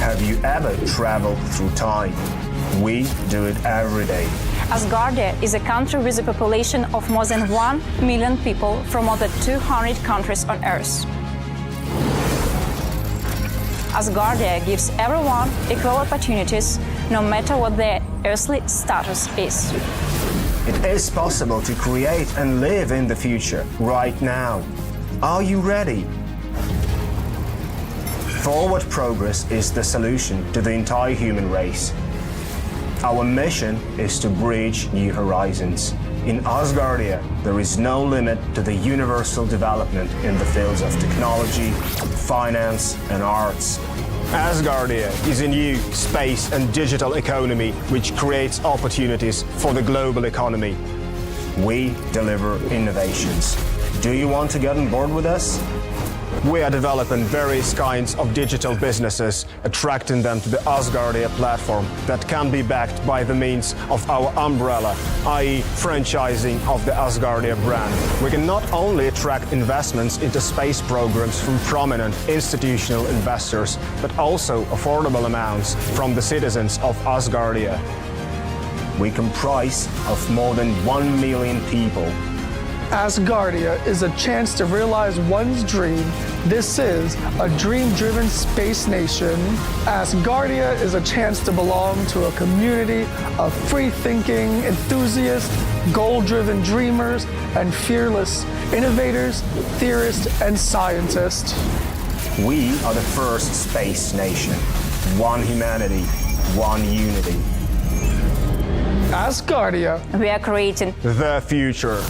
Have you ever traveled through time? We do it every day. Asgardia is a country with a population of more than 1 million people from more than 200 countries on Earth. Asgardia gives everyone equal opportunities, no matter what their earthly status is. It is possible to create and live in the future right now. Are you ready? Forward progress is the solution to the entire human race. Our mission is to bridge new horizons. In Asgardia, there is no limit to the universal development in the fields of technology, finance, and arts. Asgardia is a new space and digital economy which creates opportunities for the global economy. We deliver innovations. Do you want to get on board with us? We are developing various kinds of digital businesses, attracting them to the Asgardia platform that can be backed by the means of our umbrella, i.e. franchising of the Asgardia brand. We can not only attract investments into space programs from prominent institutional investors, but also affordable amounts from the citizens of Asgardia. We comprise of more than 1 million people. Asgardia is a chance to realize one's dream. This is a dream-driven space nation. Asgardia is a chance to belong to a community of free-thinking enthusiasts, goal-driven dreamers, and fearless innovators, theorists, and scientists. We are the first space nation. One humanity, one unity. Asgardia. We are creating The future.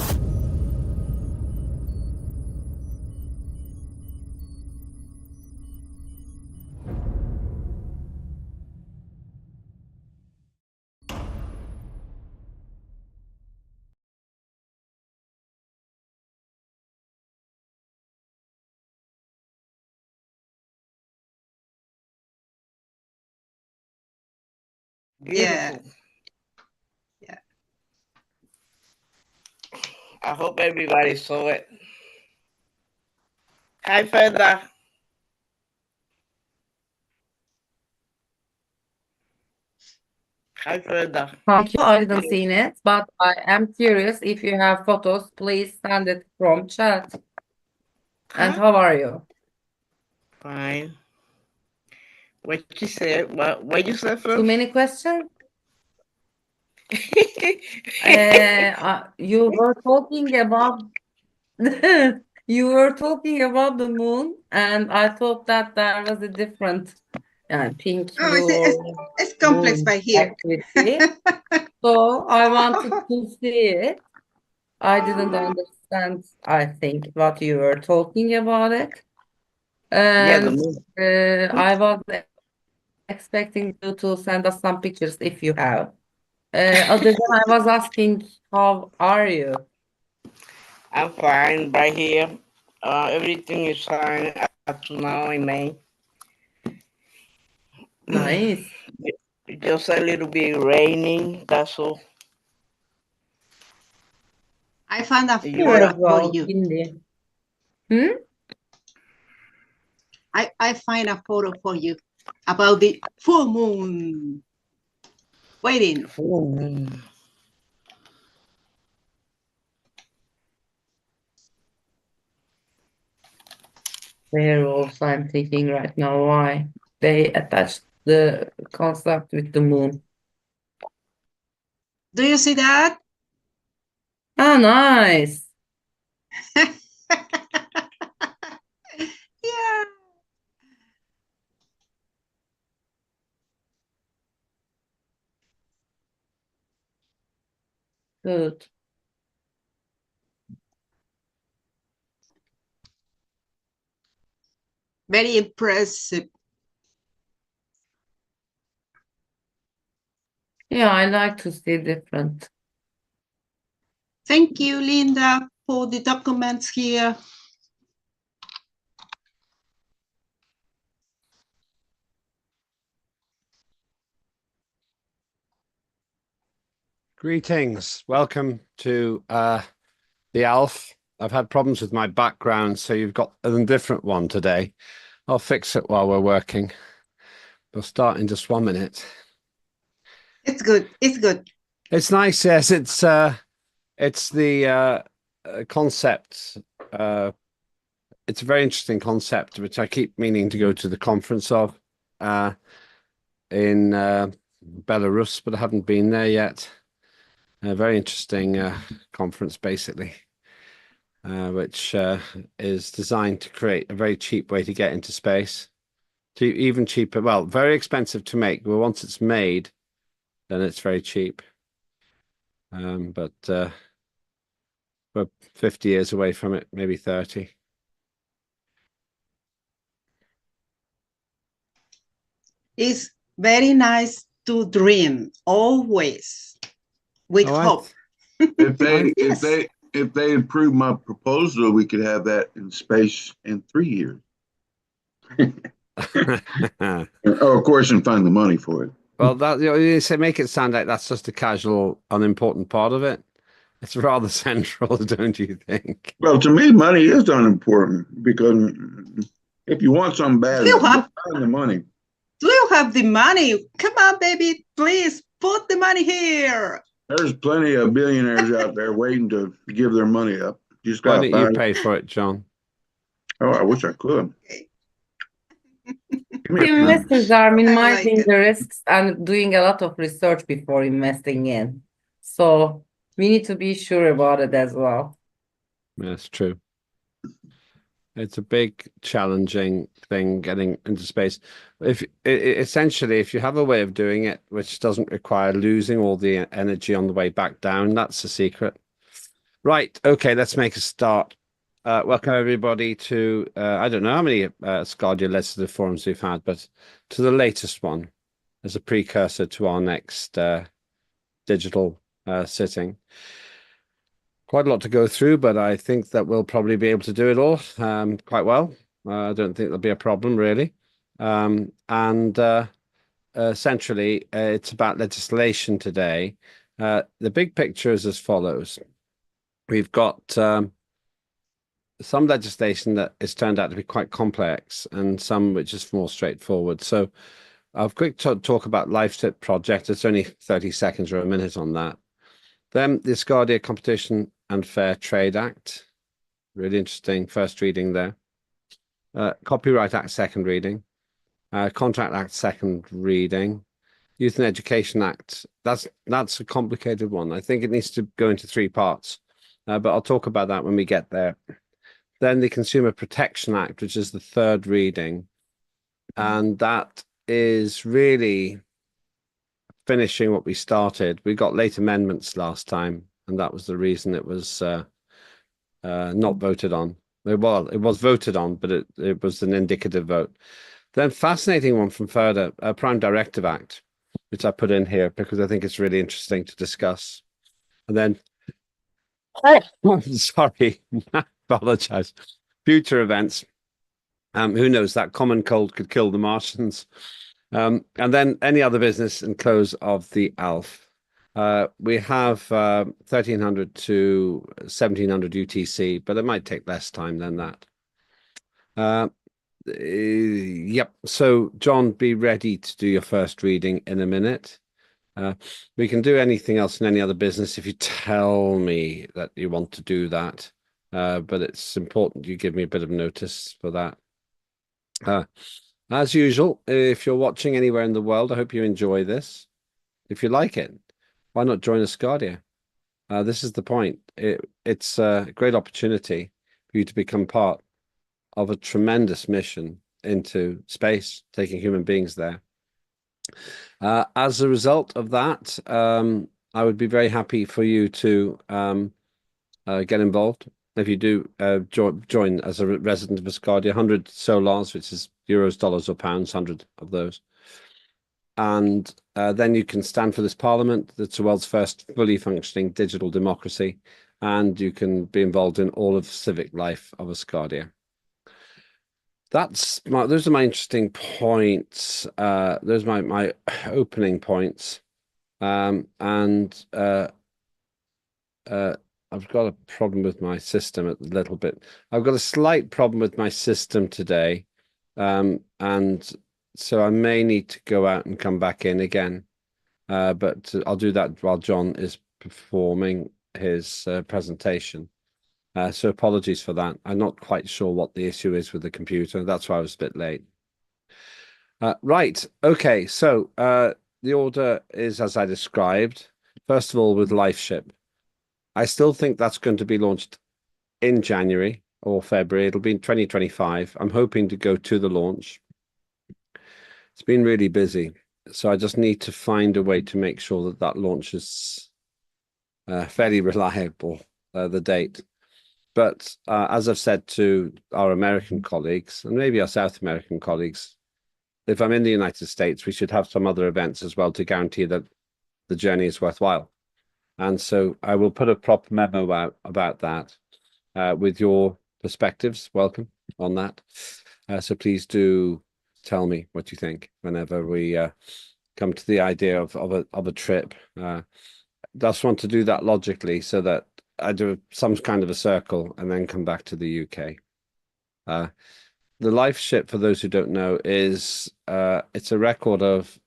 Yeah. Yeah. I hope everybody saw it. Hi, Feda. Hi, Feda. Thank you. I didn't see it, but I am curious. If you have photos, please send it from chat. And how are you? Fine. What you said? What you said, Too Phil? many questions? You were talking about you were talking about the moon, and I thought that there was a different pink blue It's complex moon by here. activity. So I wanted to see it. I didn't understand, I think, what you were talking about it. Yeah, the And moon. I was expecting you to send us some pictures if you have. Other than I was asking, how are you? I'm fine right here. Everything is fine up to now in May. Nice. Just a little bit raining, that's all. I found a You photo for Well, you. windy. I find a photo for you about the full moon. Waiting. Full moon. They're also I'm thinking right now why they attached the concept with the moon. Do you see that? Oh, nice. Yeah. Good. Very impressive. Yeah, I like to see different. Thank you, Linda, for the documents here. Greetings. Welcome to the ALF. I've had problems with my background, so you've got a different one today. I'll fix it while we're working. We'll start in just 1 minute. It's good. It's good. It's nice. Yes, it's the concept. It's a very interesting concept, which I keep meaning to go to the conference of in Belarus, but I haven't been there yet. A very interesting conference, basically, which is designed to create a very cheap way to get into space. Even cheaper, well, very expensive to make, but once it's made, then it's very cheap. But we're 50 years away from it, maybe 30. It's very nice to dream always with Oh, hope. If they approve my proposal, we could have that in space in 3 years. Oh, of course, and find the money for it. Well, that you say make it sound like that's just a casual, unimportant part of it. It's rather central, don't you think? Well, to me, money is unimportant because if you want something bad, You have- find the money. Do you have the money? Come on, baby, please put the money here. There's plenty of billionaires out there waiting to give their money up. You just Why got to don't you find pay for it, John? Oh, I wish I could. Give me a pen. Investors are I minimizing like it. the risks and doing a lot of research before investing in. So we need to be sure about it as well. That's true. It's a big, challenging thing getting into space. Essentially, if you have a way of doing it which doesn't require losing all the energy on the way back down, that's the secret. Right. Okay. Let's make a start. Welcome everybody to I don't know how many Asgardia legislative forums we've had, but to the latest one as a precursor to our next digital sitting. Quite a lot to go through, but I think that we'll probably be able to do it all quite well. I don't think there'll be a problem, really. Essentially, it's about legislation today. The big picture is as follows. We've got some legislation that has turned out to be quite complex and some which is more straightforward. So I'll quick talk about LifeSit project. It's only 30 seconds or a minute on that. Then the Asgardia Competition and Fair Trade Act. Really interesting first reading there. Copyright Act second reading. Contract Act second reading. Youth and Education Act. That's a complicated one. I think it needs to go into 3 parts. But I'll talk about that when we get there. Then the Consumer Protection Act, which is the third reading. And that is really finishing what we started. We got late amendments last time, and that was the reason it was not voted on. Well, it was voted on, but it was an indicative vote. Then fascinating one from further, Prime Directive Act, which I put in here because I think it's really interesting to discuss. And then, sorry, apologize. Future events. Who knows? That common cold could kill the Martians. And then any other business and close of the ALF. We have 1300 to 1700 UTC, but it might take less time than that. Yep. So, John, be ready to do your first reading in a minute. We can do anything else in any other business if you tell me that you want to do that. But it's important you give me a bit of notice for that. As usual, if you're watching anywhere in the world, I hope you enjoy this. If you like it, why not join Asgardia? This is the point. It's a great opportunity for you to become part of a tremendous mission into space, taking human beings there. As a result of that, I would be very happy for you to get involved. If you do join as a resident of Asgardia, 100 solars, which is euros, dollars, or pounds, 100 of those. And then you can stand for this parliament. That's the world's first fully functioning digital democracy. And you can be involved in all of civic life of Asgardia. Those are my interesting points. Those are my opening points. I've got a problem with my system a little bit. I've got a slight problem with my system today. And so I may need to go out and come back in again. But I'll do that while John is performing his presentation. So apologies for that. I'm not quite sure what the issue is with the computer. That's why I was a bit late. Right. Okay. So the order is as I described. First of all, with LifeShip. I still think that's going to be launched in January or February. It'll be in 2025. I'm hoping to go to the launch. It's been really busy. So I just need to find a way to make sure that that launch is fairly reliable, the date. But as I've said to our American colleagues, and maybe our South American colleagues, if I'm in the United States, we should have some other events as well to guarantee that the journey is worthwhile. And so I will put a proper memo out about that with your perspectives. Welcome on that. So please do tell me what you think whenever we come to the idea of a trip. Just want to do that logically so that I do some kind of a circle and then come back to the UK. The LifeShip, for those who don't know, is it's a record of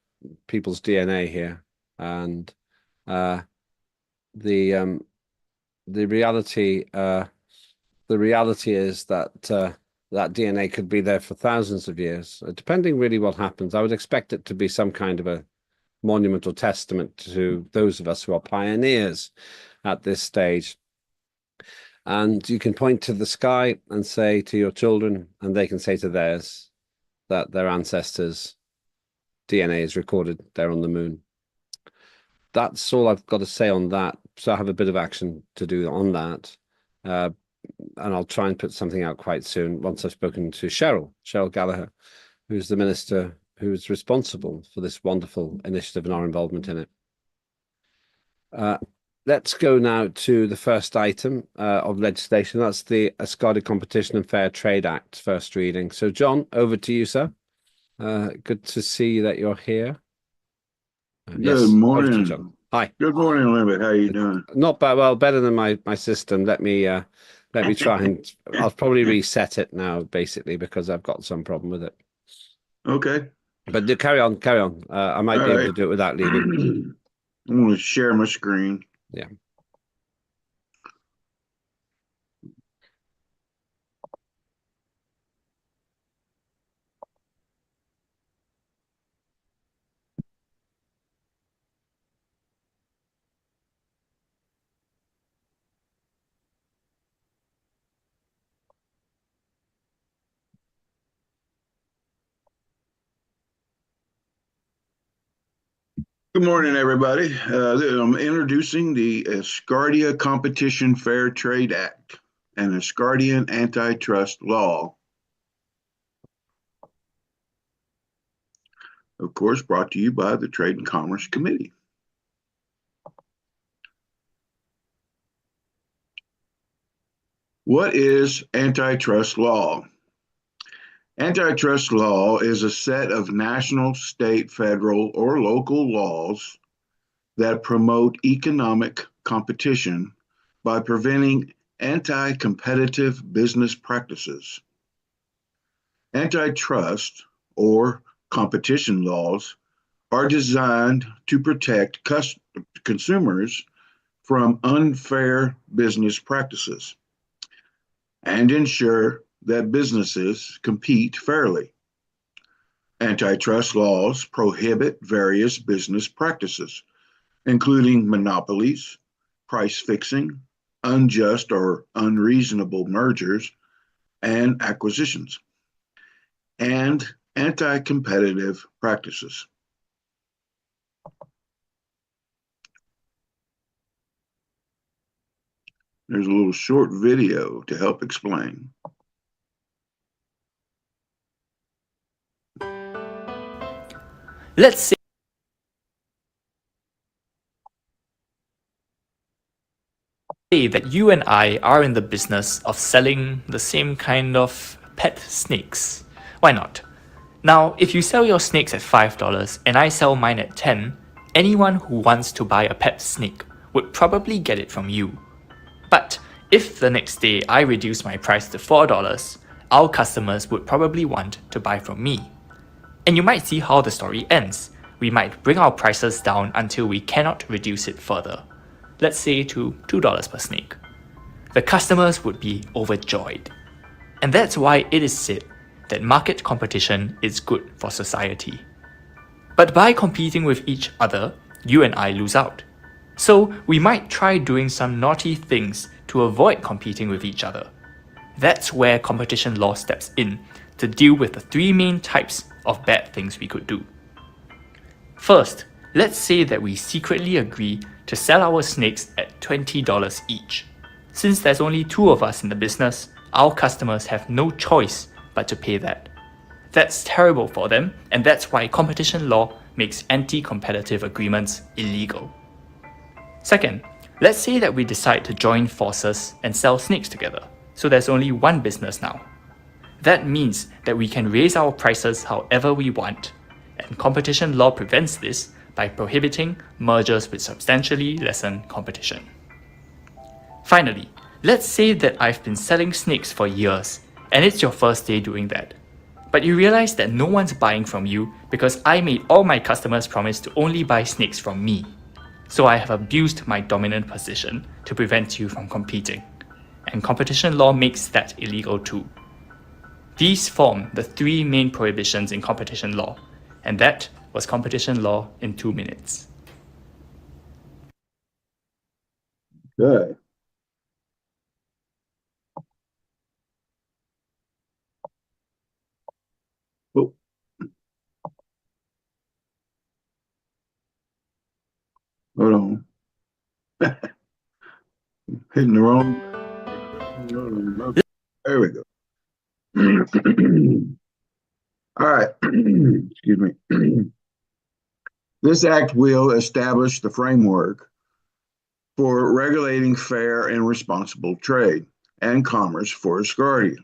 people's DNA here, and the reality is that that DNA could be there for thousands of years, depending really what happens. I would expect it to be some kind of a monumental testament to those of us who are pioneers at this stage. And you can point to the sky and say to your children, and they can say to theirs, that their ancestors' DNA is recorded there on the moon. That's all I've got to say on that. So I have a bit of action to do on that. And I'll try and put something out quite soon once I've spoken to Cheryl Gallagher, who's the minister who's responsible for this wonderful initiative and our involvement in it. Let's go now to the first item of legislation. That's the Asgardia Competition and Fair Trade Act, first reading. So John, over to you, sir. Good to see that you're here. Good morning. John. Hi. Good morning, Olivia. How you doing? Not bad. Well, better than my system. Let me try and I'll probably reset it now, basically, because I've got some problem with it. Okay. But do carry on. I might be able to do it without leaving. I'm going to share my screen. Yeah. Good morning, everybody. I'm introducing the Asgardia Competition Fair Trade Act and Asgardian Antitrust Law. Of course, brought to you by the Trade and Commerce Committee. What is antitrust law? Antitrust law is a set of national, state, federal, or local laws that promote economic competition by preventing anti-competitive business practices. Antitrust or competition laws are designed to protect consumers from unfair business practices and ensure that businesses compete fairly. Antitrust laws prohibit various business practices, including monopolies, price fixing, unjust or unreasonable mergers and acquisitions, and anti-competitive practices. There's a little short video to help explain. Let's say that you and I are in the business of selling the same kind of pet snakes. Why not? Now, if you sell your snakes at $5 and I sell mine at 10, anyone who wants to buy a pet snake would probably get it from you. But if the next day I reduce my price to $4, our customers would probably want to buy from me. And you might see how the story ends. We might bring our prices down until we cannot reduce it further. Let's say to $2 per snake. The customers would be overjoyed. And that's why it is said that market competition is good for society. But by competing with each other, you and I lose out. So we might try doing some naughty things to avoid competing with each other. That's where competition law steps in to deal with the three main types of bad things we could do. First, let's say that we secretly agree to sell our snakes at $20 each. Since there's only two of us in the business, our customers have no choice but to pay that. That's terrible for them, and that's why competition law makes anti-competitive agreements illegal. Second, let's say that we decide to join forces and sell snakes together, so there's only one business now. That means that we can raise our prices however we want, and competition law prevents this by prohibiting mergers with substantially lessened competition. Finally, let's say that I've been selling snakes for years, and it's your first day doing that. But you realize that no one's buying from you because I made all my customers promise to only buy snakes from me. So I have abused my dominant position to prevent you from competing. And competition law makes that illegal too. These form the three main prohibitions in competition law, and that was competition law in 2 minutes. Good. Oh. Hold on. Hitting the wrong. There we go. All right. Excuse me. This act will establish the framework for regulating fair and responsible trade and commerce for Asgardia.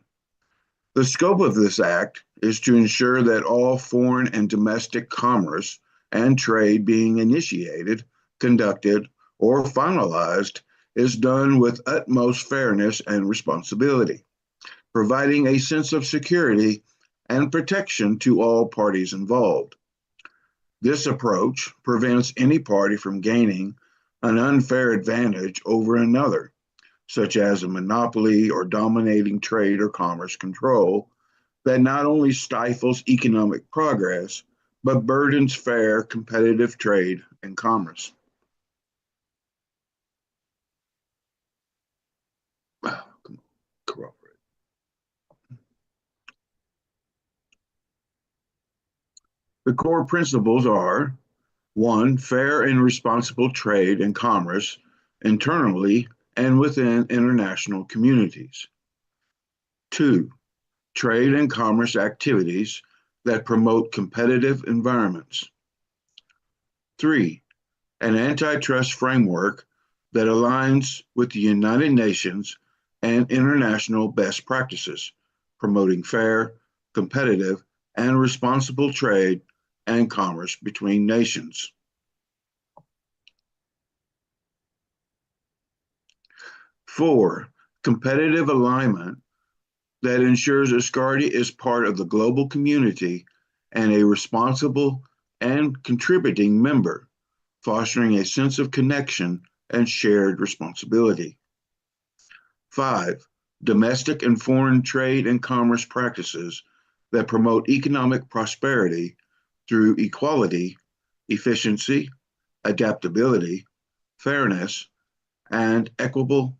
The scope of this act is to ensure that all foreign and domestic commerce and trade being initiated, conducted, or finalized is done with utmost fairness and responsibility, providing a sense of security and protection to all parties involved. This approach prevents any party from gaining an unfair advantage over another, such as a monopoly or dominating trade or commerce control that not only stifles economic progress, but burdens fair, competitive trade and commerce. Cooperate. The core principles are: 1, fair and responsible trade and commerce internally and within international communities. 2, trade and commerce activities that promote competitive environments. 3, an antitrust framework that aligns with the United Nations and international best practices, promoting fair, competitive, and responsible trade and commerce between nations. 4, competitive alignment that ensures Asgardia is part of the global community and a responsible and contributing member, fostering a sense of connection and shared responsibility. 5, domestic and foreign trade and commerce practices that promote economic prosperity through equality, efficiency, adaptability, fairness, and equitable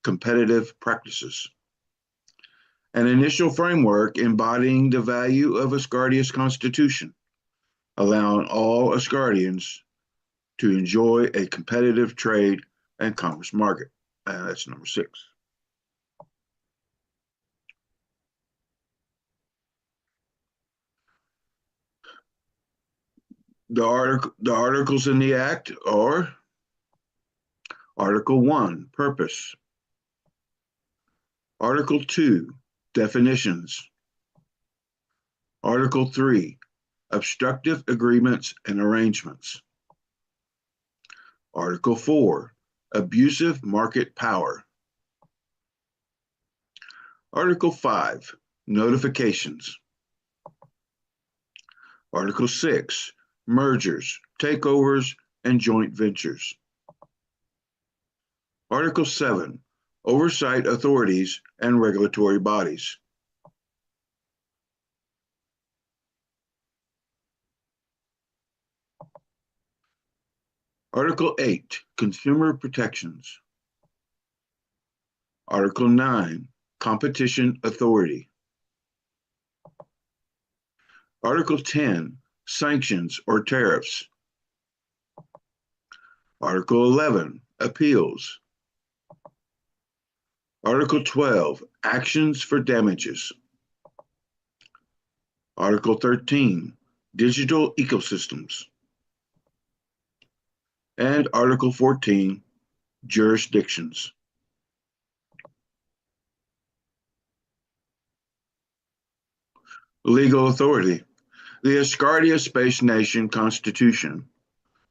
competitive practices. An initial framework embodying the value of Asgardia's constitution, allowing all Asgardians to enjoy a competitive trade and commerce market. That's number 6. The articles in the act are: Article 1, purpose. Article 2, definitions. Article 3, obstructive agreements and arrangements. Article 4, abusive market power. Article 5, notifications. Article 6, mergers, takeovers, and joint ventures. Article 7, oversight authorities and regulatory bodies. Article 8, consumer protections. Article 9, competition authority. Article 10, sanctions or tariffs. Article 11, appeals. Article 12, actions for damages. Article 13, digital ecosystems. And Article 14, jurisdictions. Legal authority. The Asgardia Space Nation Constitution,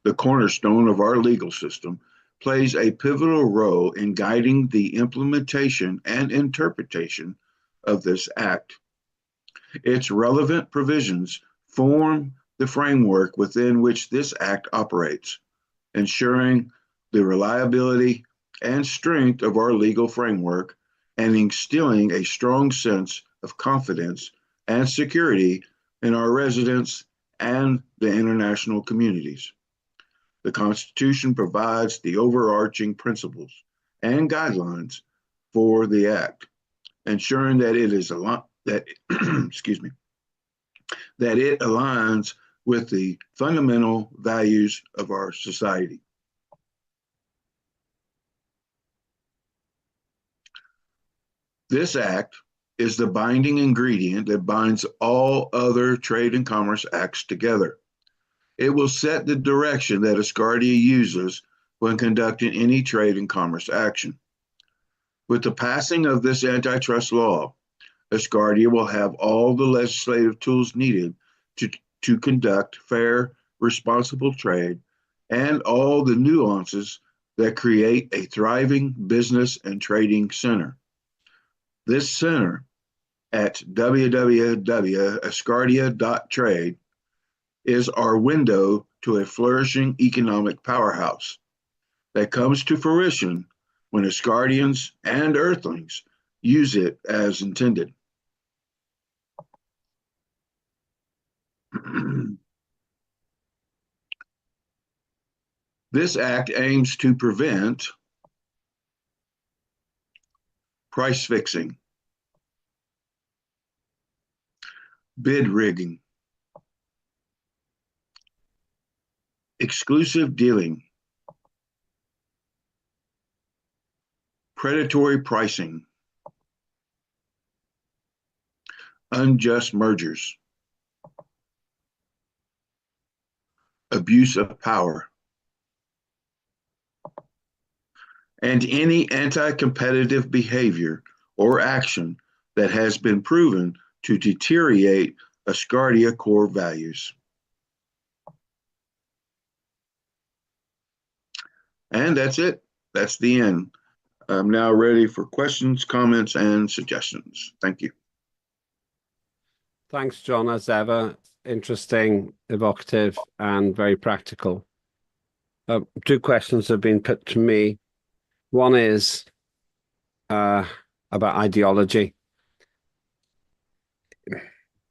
the cornerstone of our legal system, plays a pivotal role in guiding the implementation and interpretation of this act. Its relevant provisions form the framework within which this act operates, ensuring the reliability and strength of our legal framework and instilling a strong sense of confidence and security in our residents and the international communities. The Constitution provides the overarching principles and guidelines for the Act, ensuring that it is that it aligns with the fundamental values of our society. This Act is the binding ingredient that binds all other trade and commerce acts together. It will set the direction that Asgardia uses when conducting any trade and commerce action. With the passing of this antitrust law, Asgardia will have all the legislative tools needed to conduct fair, responsible trade and all the nuances that create a thriving business and trading center. This center at www.asgardia.trade is our window to a flourishing economic powerhouse that comes to fruition when Asgardians and Earthlings use it as intended. This act aims to prevent price fixing, bid rigging, exclusive dealing, predatory pricing, unjust mergers, abuse of power, and any anti-competitive behavior or action that has been proven to deteriorate Asgardia core values. And that's it. That's the end. I'm now ready for questions, comments, and suggestions. Thank you. Thanks, John, as ever. Interesting, evocative, and very practical. Two questions have been put to me. One is about ideology.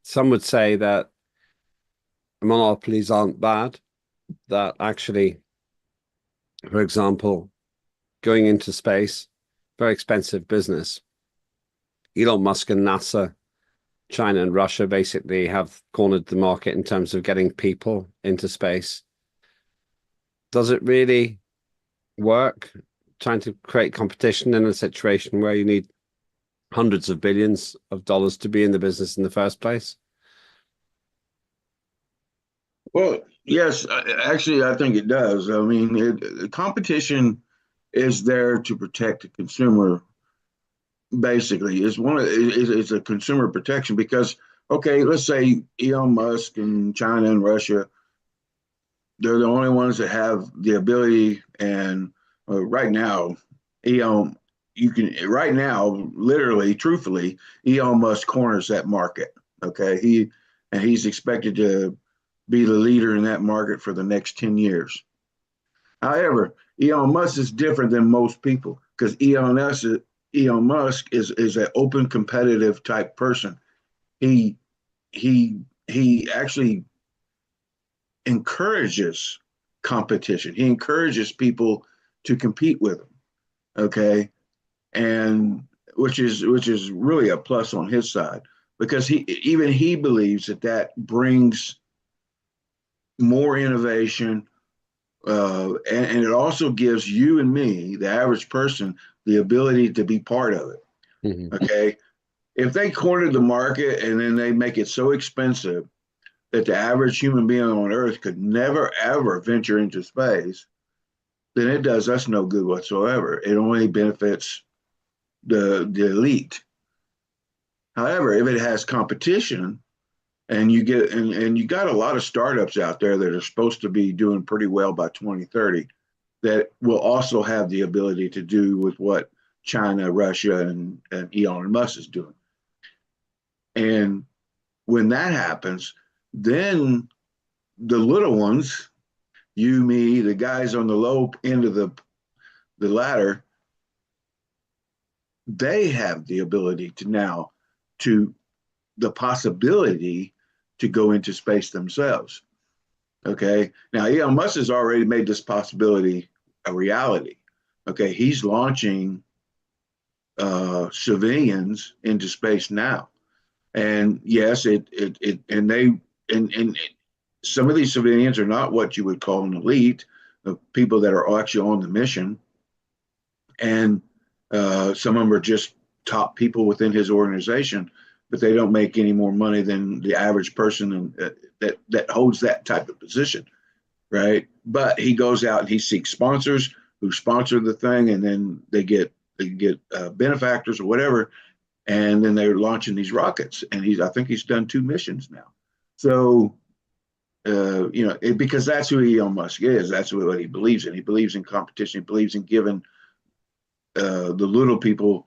Some would say that monopolies aren't bad, that actually, for example, going into space, very expensive business. Elon Musk and NASA, China and Russia basically have cornered the market in terms of getting people into space. Does it really work trying to create competition in a situation where you need hundreds of billions of dollars to be in the business in the first place? Well, yes, actually, I think it does. I mean, competition is there to protect the consumer. Basically, it's a consumer protection because, okay, let's say Elon Musk and China and Russia, they're the only ones that have the ability. And right now, literally, truthfully, Elon Musk corners that market. Okay, he's expected to be the leader in that market for the next 10 years. However, Elon Musk is different than most people because Elon Musk is an open competitive type person. He actually encourages competition. He encourages people to compete with him. Okay, and which is really a plus on his side because he believes that brings more innovation, and it also gives you and me, the average person, the ability to be part of it. Mhm. Okay, if they corner the market and then they make it so expensive that the average human being on Earth could never ever venture into space, then it does us no good whatsoever. It only benefits the elite. However, if it has competition and you got a lot of startups out there that are supposed to be doing pretty well by 2030 that will also have the ability to do with what China, Russia, and Elon Musk is doing. And when that happens, then the little ones, you, me, the guys on the low end of the ladder, they have the ability to now to the possibility to go into space themselves. Okay. Now, Elon Musk has already made this possibility a reality. Okay. He's launching civilians into space now. And yes, and some of these civilians are not what you would call an elite, the people that are actually on the mission. And some of them are just top people within his organization, but they don't make any more money than the average person that holds that type of position, right? But he goes out and he seeks sponsors who sponsor the thing, and then they get benefactors or whatever, and then they're launching these rockets. And I think he's done 2 missions now. So because that's who Elon Musk is. That's what he believes in. He believes in competition. He believes in giving the little people,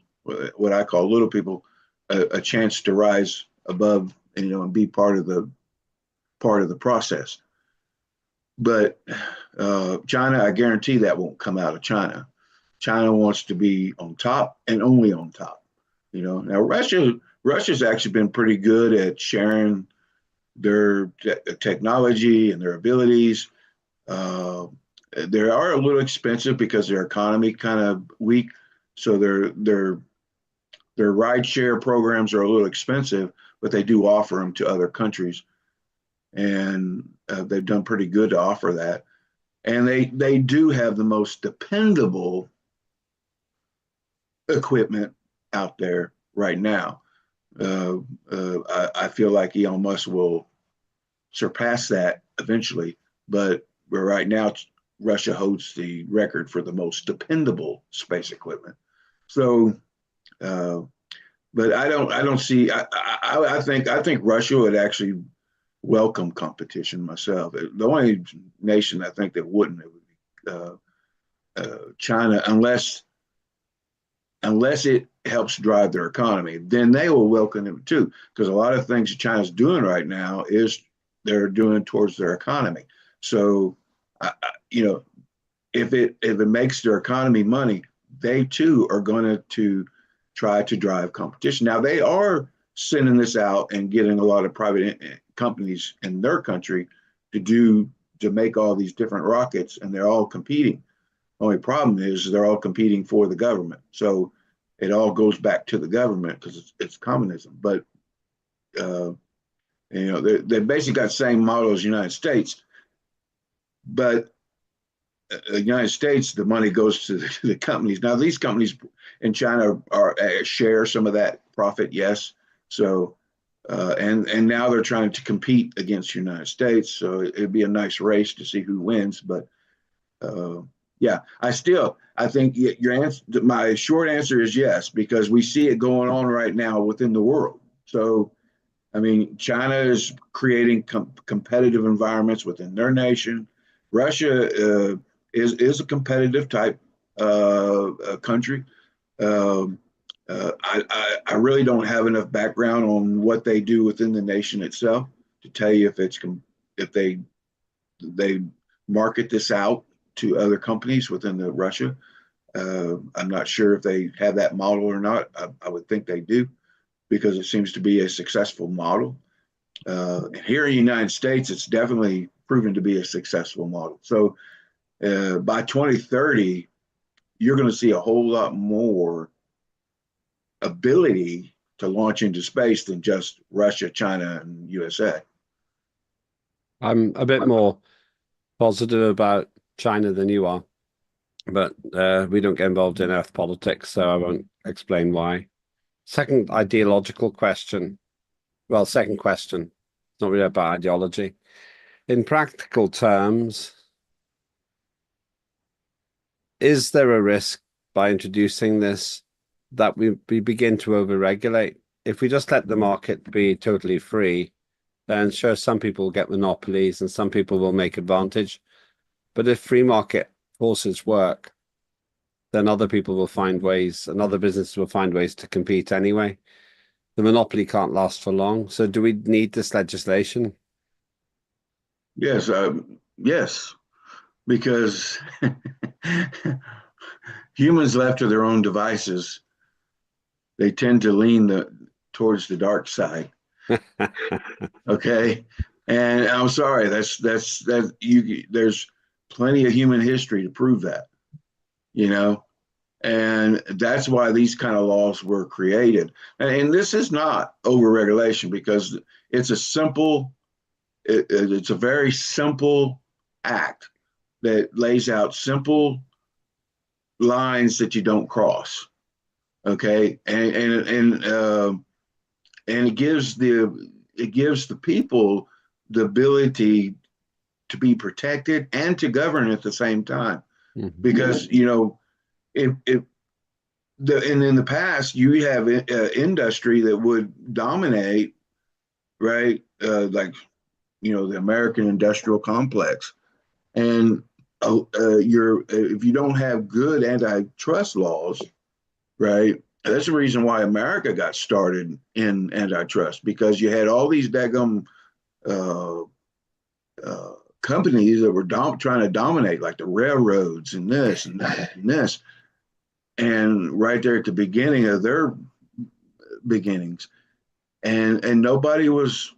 what I call little people, a chance to rise above, and be part of the process. But China, I guarantee that won't come out of China. China wants to be on top and only on top. Now Russia's actually been pretty good at sharing their technology and their abilities. They are a little expensive because their economy kind of weak, so their ride share programs are a little expensive, but they do offer them to other countries, and they've done pretty good to offer that. And they do have the most dependable equipment out there right now. I feel like Elon Musk will surpass that eventually, but right now Russia holds the record for the most dependable space equipment. So, but I don't see. I think Russia would actually welcome competition myself. The only nation I think that wouldn't would be China, unless it helps drive their economy. Then they will welcome it too, because a lot of things that China's doing right now is they're doing towards their economy. So, if it makes their economy money, they too are going to try to drive competition. Now they are sending this out and getting a lot of private companies in their country to make all these different rockets, and they're all competing. Only problem is they're all competing for the government. So it all goes back to the government because it's communism. But they basically got the same model as the United States, but the United States, the money goes to the companies. Now these companies in China are share some of that profit, yes. So and now they're trying to compete against the United States. So it'd be a nice race to see who wins. But yeah, I think your answer. My short answer is yes, because we see it going on right now within the world. So, I mean, China is creating competitive environments within their nation. Russia is a competitive type country. I really don't have enough background on what they do within the nation itself to tell you if it's if they market this out to other companies within the Russia. I'm not sure if they have that model or not. I would think they do, because it seems to be a successful model. Here in the United States, it's definitely proven to be a successful model. So by 2030, you're going to see a whole lot more ability to launch into space than just Russia, China, and USA. I'm a bit more positive about China than you are, but we don't get involved in Earth politics, so I won't explain why. Second ideological question. Well, second question. It's not really about ideology. In practical terms, is there a risk by introducing this that we begin to overregulate? If we just let the market be totally free, then sure, some people will get monopolies and some people will make advantage. But if free market forces work, then other people will find ways, and other businesses will find ways to compete anyway. The monopoly can't last for long. So do we need this legislation? Yes, yes, because humans left to their own devices, they tend to lean towards the dark side. Okay, and I'm sorry, there's plenty of human history to prove that, you know, and that's why these kind of laws were created. And this is not overregulation, because it's a simple, it's a very simple act that lays out simple lines that you don't cross. Okay, and it gives the people the ability to be protected and to govern at the same time. Mm-hmm. Because, you know, in the past, you have industry that would dominate, right? Like, you know, the American industrial complex, and if you don't have good antitrust laws, right? That's the reason why America got started in antitrust, because you had all these daggum companies that were trying to dominate, like the railroads and this and that and this. And right there at the beginning of their beginnings, and nobody was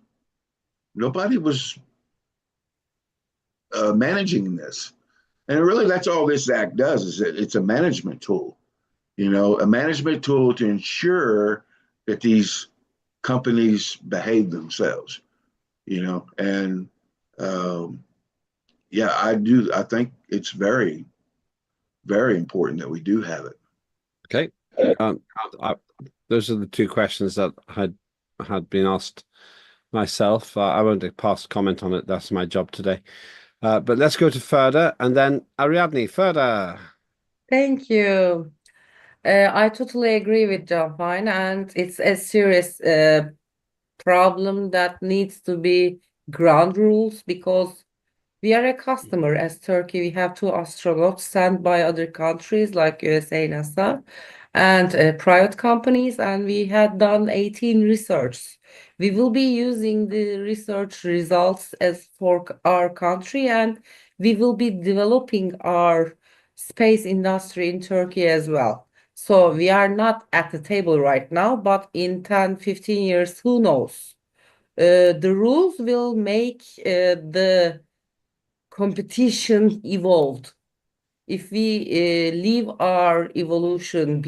managing this. And really, that's all this act does, is that it's a management tool. You know, a management tool to ensure that these companies behave themselves, you know, and yeah, I think it's very, very important that we do have it. Okay. Those are the two questions that had been asked myself. I won't pass comment on it. That's my job today. But let's go to Ferda, and then Ariadne. Ferda. Thank you. I totally agree with John Fine, and it's a serious problem that needs to be ground rules, because we are a customer. As Turkey, we have 2 astronauts sent by other countries like USA, NASA, and private companies, and we had done 18 research. We will be using the research results as for our country, and we will be developing our space industry in Turkey as well. So we are not at the table right now, but in 10, 15 years, who knows? The rules will make the competition evolved. If we leave our evolution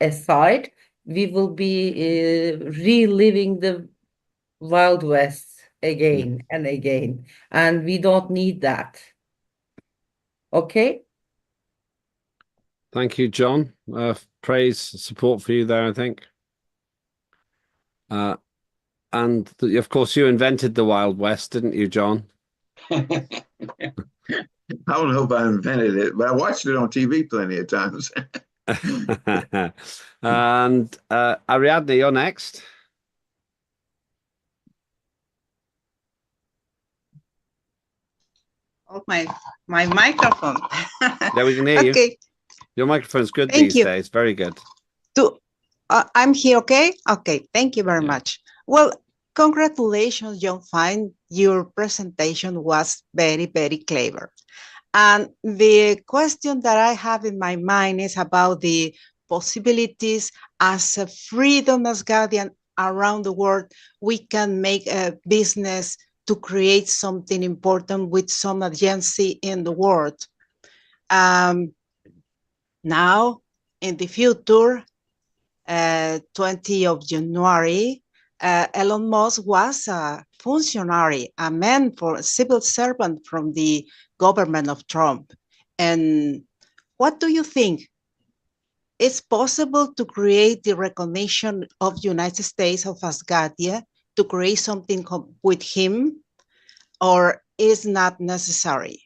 aside, we will be reliving the Wild West again and again, and we don't need that. Okay? Thank you, John. Praise, support for you there, I think. And of course, you invented the Wild West, didn't you, John? I don't know if I invented it, but I watched it on TV plenty of times. And Ariadne, you're next. Oh, my microphone. Yeah, we can hear you. Okay. Your microphone's good Thank these you. days. Very good. I'm here, okay? Okay, thank you very much. Well, Congratulations, John Fine. Your presentation was very, very clever. And the question that I have in my mind is about the possibilities as a freedom as guardian around the world. We can make a business to create something important with some agency in the world. Now, in the future, 20th of January, Elon Musk was a functionary, a man for a civil servant from the government of Trump. And what do you think? Is possible to create the recognition of the United States of Asgardia to create something with him, or is not necessary?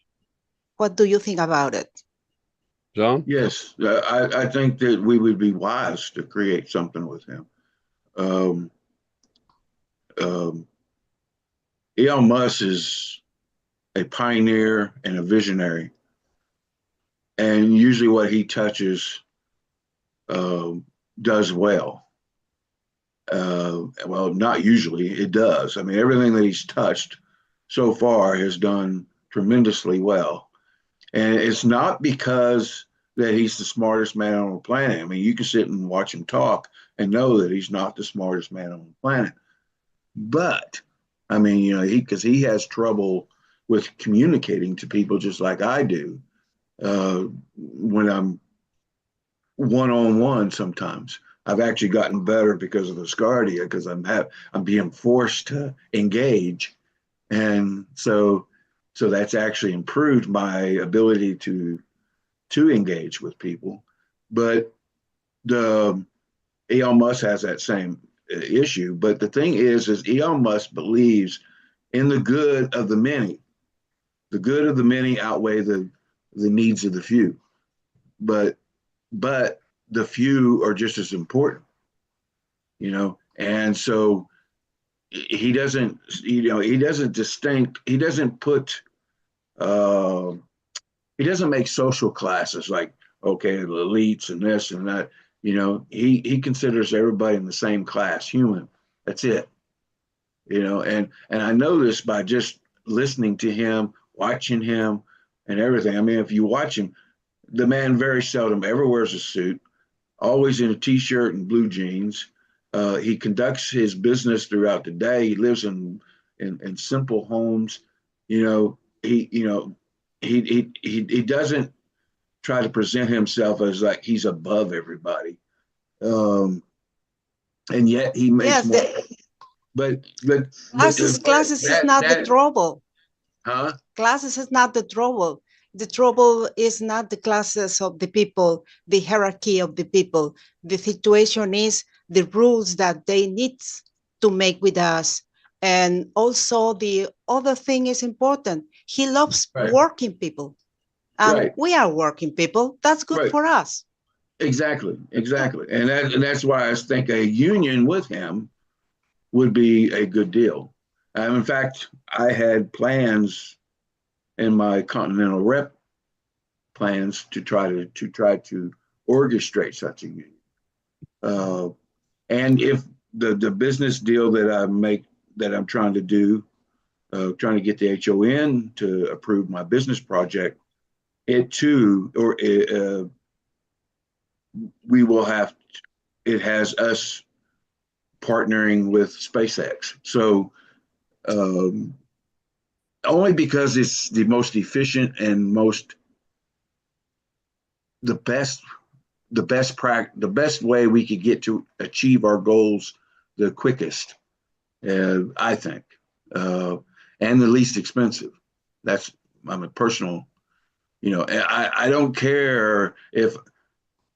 What do you think about it? John? Yes, I think that we would be wise to create something with him. Elon Musk is a pioneer and a visionary, and usually what he touches does well. Well, not usually, it does. I mean, everything that he's touched so far has done tremendously well. And it's not because that he's the smartest man on the planet. I mean, you can sit and watch him talk and know that he's not the smartest man on the planet. But I mean, you know, because he has trouble with communicating to people just like I do when I'm one-on-one sometimes. I've actually gotten better because of Asgardia, because I'm being forced to engage. And so that's actually improved my ability to engage with people. But the Elon Musk has that same issue. But the thing is Elon Musk believes in the good of the many. The good of the many outweigh the needs of the few. But the few are just as important, you know. And so he doesn't make social classes like, okay, the elites and this and that. You know, he considers everybody in the same class, human. That's it. You know, and I know this by just listening to him, watching him, and everything. I mean, if you watch him, the man very seldom ever wears a suit, always in a t-shirt and blue jeans. He conducts his business throughout the day. He lives in simple homes. You know, he doesn't try to present himself as like he's above everybody. And yet he makes more. But classes is not the trouble. Huh? Classes is not the trouble. The trouble is not the classes of the people, the hierarchy of the people. The situation is the rules that they need to make with us. And also the other thing is important. He loves working people. And we are working people. That's good for us. Exactly. And that's why I think a union with him would be a good deal. In fact, I had plans in my Continental Rep plans to try to orchestrate such a union. And if the business deal that I'm trying to do, trying to get the HON to approve my business project, it has us partnering with SpaceX. So only because it's the most efficient and the best way we could get to achieve our goals the quickest, I think, and the least expensive. I'm a personal, you know, I don't care if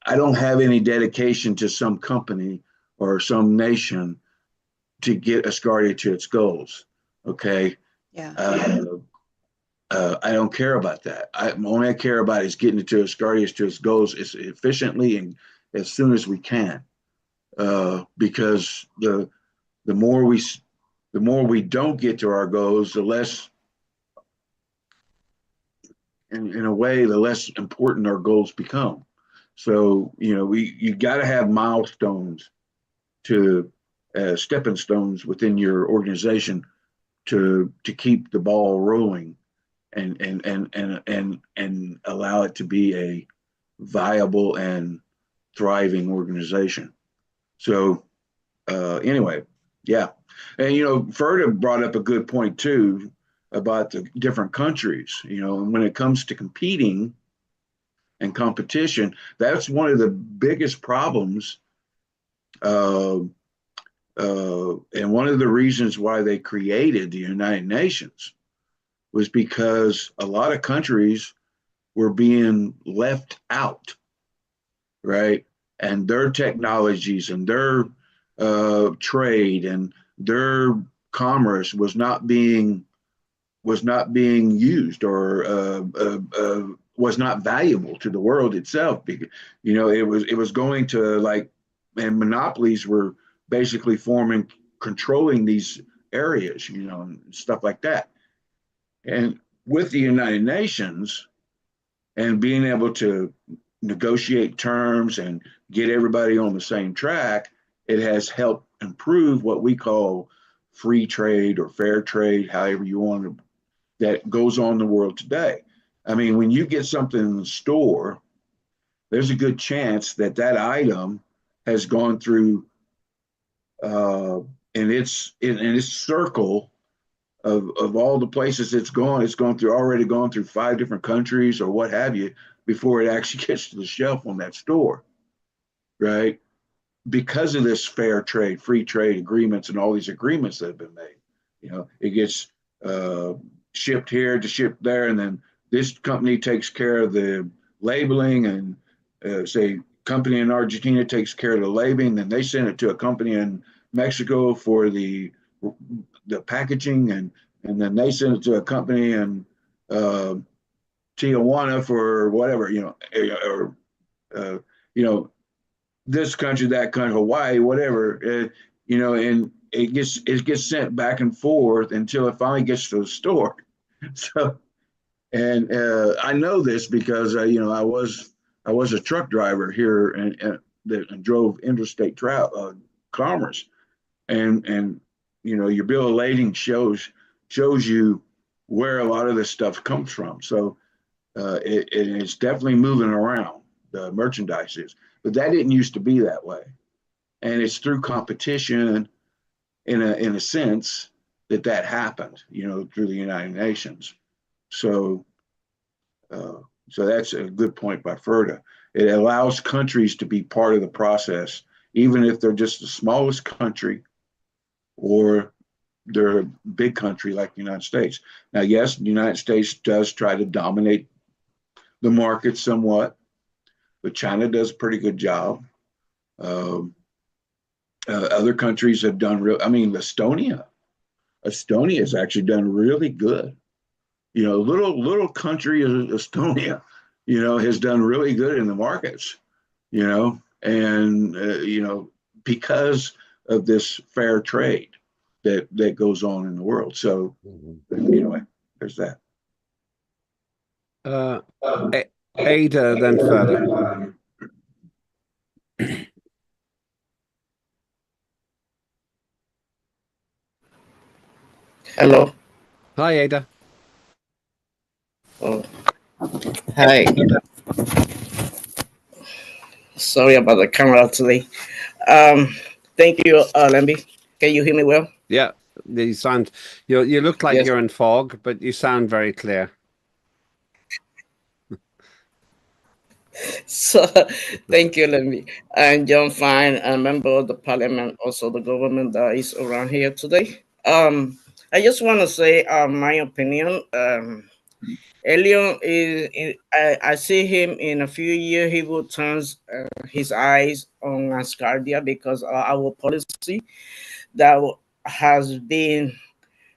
I don't have any dedication to some company or some nation to get Asgardia to its goals. Okay. Yeah. I don't care about that. Only I care about is getting it to Asgardia to its goals as efficiently and as soon as we can. Because the more we don't get to our goals, the less, in a way, the less important our goals become. So, you know, you got to have milestones to stepping stones within your organization to keep the ball rolling and allow it to be a viable and thriving organization. So anyway, yeah. And Ferda brought up a good point too about the different countries. And when it comes to competing and competition, that's one of the biggest problems. And one of the reasons why they created the United Nations was because a lot of countries were being left out, right? And their technologies and their trade and their commerce was not being used or was not valuable to the world itself. Because, it was going to and monopolies were basically controlling these areas, and stuff like that. And with the United Nations and being able to negotiate terms and get everybody on the same track, it has helped improve what we call free trade or fair trade, however you want to, that goes on in the world today. I mean, when you get something in the store, there's a good chance that that item has gone through in its circle of all the places it's already gone through 5 different countries or what have you before it actually gets to the shelf on that store, right? Because of this fair trade, free trade agreements and all these agreements that have been made. It gets shipped here to ship there, and then this company takes care of the labeling, and say company in Argentina takes care of the labeling, then they send it to a company in Mexico for the packaging, and then they send it to a company in Tijuana for whatever, or this country, that country, Hawaii, whatever, and it gets sent back and forth until it finally gets to the store. So, and I know this because I was a truck driver here and drove interstate commerce, and your bill of lading shows you where a lot of this stuff comes from. So it's definitely moving around, the merchandise is, but that didn't used to be that way. And it's through competition in a sense that happened, through the United Nations. So that's a good point by Ferda. It allows countries to be part of the process, even if they're just the smallest country or they're a big country like the United States. Now, yes, the United States does try to dominate the market somewhat, but China does a pretty good job. Other countries have done Estonia has actually done really good. Little country of Estonia, has done really good in the markets, and because of this fair trade that goes on in the world. So anyway, there's that. Ada, then Ferda. Hello. Hi, Ada. Oh, hi. Sorry about the camera today. Thank you, Lemby. Can you hear me well? Yeah, you look like Yes. you're in fog, but you sound very clear. So, thank you, Lemby. And John Fine, a member of the parliament, also the government that is around here today. I just want to say my opinion. Elion I see him in a few years. He will turn his eyes on Asgardia because our policy that has been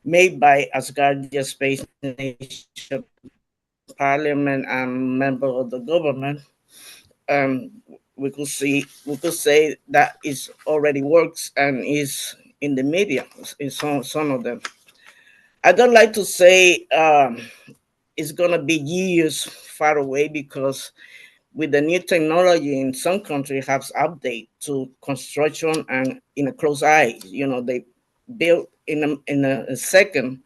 made by Asgardia Space Nation Parliament and member of the government. We could say that it already works and is in the media in some of them. I don't like to say it's gonna be years far away because with the new technology in some countries have update to construction and in a close eye. They build in a second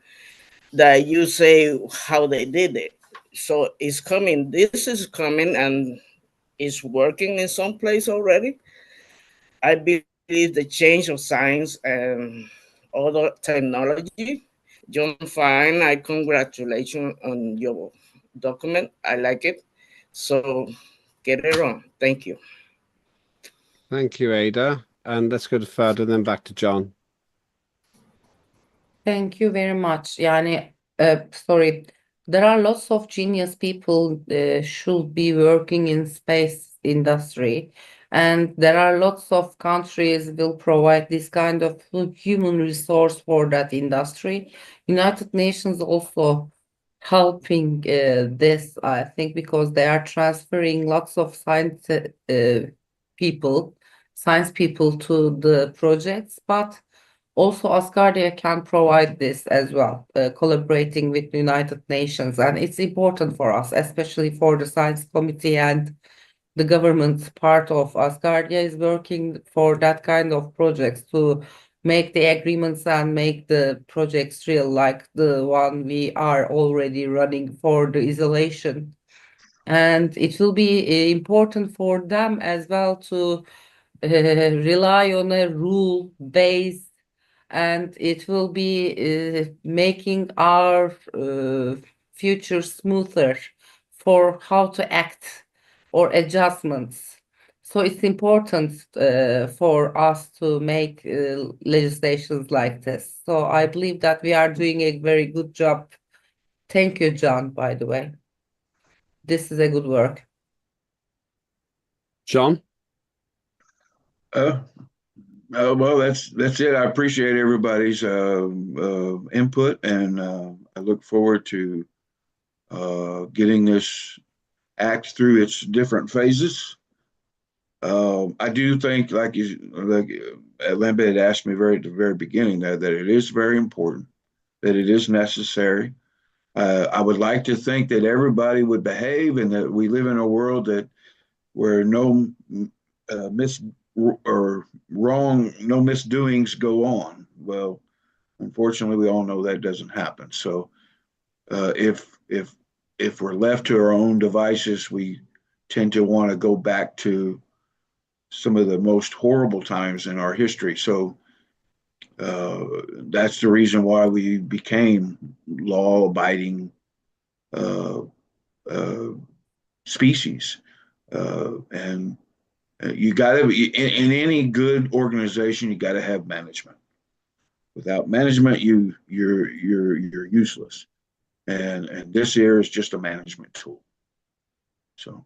that you say how they did it. So it's coming. This is coming and it's working in some place already. I believe the change of science and other technology. John Fine, I congratulate you on your document. I like it. So get it on. Thank you. Thank you, Ada. And let's go to further, then back to John. Thank you very much. Yani, sorry, there are lots of genius people should be working in space industry, and there are lots of countries will provide this kind of human resource for that industry. United Nations also helping this, I think, because they are transferring lots of people, science people to the projects, but also, Asgardia can provide this as well, collaborating with the United Nations. And it's important for us, especially for the Science Committee and the government part of Asgardia is working for that kind of projects to make the agreements and make the projects real, like the one we are already running for the isolation. And it will be important for them as well to rely on a rule base, and it will be making our future smoother for how to act or adjustments. So it's important for us to make legislations like this. So I believe that we are doing a very good job. Thank you, John, by the way. This is a good work. John? Well, that's it. I appreciate everybody's input, and I look forward to getting this act through its different phases. I do think, like Lambert had asked me at the very beginning, that it is very important, that it is necessary. I would like to think that everybody would behave, and that we live in a world where no no misdoings go on. Well, unfortunately, we all know that doesn't happen. So, if we're left to our own devices, we tend to want to go back to some of the most horrible times in our history. So that's the reason why we became law-abiding species, and you got to be in any good organization. You got to have management. Without management, you're useless. And this here is just a management tool. So,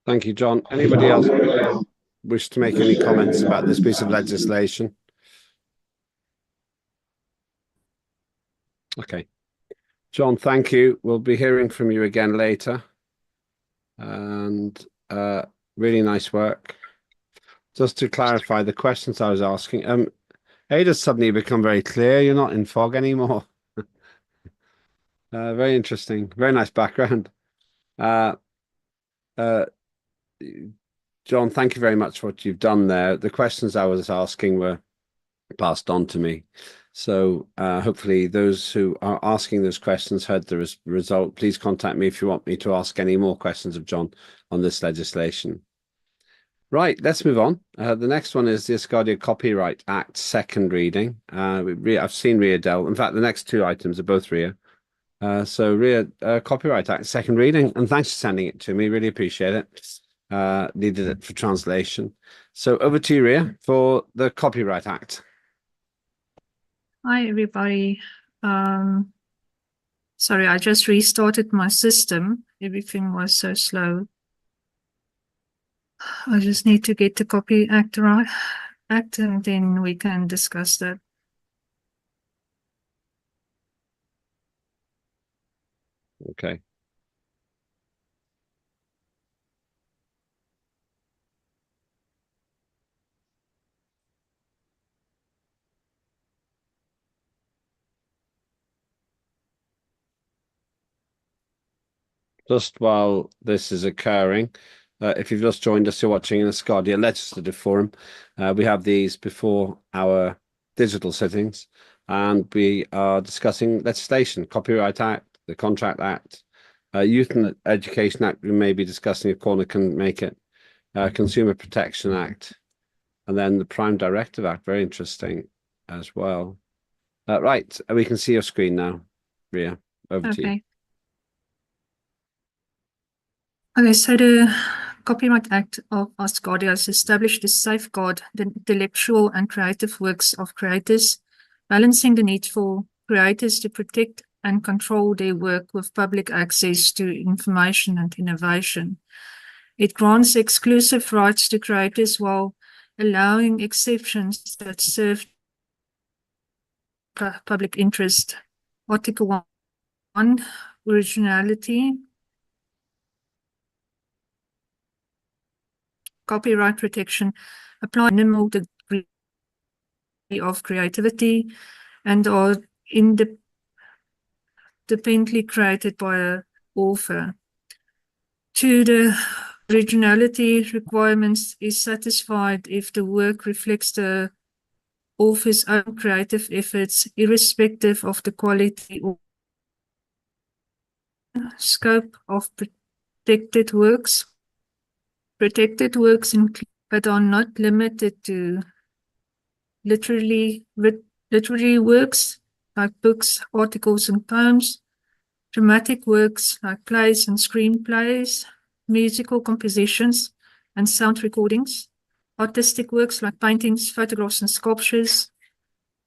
Thank you, John. Anybody else wish to make any comments about this piece of legislation? Okay. John, thank you. We'll be hearing from you again later. And really nice work. Just to clarify the questions I was asking, Ada's suddenly become very clear. You're not in fog anymore. Very interesting. Very nice background. John, thank you very much for what you've done there. The questions I was asking were passed on to me. So hopefully those who are asking those questions heard the result. Please contact me if you want me to ask any more questions of John on this legislation. Right, let's move on. The next one is the Asgardia Copyright Act, second reading. I've seen Ria Dell. In fact, the next two items are both Ria. So Ria, Copyright Act, second reading, and thanks for sending it to me. Really appreciate it. Needed it for translation. So over to you, Ria, for the Copyright Act. Hi, everybody. Sorry, I just restarted my system. Everything was so slow. I just need to get the Copy Act right, and then we can discuss that. Okay. just while this is occurring, if you've just joined us, you're watching an Asgardia Legislative Forum. We have these before our digital sittings, and we are discussing legislation, Copyright Act, the Contract Act, Youth and Education Act. We may be discussing if Corner can make it, Consumer Protection Act, and then the Prime Directive Act. Very interesting as well. Right, we can see your screen now, Ria. Over to you. Okay, so the Copyright Act of Asgardia has established to safeguard the intellectual and creative works of creators, balancing the need for creators to protect and control their work with public access to information and innovation. It grants exclusive rights to creators while allowing exceptions that serve public interest. Article 1, originality. Copyright protection apply minimal degree of creativity and are independently created by an author. 2, the originality requirements is satisfied if the work reflects the author's own creative efforts, irrespective of the quality or scope of protected works. Protected works include, but are not limited to, literary works like books, articles, and poems, dramatic works like plays and screenplays, musical compositions and sound recordings, artistic works like paintings, photographs, and sculptures,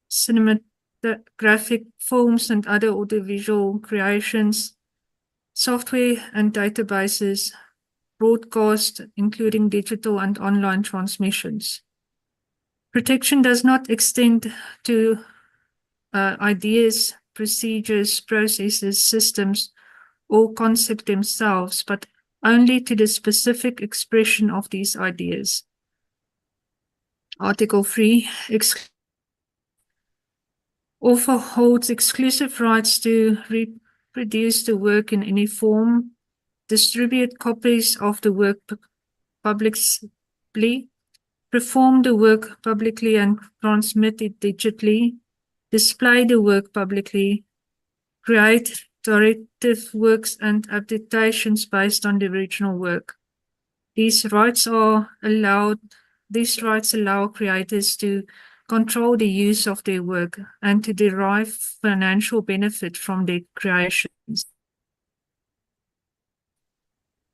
cinematographic films and other audiovisual creations, software and databases, broadcast, including digital and online transmissions. Protection does not extend to ideas, procedures, processes, systems, or concepts themselves, but only to the specific expression of these ideas. Article 3, author holds exclusive rights to reproduce the work in any form, distribute copies of the work publicly, perform the work publicly and transmit it digitally, display the work publicly, create derivative works and adaptations based on the original work. These rights allow creators to control the use of their work and to derive financial benefit from their creations.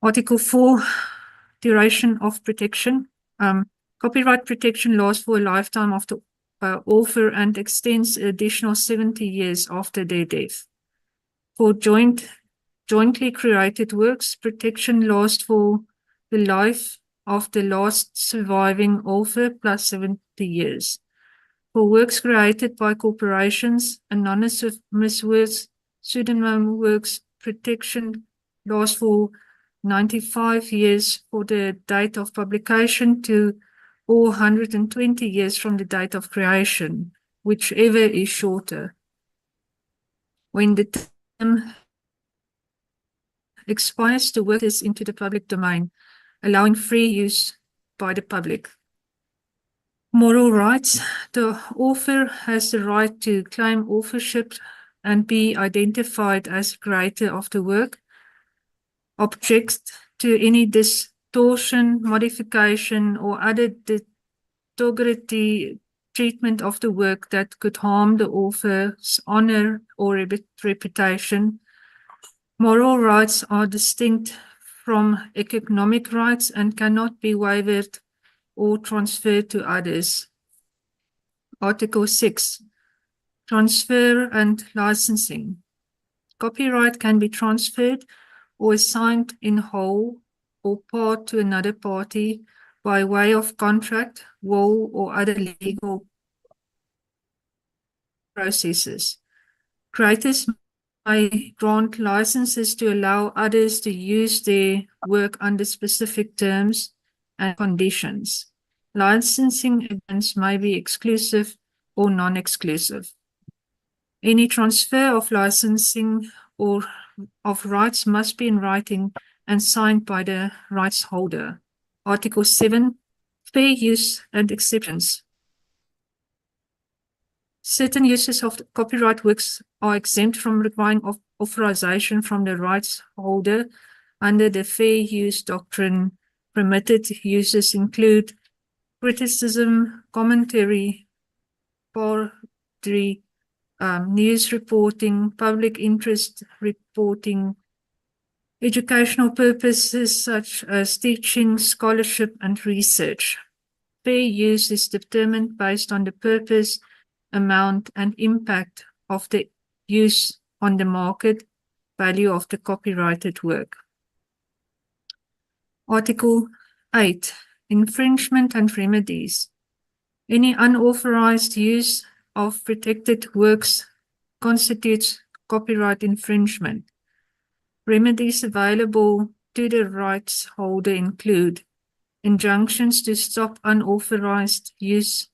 Article 4, duration of protection. Copyright protection lasts for a lifetime of the author and extends an additional 70 years after their death. For jointly created works, protection lasts for the life of the last surviving author plus 70 years. For works created by corporations, anonymous works, pseudonym works, protection lasts for 95 years for the date of publication or 120 years from the date of creation, whichever is shorter. When the term expires, the work is into the public domain, allowing free use by the public. Moral rights. The author has the right to claim authorship and be identified as creator of the work. Objects to any distortion, modification, or other derogatory treatment of the work that could harm the author's honor or reputation. Moral rights are distinct from economic rights and cannot be waived or transferred to others. Article 6, transfer and licensing. Copyright can be transferred or assigned in whole or part to another party by way of contract, will, or other legal processes. Creators may grant licenses to allow others to use their work under specific terms and conditions. Licensing agreements may be exclusive or non-exclusive. Any transfer of licensing or of rights must be in writing and signed by the rights holder. Article 7, fair use and exceptions. Certain uses of the copyright works are exempt from requiring authorization from the rights holder under the fair use doctrine. Permitted uses include criticism, commentary, parody, news reporting, public interest reporting, educational purposes such as teaching, scholarship, and research. Fair use is determined based on the purpose, amount, and impact of the use on the market value of the copyrighted work. Article 8. Infringement and remedies. Any unauthorized use of protected works constitutes copyright infringement. Remedies available to the rights holder include injunctions to stop unauthorized use,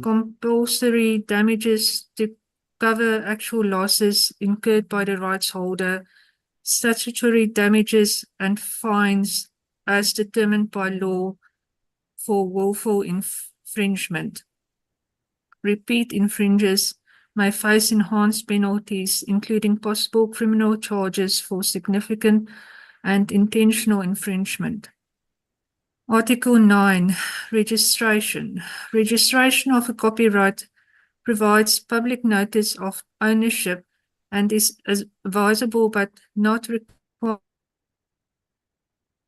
compulsory damages to cover actual losses incurred by the rights holder, statutory damages and fines as determined by law for willful infringement. Repeat infringers may face enhanced penalties, including possible criminal charges for significant and intentional infringement. Article 9, registration. Registration of a copyright provides public notice of ownership and is advisable but not required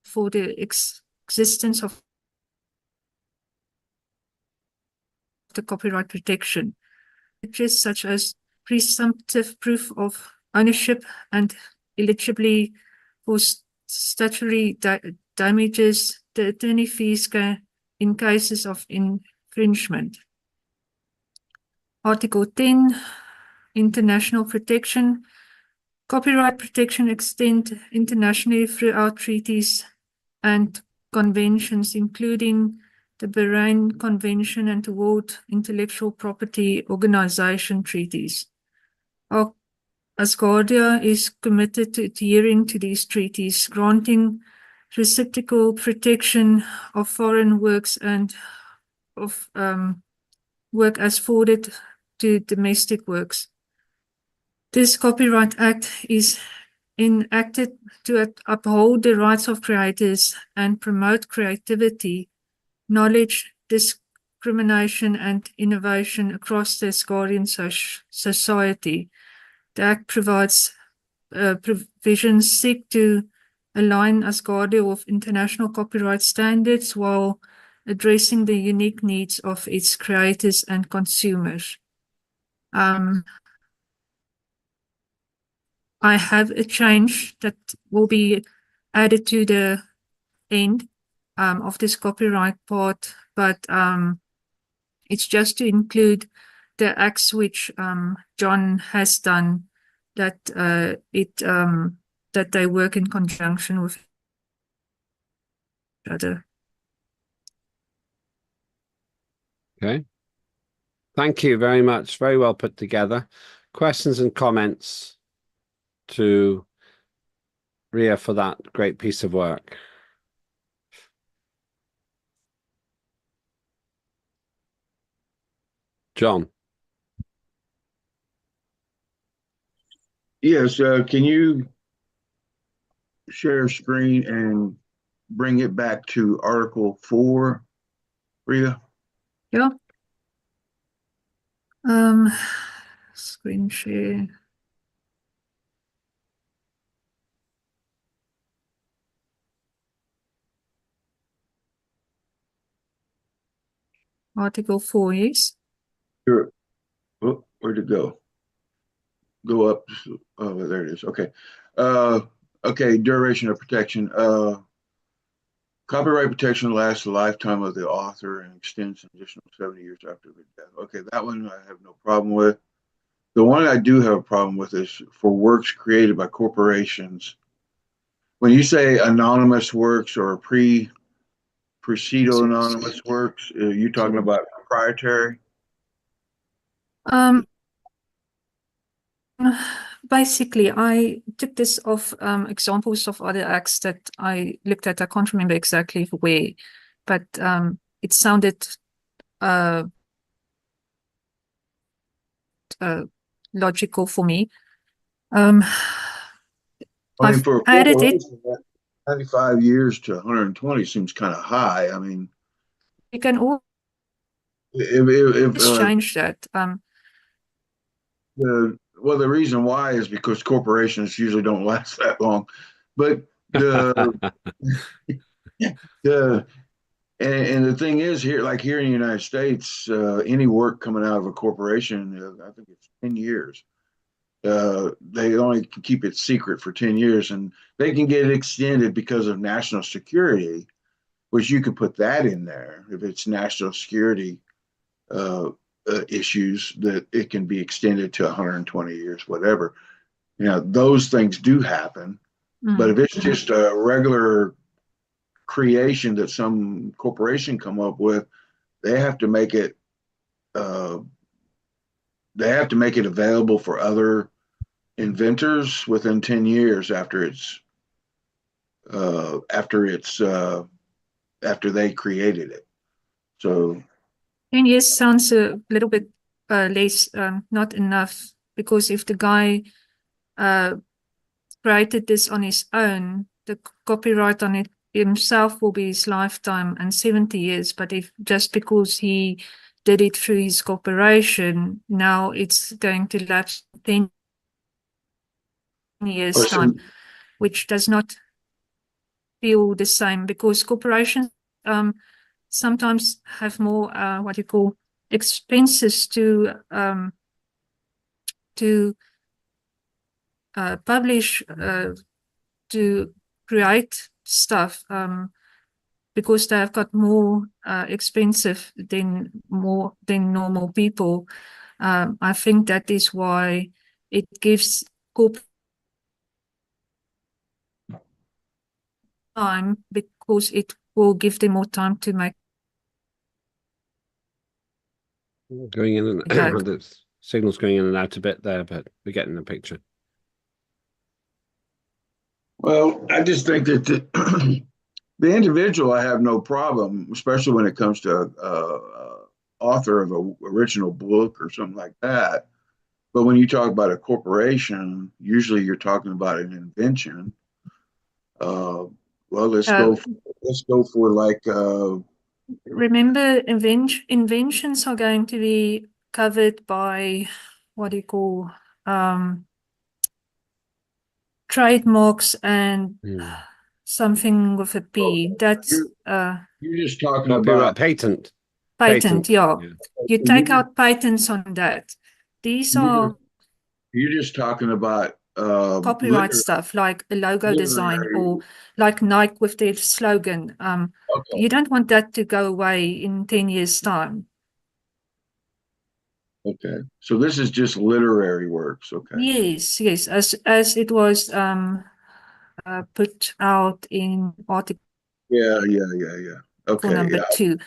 for the existence of the copyright protection. Features such as presumptive proof of ownership and eligibility for statutory damages, the attorney fees in cases of infringement. Article 10, international protection. Copyright protection extends internationally throughout treaties and conventions, including the Bahrain Convention and the World Intellectual Property Organization treaties. Asgardia is committed to adhering to these treaties, granting reciprocal protection of foreign works and of work as forwarded to domestic works. This Copyright Act is enacted to uphold the rights of creators and promote creativity, knowledge, discrimination, and innovation across the Asgardian society. The Act provides provisions seek to align Asgardia with international copyright standards while addressing the unique needs of its creators and consumers. I have a change that will be added to the end of this copyright part, but it's just to include the acts which John has done, that that they work in conjunction with each other. Okay. Thank you very much. Very well put together. Questions and comments to Ria for that great piece of work. John. Yes, can you share screen and bring it back to Article 4, Ria? Yeah. Screen share. Article 4, yes. Here. Oh, where'd it go? Go up. Oh, there it is. Okay. Okay, duration of protection. Copyright protection lasts the lifetime of the author and extends an additional 70 years after their death. Okay, that one I have no problem with. The one I do have a problem with is for works created by corporations. When you say anonymous works or pseudo-anonymous works, are you talking about proprietary? basically, I took this off examples of other acts that I looked at. I can't remember exactly where, but it sounded logical for me. I mean, I've for a added it. corporation, 95 years to 120 seems kind of high. I mean, You can always if change that. well, the reason why is because corporations usually don't last that long, but the the and the thing is here, like here in the United States, any work coming out of a corporation, I think it's 10 years. They only can keep it secret for 10 years, and they can get it extended because of national security, which you could put that in there if it's national security issues, that it can be extended to 120 years, whatever. You know, those things do happen. But if it's just a regular creation that some corporation come up with, they have to make it available for other inventors within 10 years after they created it. So 10 years sounds a little bit less, not enough, because if the guy created this on his own, the copyright on it himself will be his lifetime and 70 years. But if just because he did it through his corporation, now it's going to lapse 10 years time, which does not feel the same, because corporations sometimes have more what you call expenses to publish, to create stuff, because they have got more expensive than normal people. I think that is why it gives corp time, because it will give them more time to make Going in and the signal's going in and out a bit there, but we're getting the picture. well, I just think that the individual, I have no problem, especially when it comes to author of an original book or something like that. But when you talk about a corporation, usually you're talking about an invention. Well, let's go for like remember, inventions are going to be covered by what do you call trademarks and something with a P. That's you're just talking Copyright, about patent. patent. Yeah. You take out patents on that. These are you're just talking about copyright stuff, like a logo design, or like Nike with their slogan. You don't want that to go away in 10 years' time. Okay, so this is just literary works. Okay. Yes, as it was put out in article Yeah. Okay. number 2.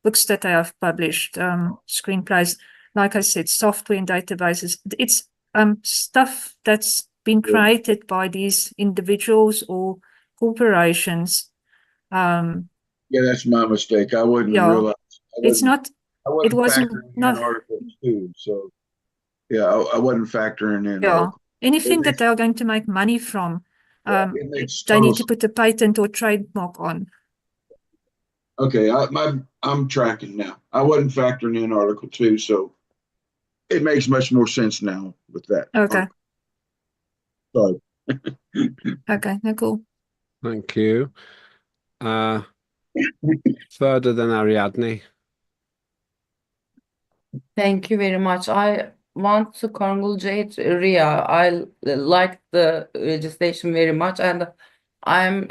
Books that I have published, screenplays, like I said, software and databases. It's stuff that's been created by these individuals or corporations. Yeah, that's my mistake. I wouldn't realize. It's not. It wasn't not Article 2. So yeah, I wasn't factoring in. Yeah, anything that they are going to make money from, they need to put a patent or trademark on. Okay, I'm tracking now. I wasn't factoring in Article 2, so it makes much more sense now with that. Okay. Sorry. Okay, no, cool. Thank you. Further than Ariadne. Thank you very much. I want to congratulate Ria. I like the legislation very much, and I'm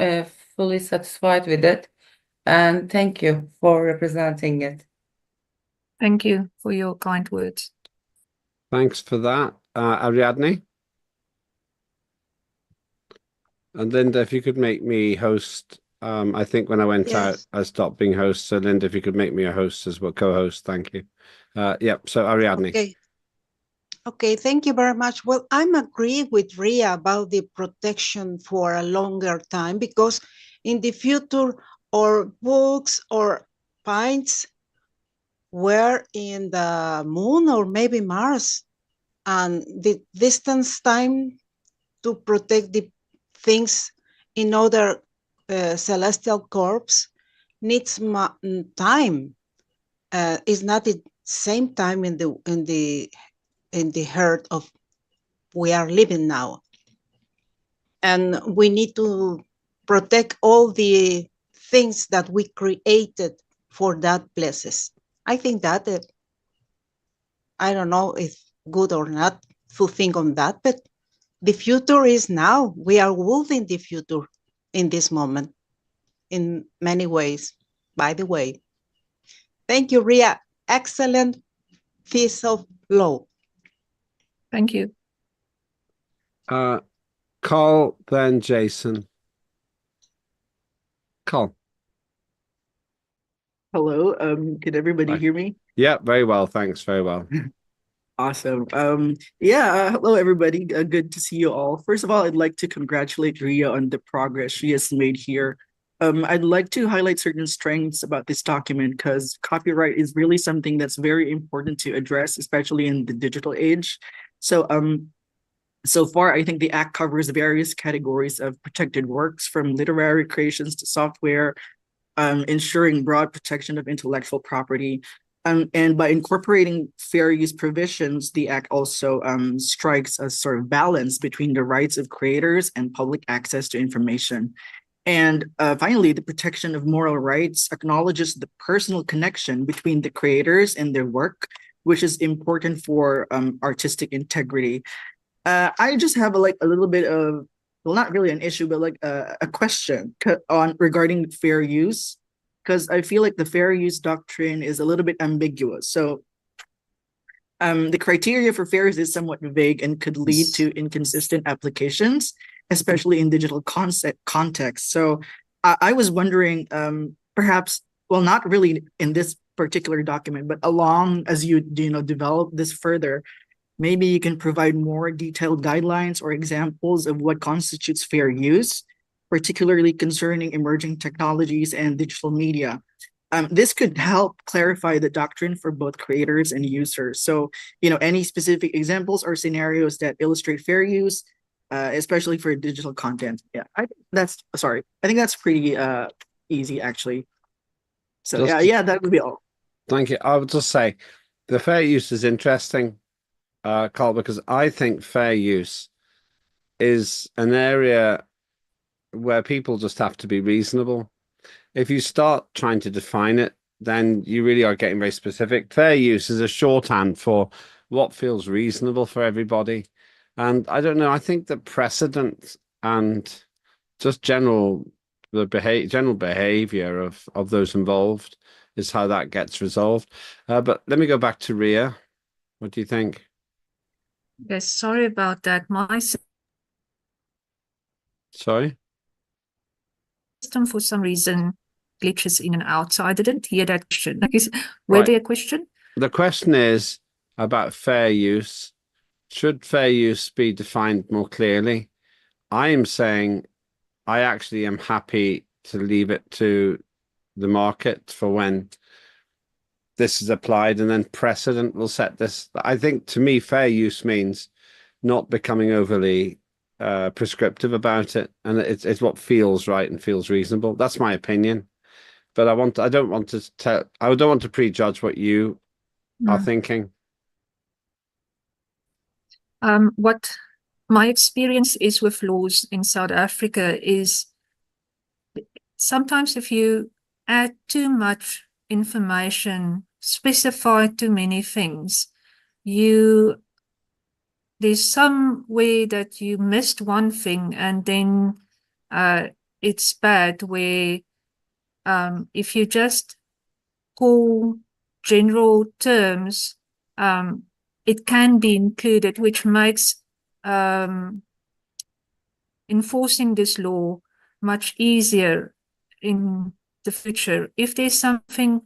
fully satisfied with it. And thank you for representing it. Thank you for your kind words. Thanks for that, Ariadne. And Linda, if you could make me host. I think when I went out, I stopped being host. So Linda, if you could make me a host as well, co-host, thank you. Yep. So Ariadne. Okay. Okay, thank you very much. Well, I'm agree with Ria about the protection for a longer time, because in the future, our books or pints were in the moon or maybe Mars, and the distance time to protect the things in other celestial corps needs time. It's not the same time in the earth of we are living now, and we need to protect all the things that we created for that places. I think that I don't know if good or not to think on that, but the future is now. We are building the future in this moment in many ways. By the way, thank you, Ria. Excellent piece of law. Thank you. Carl, then Jason. Carl. Hello, can everybody Hi. hear me? Yeah, very well. Thanks. Very well. Awesome. Yeah, hello everybody. Good to see you all. First of all, I'd like to congratulate Ria on the progress she has made here. I'd like to highlight certain strengths about this document because copyright is really something that's very important to address, especially in the digital age. So far, I think the Act covers various categories of protected works, from literary creations to software, ensuring broad protection of intellectual property. And by incorporating fair use provisions, the Act also strikes a sort of balance between the rights of creators and public access to information. And finally, the protection of moral rights acknowledges the personal connection between the creators and their work, which is important for artistic integrity. I just have a little bit of, well, not really an issue, but like a question on regarding fair use, because I feel like the fair use doctrine is a little bit ambiguous. So the criteria for fair use is somewhat vague and could lead to inconsistent applications, especially in digital context. So I was wondering, perhaps, well, not really in this particular document, but along as you develop this further, maybe you can provide more detailed guidelines or examples of what constitutes fair use, particularly concerning emerging technologies and digital media. This could help clarify the doctrine for both creators and users. So, any specific examples or scenarios that illustrate fair use, especially for digital content. Yeah, I think that's pretty easy, actually. So yeah, that would be all. Thank you. I would just say the fair use is interesting, Carl, because I think fair use is an area where people just have to be reasonable. If you start trying to define it, then you really are getting very specific. Fair use is a shorthand for what feels reasonable for everybody. And I don't know, I think the precedent and just general behavior of those involved is how that gets resolved. But let me go back to Ria. What do you think? Yes, sorry about that. My Sorry? system, for some reason, glitches in and out, so I didn't hear that question. Were Right. there a question? The question is about fair use. Should fair use be defined more clearly? I am saying I actually am happy to leave it to the market for when this is applied, and then precedent will set this. I think, to me, fair use means not becoming overly prescriptive about it, and it's what feels right and feels reasonable. That's my opinion, but I don't want to prejudge what you are thinking. What my experience is with laws in South Africa is sometimes if you add too much information, specify too many things, there's some way that you missed one thing, and then it's bad, where if you just call general terms, it can be included, which makes enforcing this law much easier in the future. If there's something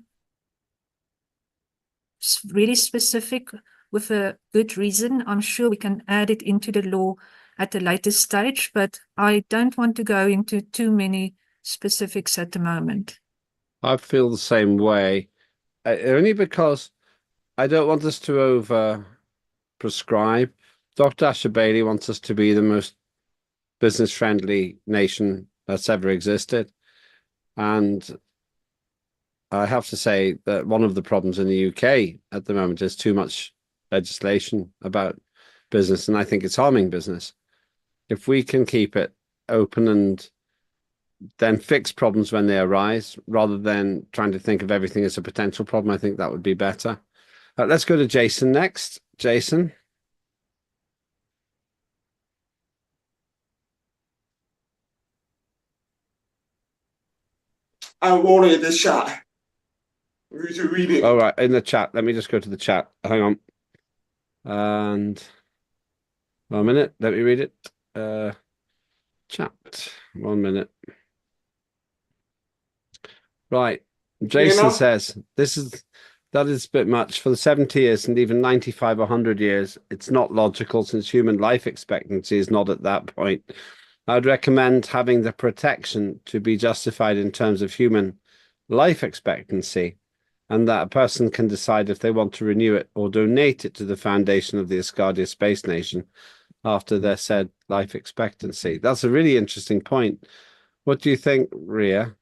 really specific with a good reason. I'm sure we can add it into the law at a later stage, but I don't want to go into too many specifics at the moment. I feel the same way, only because I don't want us to over prescribe. Dr. Asher Bailey wants us to be the most business-friendly nation that's ever existed. And I have to say that one of the problems in the UK at the moment is too much legislation about business, and I think it's harming business. If we can keep it open and then fix problems when they arise, rather than trying to think of everything as a potential problem, I think that would be better. Let's go to Jason next. Jason. I'm only in the chat. Read it. All right, in the chat. Let me just go to the chat. Hang on. And 1 minute. Let me read it. Chat. 1 minute. Right. Jason says that is a bit much. For the 70 years and even 95 or 100 years, it's not logical since human life expectancy is not at that point. I would recommend having the protection to be justified in terms of human life expectancy, and that a person can decide if they want to renew it or donate it to the foundation of the Asgardia Space Nation after their said life expectancy. That's a really interesting point. What do you think, Ria?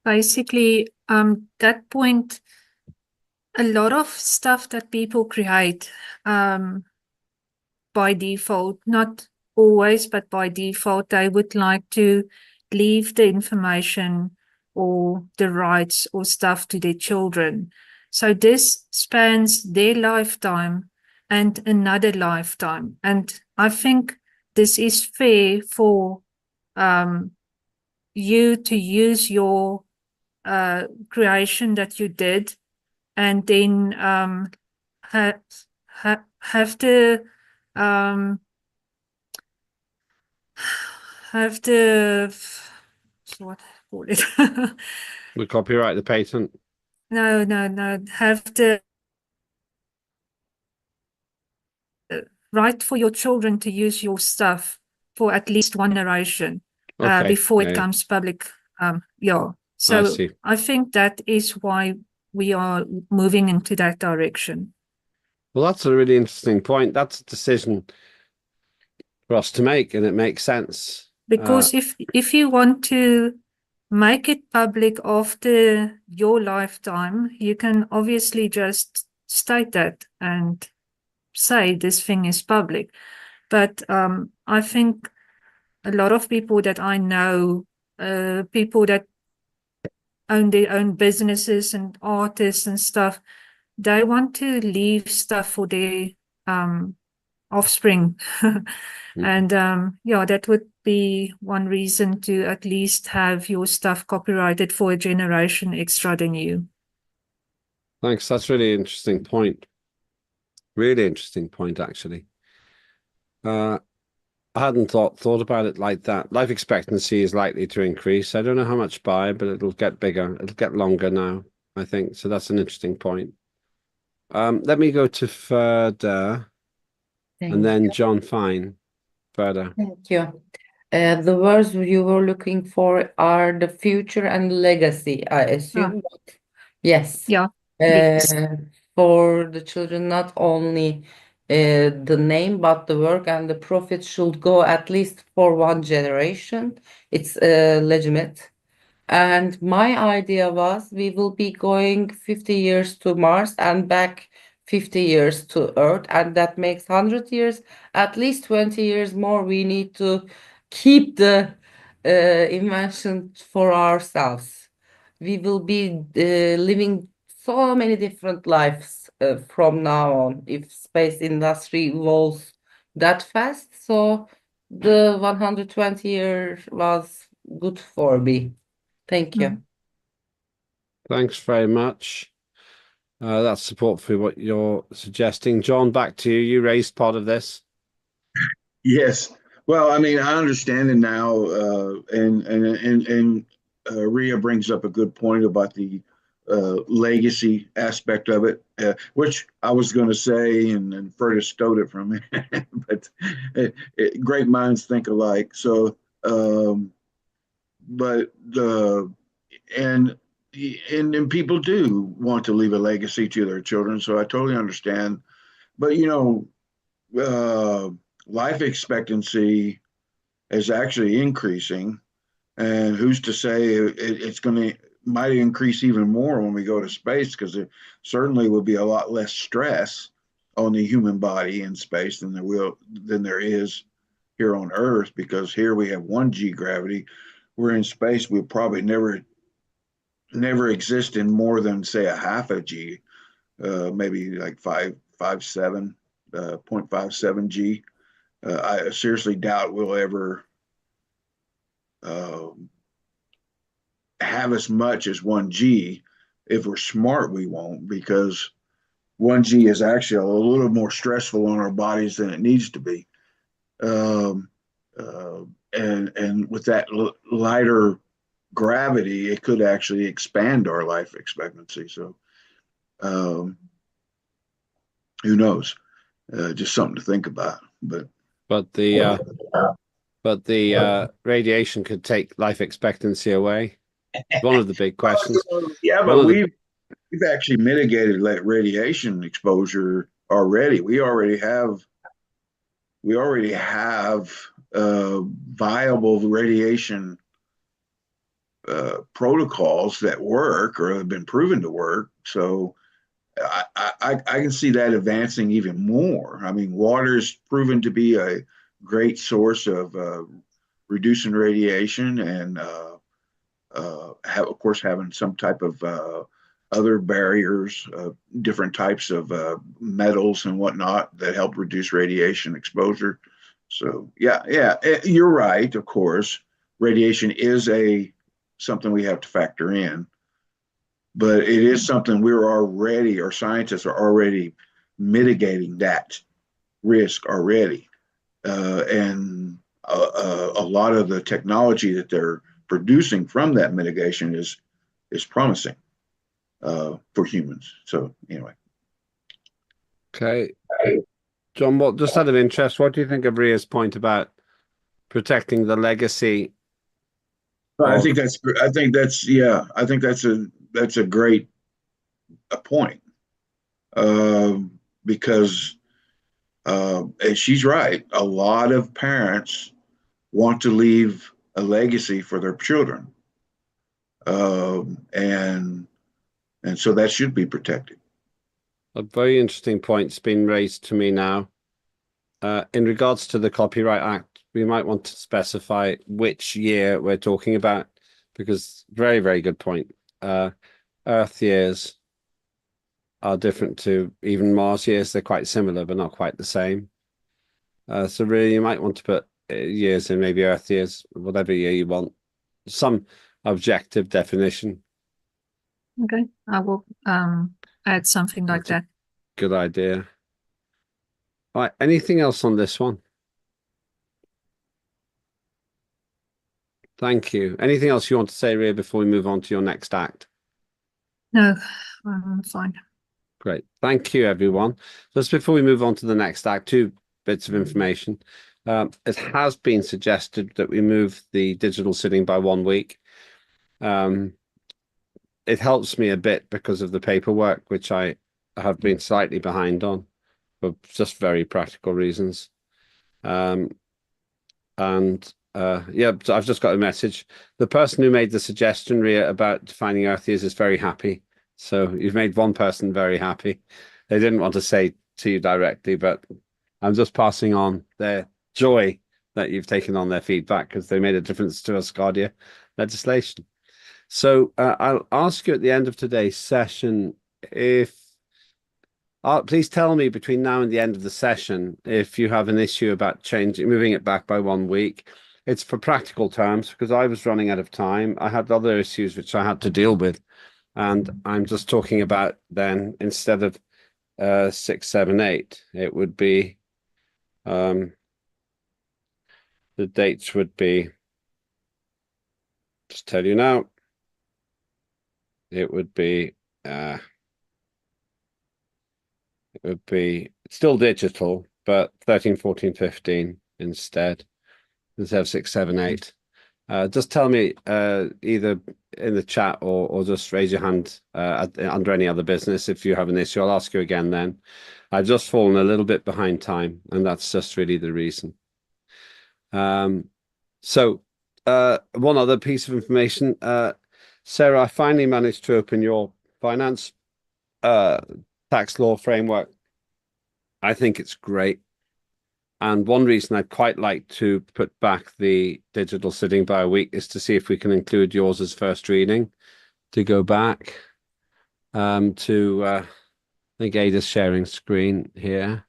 Basically, that point, a lot of stuff that people create by default, not always, but by default, they would like to leave the information or the rights or stuff to their children. So this spans their lifetime and another lifetime. And I think this is fair for you to use your creation that you did, and then have to what call it? We copyright the patent. No, have to right for your children to use your stuff for at least one generation before it comes public. So I think that is why we are moving into that direction. Well, that's a really interesting point. That's a decision for us to make, and it makes sense. Because if you want to make it public after your lifetime, you can obviously just state that and say this thing is public. But I think a lot of people that I know, people that own their own businesses and artists and stuff, they want to leave stuff for their offspring. And that would be one reason to at least have your stuff copyrighted for a generation extra than you. Thanks. That's a really interesting point. Really interesting point, actually. I hadn't thought about it like that. Life expectancy is likely to increase. I don't know how much by, but it'll get bigger. It'll get longer now, I think. So that's an interesting point. Let me go to Ferda and then John Fine. Ferda. Thank you. The words you were looking for are the future and legacy, I assume. Yes. Yeah. For the children, not only the name, but the work and the profit should go at least for one generation. It's legitimate. And my idea was we will be going 50 years to Mars and back 50 years to Earth, and that makes 100 years, at least 20 years more. We need to keep the invention for ourselves. We will be living so many different lives from now on if space industry evolves that fast. So the 120 years was good for me. Thank you. Thanks very much. That's support for what you're suggesting. John, back to you. You raised part of this. Yes. Well, I mean, I understand it now, and Ria brings up a good point about the legacy aspect of it, which I was going to say, and Fergus stole it from me. But great minds think alike. So, but and and people do want to leave a legacy to their children. So I totally understand. But life expectancy is actually increasing, and who's to say it's going to might increase even more when we go to space, because there certainly will be a lot less stress on the human body in space than there is here on Earth, because here we have 1G gravity. We're in space, we'll probably never exist in more than, say, a half a G, maybe like 0.57 G. I seriously doubt we'll ever have as much as 1G. If we're smart, we won't, because 1G is actually a little more stressful on our bodies than it needs to be. And with that lighter gravity, it could actually expand our life expectancy. So who knows? Just something to think about. But the radiation could take life expectancy away. One of the big questions. Yeah, but we've actually mitigated radiation exposure already. We already have viable radiation protocols that work or have been proven to work. So I can see that advancing even more. I mean, water is proven to be a great source of reducing radiation, and of course, having some type of other barriers, different types of metals and whatnot that help reduce radiation exposure. So yeah, you're right. Of course, radiation is something we have to factor in, but it is something our scientists are already mitigating that risk already, and a lot of the technology that they're producing from that mitigation is promising for humans. So anyway. Okay. John, just out of interest, what do you think of Ria's point about protecting the legacy? I think that's a great point, because and she's right. A lot of parents want to leave a legacy for their children, and so that should be protected. A very interesting point's been raised to me now. In regards to the Copyright Act, we might want to specify which year we're talking about, because very, very good point. Earth years are different to even Mars years. They're quite similar, but not quite the same. So really, you might want to put years in, maybe Earth years, whatever year you want, some objective definition. Okay, I will add something like that. Good idea. All right, anything else on this one? Thank you. Anything else you want to say, Ria, before we move on to your next act? No, I'm fine. Great. Thank you, everyone. Just before we move on to the next act, 2 bits of information. It has been suggested that we move the digital sitting by 1 week. It helps me a bit because of the paperwork, which I have been slightly behind on for just very practical reasons. Yeah, so I've just got a message. The person who made the suggestion, Ria, about defining Earth years is very happy. So you've made one person very happy. They didn't want to say to you directly, but I'm just passing on their joy that you've taken on their feedback, because they made a difference to Asgardia legislation. So I'll ask you at the end of today's session if please tell me between now and the end of the session if you have an issue about moving it back by 1 week. It's for practical terms, because I was running out of time. I had other issues which I had to deal with, and I'm just talking about then, instead of 6, 7, 8, it would be the dates would be, just tell you now, it would be still digital, but 13, 14, 15 instead of 6, 7, 8. Just tell me either in the chat or just raise your hand under any other business if you have an issue. I'll ask you again then. I've just fallen a little bit behind time, and that's just really the reason. So one other piece of information, Sarah, I finally managed to open your finance tax law framework. I think it's great. And one reason I'd quite like to put back the digital sitting by a week is to see if we can include yours as first reading, to go back to, I think Ada's sharing screen here.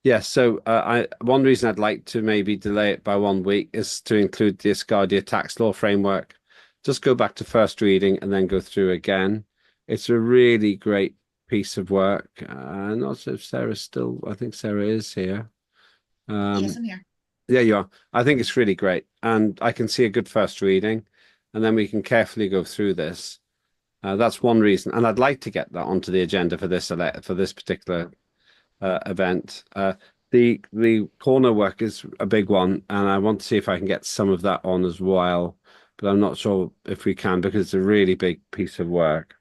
Yes, so one reason I'd like to maybe delay it by 1 week is to include the Asgardia tax law framework. Just go back to first reading and then go through again. It's a really great piece of work. I'm not sure if Sarah's still, I think Sarah is here. Yes, I'm here. Yeah, you are. I think it's really great. And I can see a good first reading, and then we can carefully go through this. That's one reason. And I'd like to get that onto the agenda for this particular event. The corner work is a big one, and I want to see if I can get some of that on as well. But I'm not sure if we can, because it's a really big piece of work.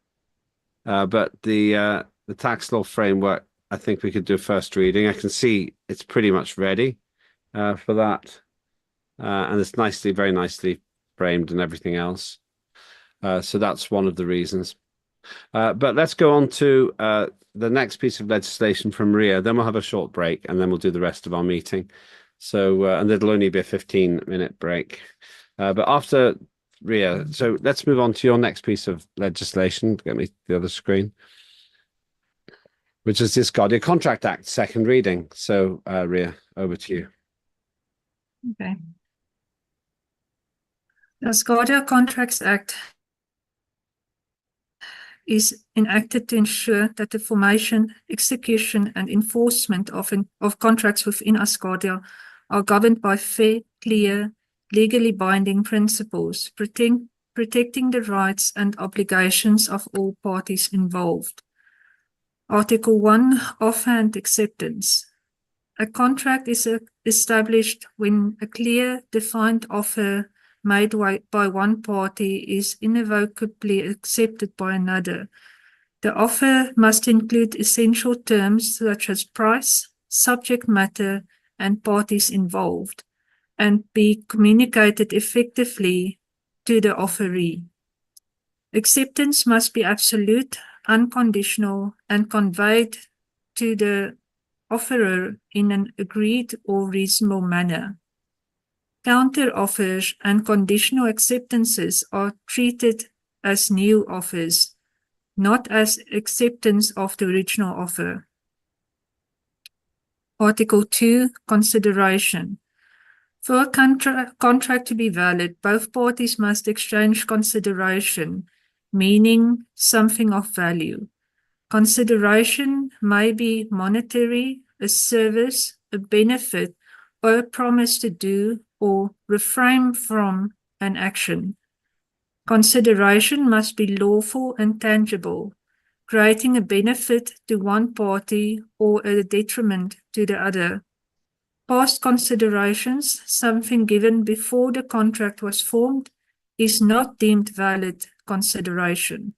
But the tax law framework, I think we could do first reading. I can see it's pretty much ready for that. And it's very nicely framed and everything else. So that's one of the reasons. But let's go on to the next piece of legislation from Ria. Then we'll have a short break, and then we'll do the rest of our meeting. So, and it'll only be a 15-minute break. But after Ria, so let's move on to your next piece of legislation. Get me the other screen, which is the Asgardia Contract Act, second reading. So, Ria, over to you. Okay. The Asgardia Contracts Act is enacted to ensure that the formation, execution, and enforcement of contracts within Asgardia are governed by fair, clear, legally binding principles, protecting the rights and obligations of all parties involved. Article 1, Offhand Acceptance. A contract is established when a clear, defined offer made by one party is irrevocably accepted by another. The offer must include essential terms such as price, subject matter, and parties involved, and be communicated effectively to the offeree. Acceptance must be absolute, unconditional, and conveyed to the offerer in an agreed or reasonable manner. Counter offers and conditional acceptances are treated as new offers, not as acceptance of the original offer. Article 2, Consideration. For a contract to be valid, both parties must exchange consideration, meaning something of value. Consideration may be monetary, a service, a benefit, or a promise to do or refrain from an action. Consideration must be lawful and tangible, creating a benefit to one party or a detriment to the other. Past considerations, something given before the contract was formed, is not deemed valid consideration.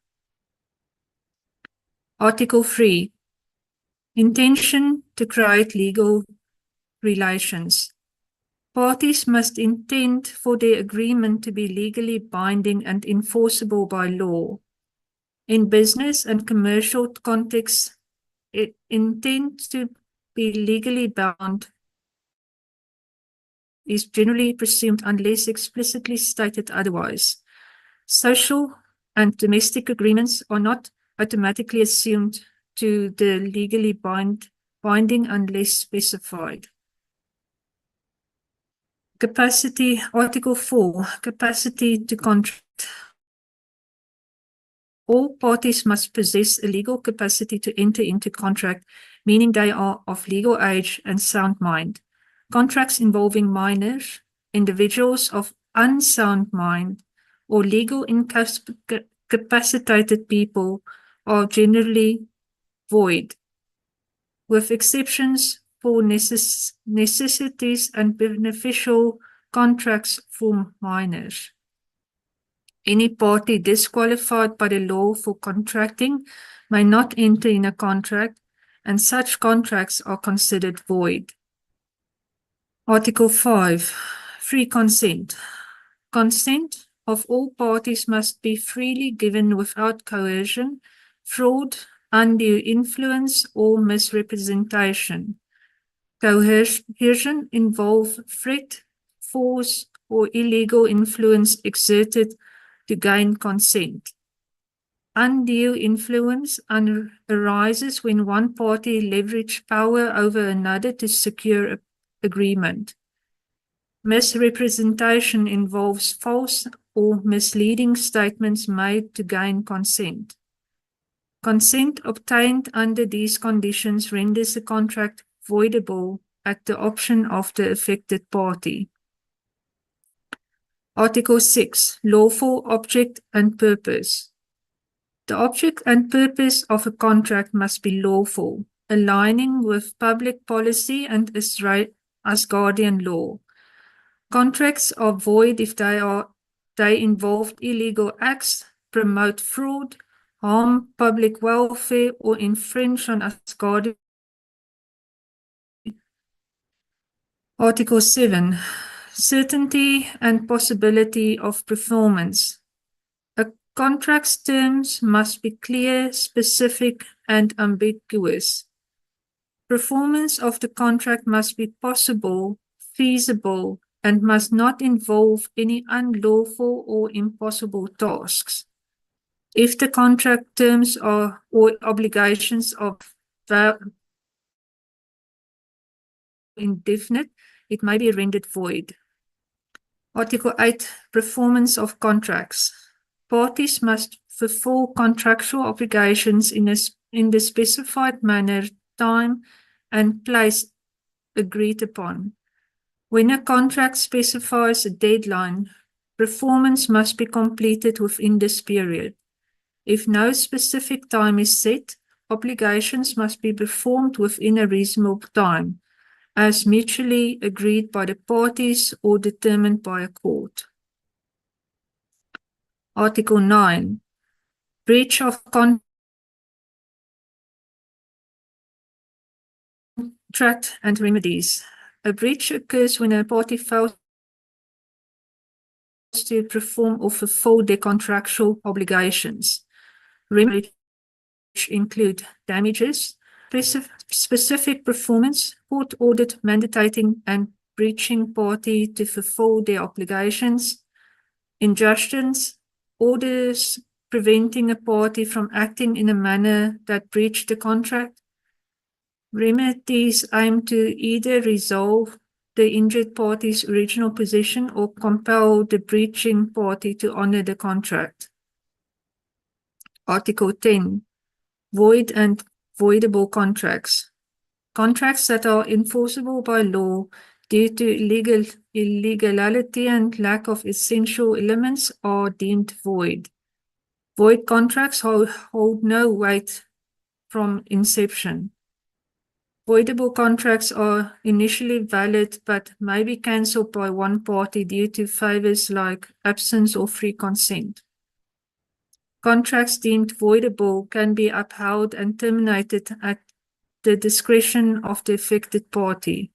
Article 3. Intention to create legal relations. Parties must intend for their agreement to be legally binding and enforceable by law. In business and commercial contexts, it intends to be legally bound is generally presumed unless explicitly stated otherwise. Social and domestic agreements are not automatically assumed to the legally binding unless specified. Capacity, Article 4, Capacity to contract. All parties must possess a legal capacity to enter into contract, meaning they are of legal age and sound mind. Contracts involving minors, individuals of unsound mind, or legal capacitated people are generally void, with exceptions for necessities and beneficial contracts for minors. Any party disqualified by the law for contracting may not enter in a contract, and such contracts are considered void. Article 5. Free consent. Consent of all parties must be freely given without coercion, fraud, undue influence, or misrepresentation. Coercion involves threat, force, or illegal influence exerted to gain consent. Undue influence arises when one party leverages power over another to secure agreement. Misrepresentation involves false or misleading statements made to gain consent. Consent obtained under these conditions renders a contract voidable at the option of the affected party. Article 6. Lawful object and purpose. The object and purpose of a contract must be lawful, aligning with public policy and Asgardian law. Contracts are void if they involve illegal acts, promote fraud, harm public welfare, or infringe on Asgardian. Article 7. Certainty and possibility of performance. A contract's terms must be clear, specific, and ambiguous. Performance of the contract must be possible, feasible, and must not involve any unlawful or impossible tasks. If the contract terms or obligations are indefinite, it may be rendered void. Article 8. Performance of contracts. Parties must fulfill contractual obligations in the specified manner, time, and place agreed upon. When a contract specifies a deadline, performance must be completed within this period. If no specific time is set, obligations must be performed within a reasonable time, as mutually agreed by the parties or determined by a court. Article 9. Breach of contract and remedies. A breach occurs when a party fails to perform or fulfill their contractual obligations. Remedies include damages, specific performance, court ordered mandating and breaching party to fulfill their obligations, injunctions, orders preventing a party from acting in a manner that breached the contract. Remedies aim to either resolve the injured party's original position or compel the breaching party to honor the contract. Article 10. Void and voidable contracts. Contracts that are enforceable by law due to illegality and lack of essential elements are deemed void. Void contracts hold no weight from inception. Voidable contracts are initially valid but may be cancelled by one party due to favors like absence or free consent. Contracts deemed voidable can be upheld and terminated at the discretion of the affected party.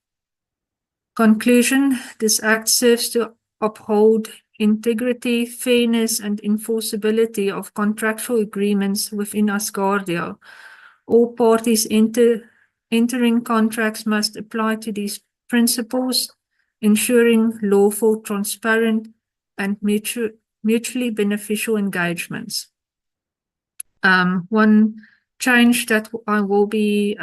Conclusion: this act serves to uphold integrity, fairness, and enforceability of contractual agreements within Asgardia. All parties entering contracts must apply to these principles, ensuring lawful, transparent, and mutually beneficial engagements. One change that I will be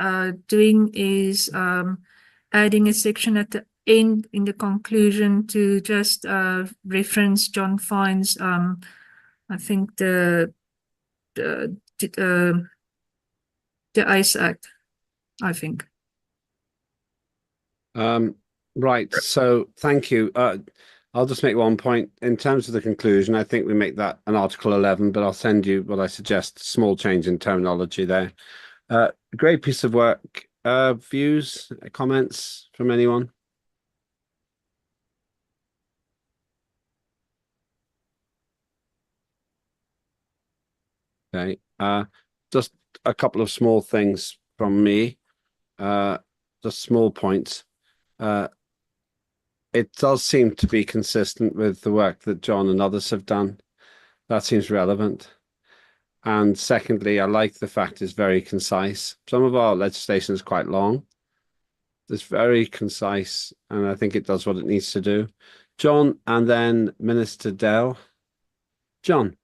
doing is adding a section at the end in the conclusion to just reference John Fine's, I think the ICE Act, I think. Right. So thank you. I'll just make one point. In terms of the conclusion, I think we make that an Article 11, but I'll send you what I suggest, small change in terminology there. Great piece of work. Views, comments from anyone? Okay. Just a couple of small things from me. Just small points. It does seem to be consistent with the work that John and others have done. That seems relevant. And secondly, I like the fact it's very concise. Some of our legislation is quite long. It's very concise, and I think it does what it needs to do. John, and then Minister Dell. John.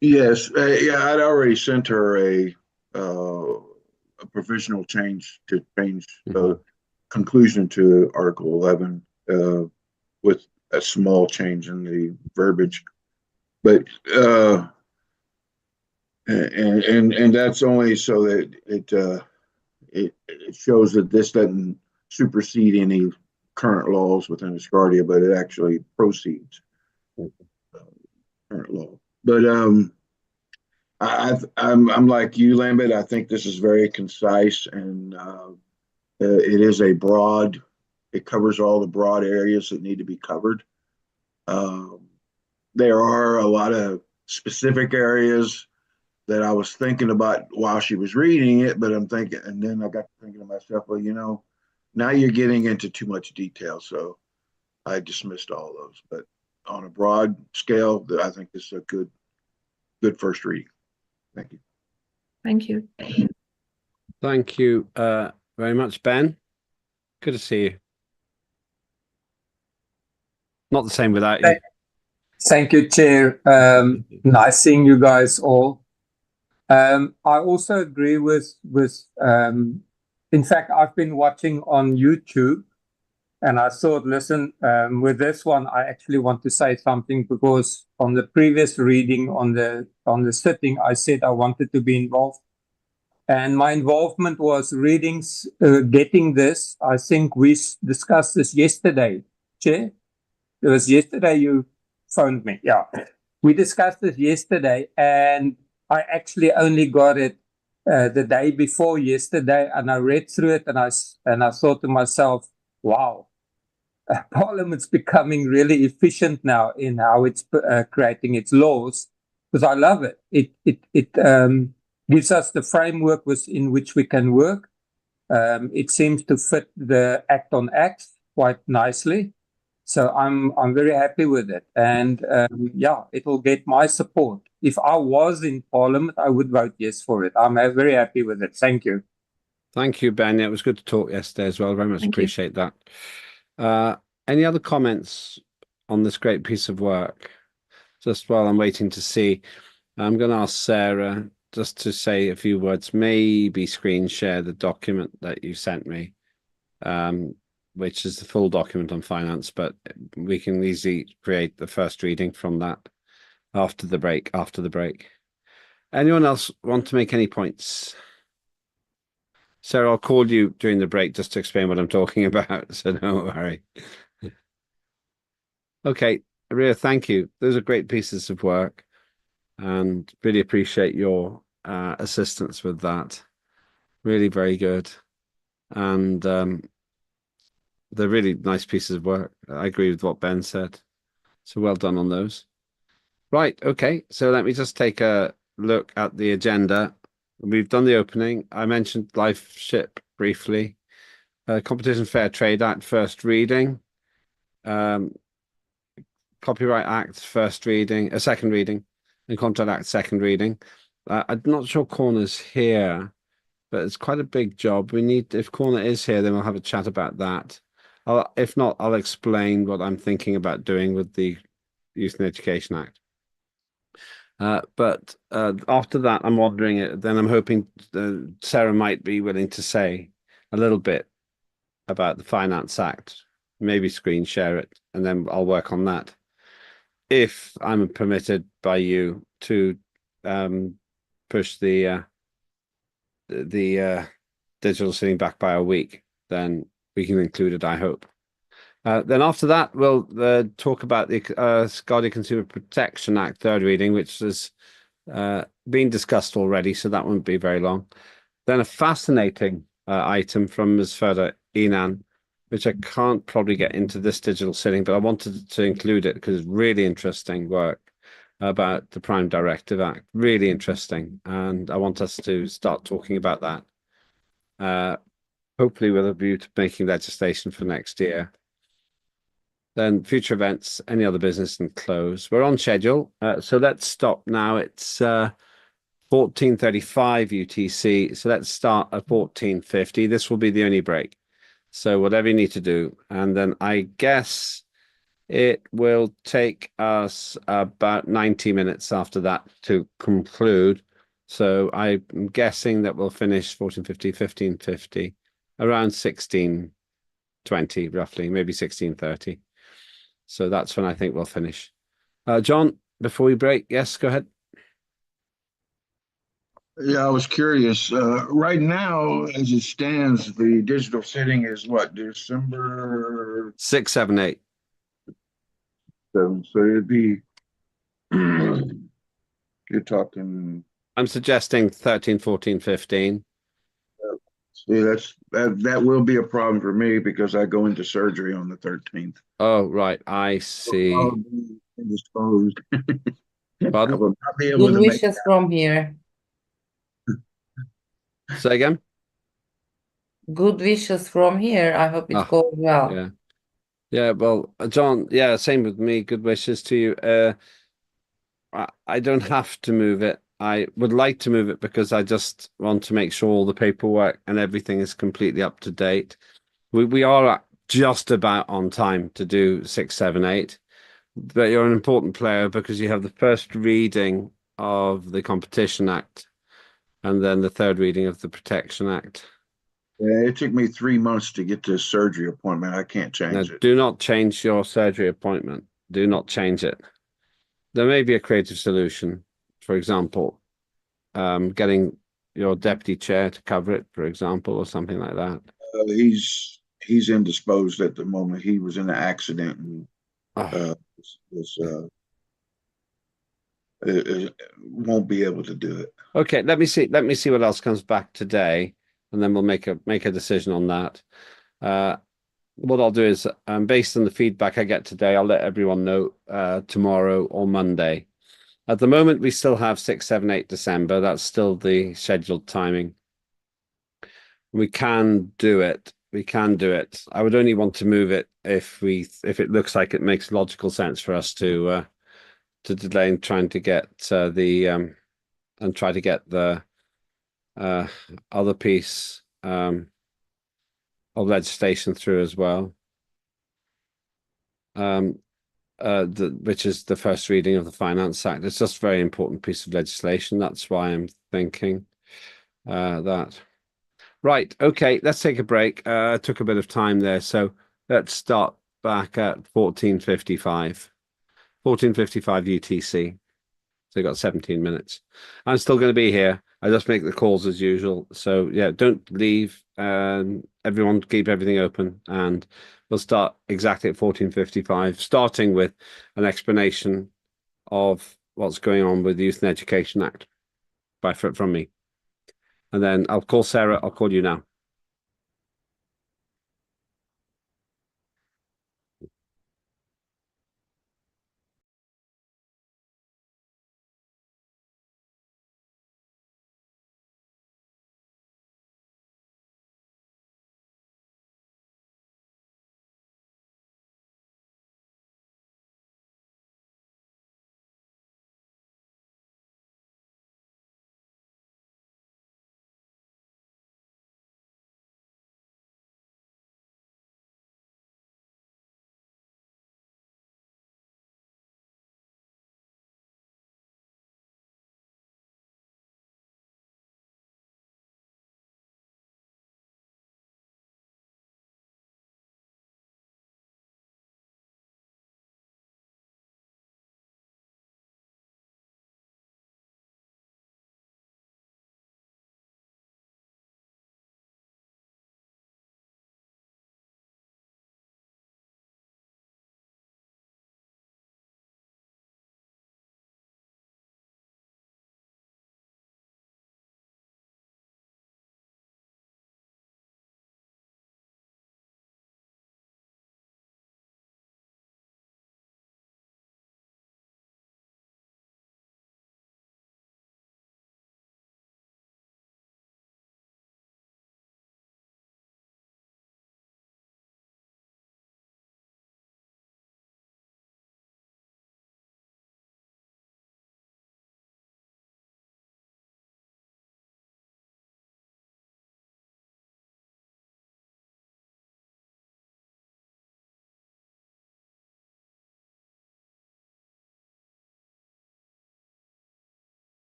Yes, yeah, I'd already sent her a provisional change to change the conclusion to Article 11 with a small change in the verbiage, but and that's only so that it shows that this doesn't supersede any current laws within Asgardia, but it actually proceeds current law. But I'm like you, Lambert. I think this is very concise, and it is a broad. It covers all the broad areas that need to be covered. There are a lot of specific areas that I was thinking about while she was reading it, but I'm thinking, and then I got thinking to myself, well, now you're getting into too much detail, so I dismissed all those. But on a broad scale, I think this is a good first reading. Thank you. Thank you. Thank you very much, Ben. Good to see you. Not the same without you. Thank you, Chair. Nice seeing you guys all. I also agree with in fact, I've been watching on YouTube, and I thought, listen, with this one, I actually want to say something, because on the previous reading on the sitting, I said I wanted to be involved. And my involvement was readings, getting this. I think we discussed this yesterday, Chair. It was yesterday you phoned me. Yeah. We discussed this yesterday, and I actually only got it the day before yesterday, and I read through it, and I thought to myself, wow, Parliament's becoming really efficient now in how it's creating its laws, because I love it. It gives us the framework within which we can work. It seems to fit the Act on Acts quite nicely. So I'm very happy with it, and yeah, it will get my support. If I was in Parliament, I would vote yes for it. I'm very happy with it. Thank you. Thank you, Ben. It was good to talk yesterday as well. Very much appreciate that. Any other comments on this great piece of work? Just while I'm waiting to see, I'm going to ask Sarah just to say a few words, maybe screen share the document that you sent me. Which is the full document on finance, but we can easily create the first reading from that after the break. Anyone else want to make any points? Sarah, I'll call you during the break just to explain what I'm talking about, so don't worry. Okay, Ria, thank you. Those are great pieces of work, and really appreciate your assistance with that. Really very good. And they're really nice pieces of work. I agree with what Ben said. So well done on those. Right, okay. So let me just take a look at the agenda. We've done the opening. I mentioned Life Ship briefly. Competition Fair Trade Act, first reading. Copyright Act, first reading, second reading. And Contract Act, second reading. I'm not sure Corner's here, but it's quite a big job. If Corner is here, then we'll have a chat about that. If not, I'll explain what I'm thinking about doing with the Youth and Education Act. But after that, I'm wondering it. Then I'm hoping Sarah might be willing to say a little bit about the Finance Act, maybe screen share it, and then I'll work on that. If I'm permitted by you to push the digital sitting back by a week, then we can include it, I hope. Then after that, we'll talk about the Asgardia Consumer Protection Act third reading, which has been discussed already, so that won't be very long. Then a fascinating item from Ms. Ferda Inan, which I can't probably get into this digital sitting, but I wanted to include it because it's really interesting work about the Prime Directive Act. Really interesting. And I want us to start talking about that, hopefully with a view to making legislation for next year. Then future events, any other business, and close. We're on schedule. So let's stop now. It's 14:35 UTC. So let's start at 14:50. This will be the only break. So whatever you need to do. And then I guess it will take us about 90 minutes after that to conclude. So I'm guessing that we'll finish 14:50, 15:50, around 16:20 roughly, maybe 16:30. So that's when I think we'll finish. John, before we break, yes, go ahead. Yeah, I was curious. Right now, as it stands, the digital sitting is what, December 6, 7, 8. 7th? So it'd be, you're talking, I'm suggesting 13, 14, 15. see, that will be a problem for me because I go into surgery on the 13th. Oh, right. I see. I'll be indisposed. I Pardon? will not be able Good to make wishes from here. Say again? Good wishes from here. I hope it Ah, goes well. yeah. Yeah, well, John, yeah, same with me. Good wishes to you. I don't have to move it. I would like to move it because I just want to make sure all the paperwork and everything is completely up to date. We are just about on time to do 6, 7, 8. But you're an important player because you have the first reading of the Competition Act and then the third reading of the Protection Act. Yeah, it took me 3 months to get this surgery appointment. I can't Now, change it. do not change your surgery appointment. Do not change it. There may be a creative solution. For example, getting your deputy chair to cover it, for example, or something like that. He's indisposed at the moment. He was in an accident and Oh, won't be able to do it. okay, let me see. Let me see what else comes back today, and then we'll make a decision on that. What I'll do is, based on the feedback I get today, I'll let everyone know tomorrow or Monday. At the moment, we still have 6, 7, 8 December. That's still the scheduled timing. We can do it. We can do it. I would only want to move it if it looks like it makes logical sense for us to delay and trying to get the other piece of legislation through as well. Which is the first reading of the Finance Act. It's just a very important piece of legislation. That's why I'm thinking that. Right, okay, let's take a break. I took a bit of time there, so let's start back at 14:55. 14:55 UTC. So you got 17 minutes. I'm still going to be here. I just make the calls as usual. So yeah, don't leave. Everyone keep everything open, and we'll start exactly at 14:55, starting with an explanation of what's going on with the Youth and Education Act from me. And then I'll call Sarah. I'll call you now.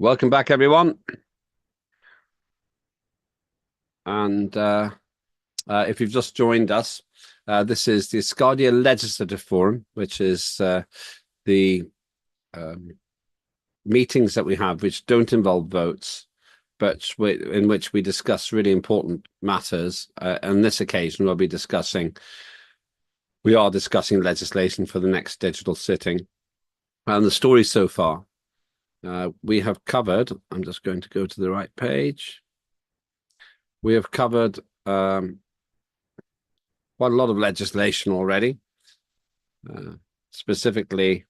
Welcome back, everyone. And if you've just joined us, this is the Asgardia Legislative Forum, which is the meetings that we have which don't involve votes, but in which we discuss really important matters. On this occasion, we are discussing legislation for the next digital sitting. And the story so far, we have covered, I'm just going to go to the right page. We have covered quite a lot of legislation already, specifically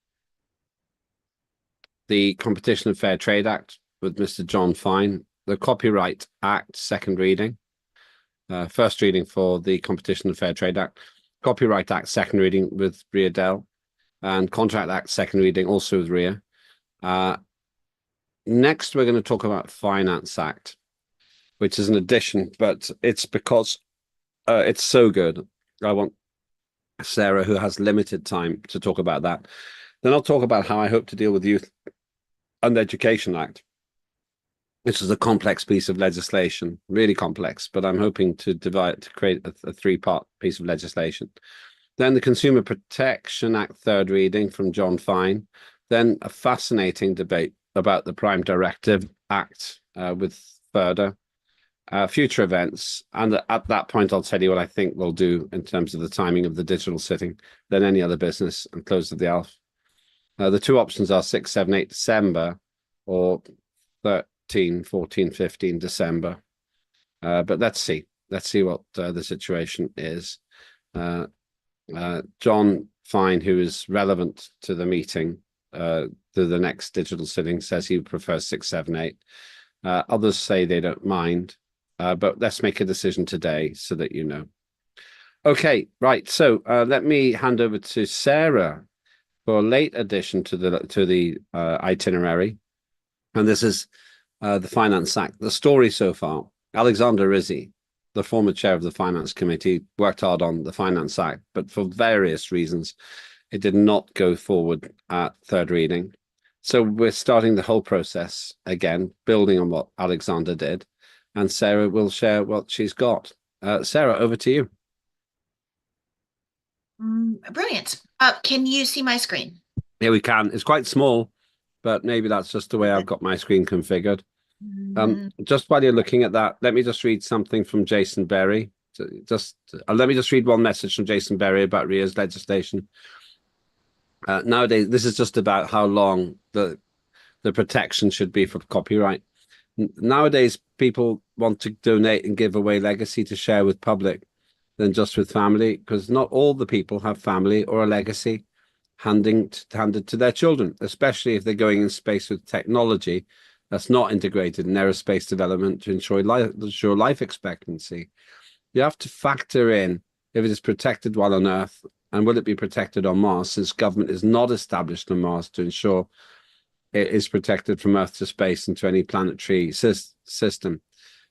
the Competition and Fair Trade Act with Mr. John Fine, the Copyright Act, second reading, first reading for the Competition and Fair Trade Act, Copyright Act, second reading with Ria Dell, and Contract Act, second reading also with Ria. Next, we're going to talk about Finance Act, which is an addition, but it's because it's so good. I want Sarah, who has limited time, to talk about that. Then I'll talk about how I hope to deal with Youth and Education Act, which is a complex piece of legislation, really complex, but I'm hoping to create a three-part piece of legislation. Then the Consumer Protection Act, third reading from John Fine. Then a fascinating debate about the Prime Directive Act with Further. Future events, and at that point I'll tell you what I think we'll do in terms of the timing of the digital sitting, then any other business, and close of the ALF. The two options are 6, 7, 8 December or 13, 14, 15 December. But let's see what the situation is. John Fine, who is relevant to the meeting, to the next digital sitting, says he prefers 6, 7, 8. Others say they don't mind. But let's make a decision today so that you know. Okay, right. So let me hand over to Sarah for a late addition to the itinerary, and this is the Finance Act. The story so far: Alexander Rizzi, the former chair of the Finance Committee, worked hard on the Finance Act, but for various reasons, it did not go forward at third reading. So we're starting the whole process again, building on what Alexander did. And Sarah will share what she's got. Sarah, over to you. Brilliant. Can you see my screen? Yeah, we can. It's quite small, but maybe that's just the way I've got my screen configured. Just while you're looking at that, let me just read something from Jason Berry. Let me just read one message from Jason Berry about RIA's legislation. Nowadays, this is just about how long the protection should be for copyright. Nowadays, people want to donate and give away legacy to share with public than just with family, because not all the people have family or a legacy handed to their children, especially if they're going in space with technology that's not integrated in aerospace development to ensure life expectancy. You have to factor in if it is protected while on Earth, and will it be protected on Mars, since government is not established on Mars to ensure it is protected from Earth to space and to any planetary system.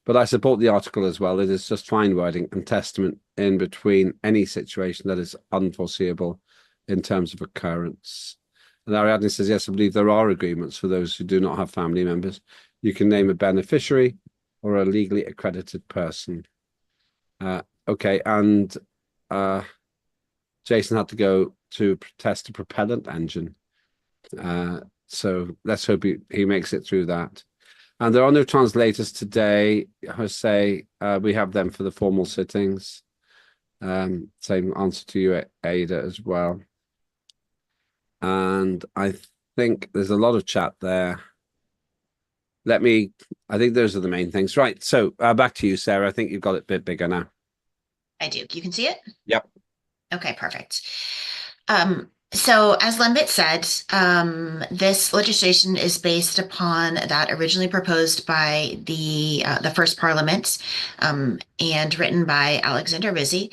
But I support the article as well. It is just fine wording and testament in between any situation that is unforeseeable in terms of occurrence. And Ariadne says, yes, I believe there are agreements for those who do not have family members. You can name a beneficiary or a legally accredited person. Okay, and Jason had to go to test a propellant engine. So let's hope he makes it through that. And there are no translators today, Jose. We have them for the formal sittings. Same answer to you, Ada, as well. And I think there's a lot of chat there. I think those are the main things. Right, so back to you, Sarah. I think you've got it a bit bigger now. I do. You can see it? Yep. Okay, perfect. So as Lembit said, this legislation is based upon that originally proposed by the first Parliament and written by Alexander Rizzi.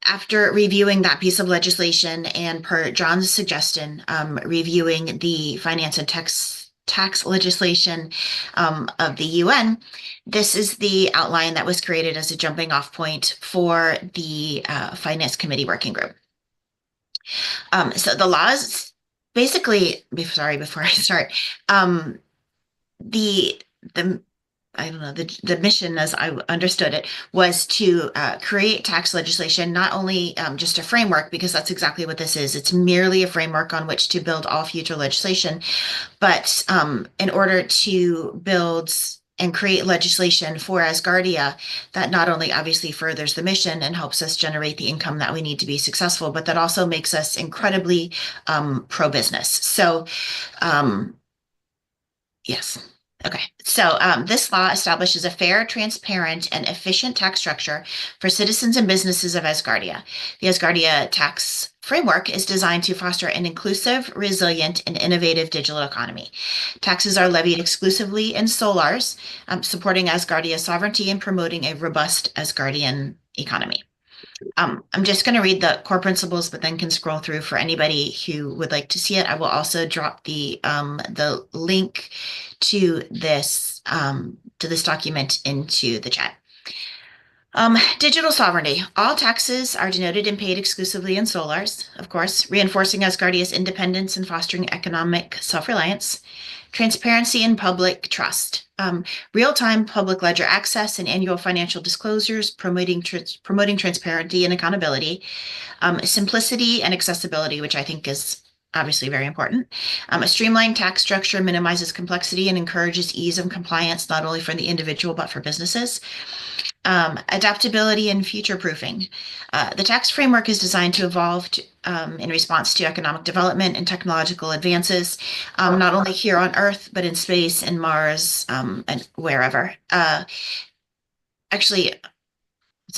After reviewing that piece of legislation and per John's suggestion, reviewing the finance and tax legislation of the UN, this is the outline that was created as a jumping off point for the Finance Committee Working Group. So the laws basically, before I start, the I don't know, the mission, as I understood it, was to create tax legislation, not only just a framework, because that's exactly what this is. It's merely a framework on which to build all future legislation. But in order to build and create legislation for Asgardia that not only obviously furthers the mission and helps us generate the income that we need to be successful, but that also makes us incredibly pro-business. So, yes. Okay, so this law establishes a fair, transparent, and efficient tax structure for citizens and businesses of Asgardia. The Asgardia tax framework is designed to foster an inclusive, resilient, and innovative digital economy. Taxes are levied exclusively in solars, supporting Asgardia's sovereignty and promoting a robust Asgardian economy. I'm just going to read the core principles, but then can scroll through for anybody who would like to see it. I will also drop the link to this document into the chat. Digital sovereignty. All taxes are denoted and paid exclusively in solars, of course, reinforcing Asgardia's independence and fostering economic self-reliance. Transparency and public trust. Real-time public ledger access and annual financial disclosures, promoting transparency and accountability. Simplicity and accessibility, which I think is obviously very important. A streamlined tax structure minimizes complexity and encourages ease of compliance, not only for the individual, but for businesses. Adaptability and future proofing. The tax framework is designed to evolve in response to economic development and technological advances, not only here on Earth, but in space and Mars and wherever. Actually,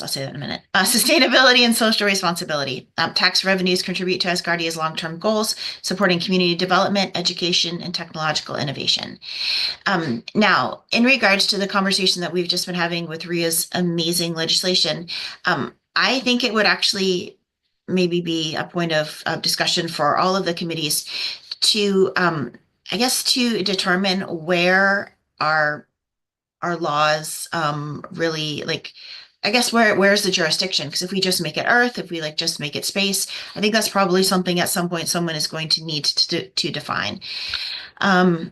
I'll say that in a minute. Sustainability and social responsibility. Tax revenues contribute to Asgardia's long-term goals, supporting community development, education, and technological innovation. Now, in regards to the conversation that we've just been having with Ria's amazing legislation, I think it would actually maybe be a point of discussion for all of the committees to, I guess, to determine where our laws really like, I guess where's the jurisdiction? Because if we just make it Earth, if we just make it space, I think that's probably something at some point someone is going to need to define. And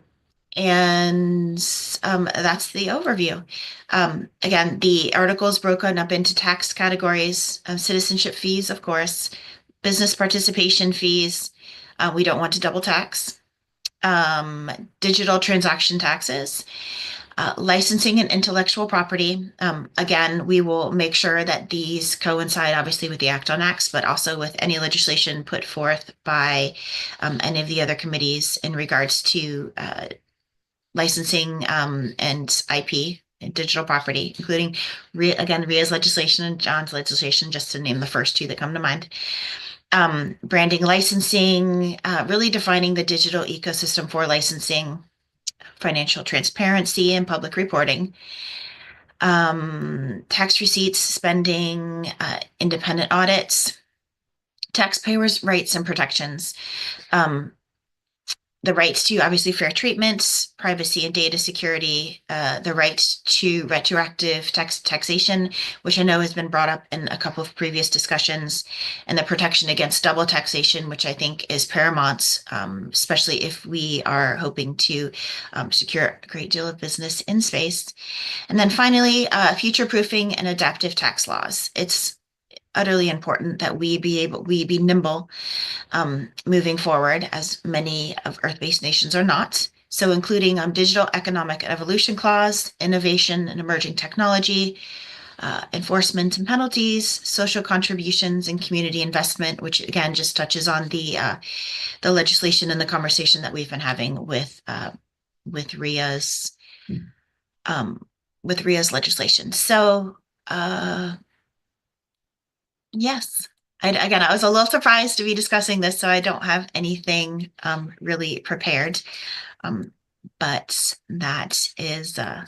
that's the overview. Again, the article is broken up into tax categories, citizenship fees, of course, business participation fees. We don't want to double tax. Digital transaction taxes. Licensing and intellectual property. Again, we will make sure that these coincide obviously with the Act on Acts, but also with any legislation put forth by any of the other committees in regards to licensing and IP and digital property, including, again, Ria's legislation and John's legislation, just to name the first two that come to mind. Branding, licensing, really defining the digital ecosystem for licensing, financial transparency and public reporting, tax receipts, spending, independent audits, taxpayers' rights and protections, the rights to obviously fair treatment, privacy and data security, the right to retroactive taxation, which I know has been brought up in a couple of previous discussions, and the protection against double taxation, which I think is paramount, especially if we are hoping to secure a great deal of business in space. And then finally, future-proofing and adaptive tax laws. It's utterly important that we be nimble moving forward, as many of Earth-based nations are not. So including digital economic evolution clause, innovation and emerging technology, enforcement and penalties, social contributions and community investment, which again just touches on the legislation and the conversation that we've been having with Ria's legislation. So yes. I was a little surprised to be discussing this, so I don't have anything really prepared. But that is a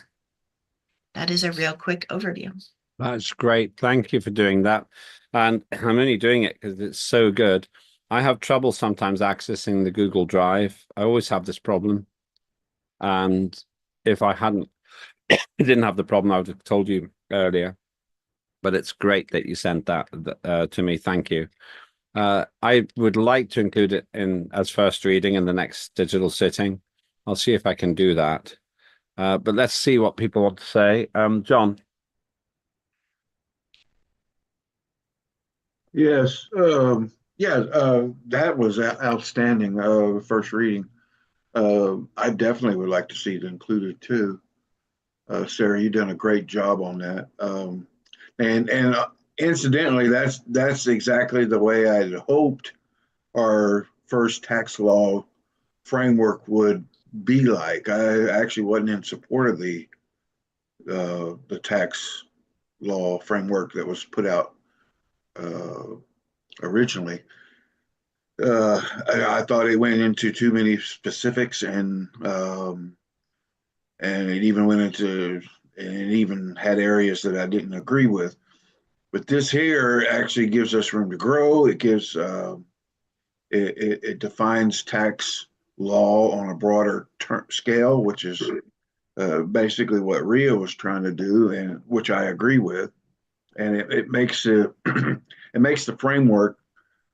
real quick overview. That's great. Thank you for doing that. And I'm only doing it because it's so good. I have trouble sometimes accessing the Google Drive. I always have this problem. And if I didn't have the problem, I would have told you earlier. But it's great that you sent that to me. Thank you. I would like to include it as first reading in the next digital sitting. I'll see if I can do that. But let's see what people want to say. John. Yes. That was outstanding. First reading. I definitely would like to see it included too. Sarah, you've done a great job on that. And incidentally, that's exactly the way I'd hoped our first tax law framework would be like. I actually wasn't in support of the tax law framework that was put out originally. I thought it went into too many specifics, and it even went into, and it even had areas that I didn't agree with. But this here actually gives us room to grow. It gives it defines tax law on a broader scale, which is basically what Rio was trying to do, and which I agree with. And it makes it it makes the framework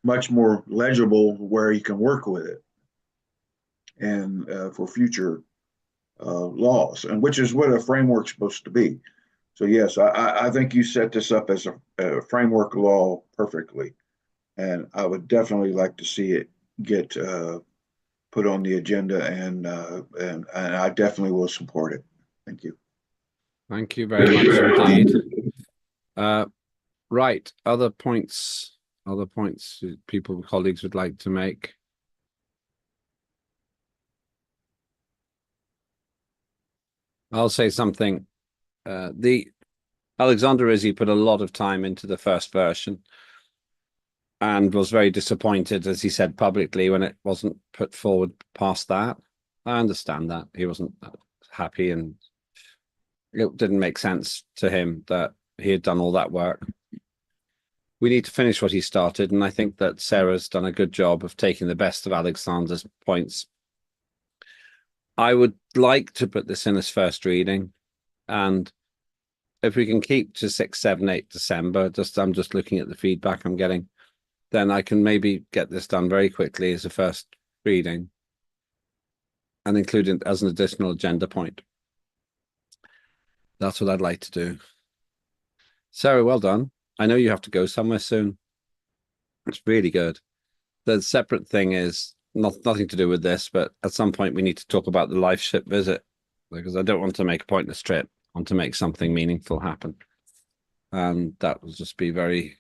much more legible where you can work with it, and for future laws, and which is what a framework's supposed to be. So yes, I think you set this up as a framework law perfectly, and I would definitely like to see it get put on the agenda, and I definitely will support it. Thank you. Thank you very much indeed. Right, other points people, colleagues would like to make. I'll say something. The Alexander Rizzi put a lot of time into the first version and was very disappointed, as he said publicly, when it wasn't put forward past that. I understand that. He wasn't happy, and it didn't make sense to him that he had done all that work. We need to finish what he started, and I think that Sarah's done a good job of taking the best of Alexander's points. I would like to put this in as first reading, and if we can keep to 6, 7, 8 December, I'm just looking at the feedback I'm getting, then I can maybe get this done very quickly as a first reading and include it as an additional agenda point. That's what I'd like to do. Sarah, well done. I know you have to go somewhere soon. It's really good. The separate thing is nothing to do with this, but at some point we need to talk about the life ship visit, because I don't want to make a pointless trip. I want to make something meaningful happen. And that will just be very...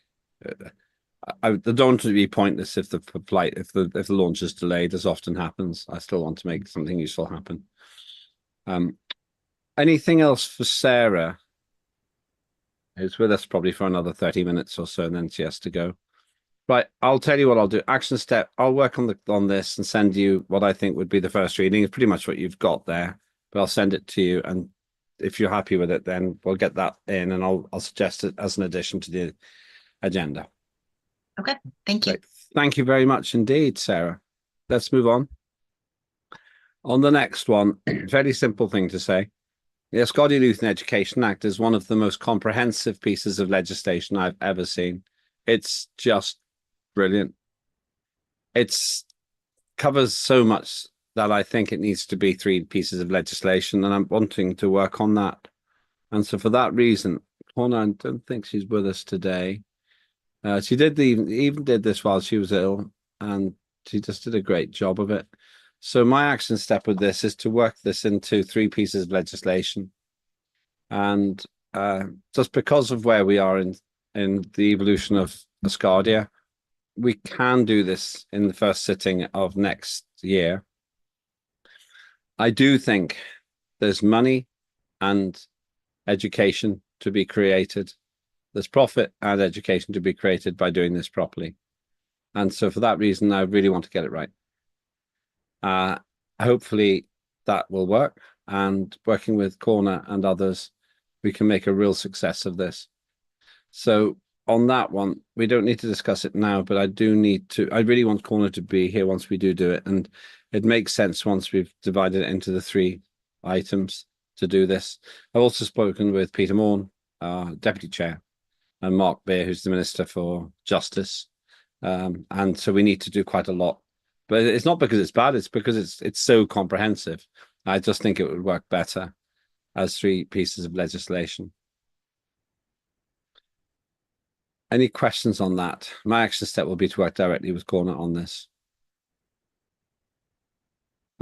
I don't want to be pointless if the flight, if the launch is delayed, as often happens. I still want to make something useful happen. Anything else for Sarah? Who's with us probably for another 30 minutes or so, and then she has to go. Right, I'll tell you what I'll do. Action step. I'll work on this and send you what I think would be the first reading. It's pretty much what you've got there, but I'll send it to you, and if you're happy with it, then we'll get that in, and I'll suggest it as an addition to the agenda. Okay, thank you. Great. Thank you very much indeed, Sarah. Let's move on. On the next one, very simple thing to say. The Asgardia Youth and Education Act is one of the most comprehensive pieces of legislation I've ever seen. It's just brilliant. It covers so much that I think it needs to be 3 pieces of legislation, and I'm wanting to work on that. And so for that reason, Lorna, I don't think she's with us today. She did even did this while she was ill, and she just did a great job of it. So my action step with this is to work this into 3 pieces of legislation. And just because of where we are in the evolution of Asgardia, we can do this in the first sitting of next year. I do think there's money and education to be created. There's profit and education to be created by doing this properly. And so for that reason, I really want to get it right. Hopefully that will work, and working with Corner and others, we can make a real success of this. So on that one, we don't need to discuss it now, but I really want Corner to be here once we do it. And it makes sense once we've divided it into the 3 items to do this. I've also spoken with Peter Morn, our Deputy Chair, and Mark Beer, who's the Minister for Justice. And so we need to do quite a lot. But it's not because it's bad, it's because it's so comprehensive. I just think it would work better. as 3 pieces of legislation. Any questions on that? My action step will be to work directly with Corner on this.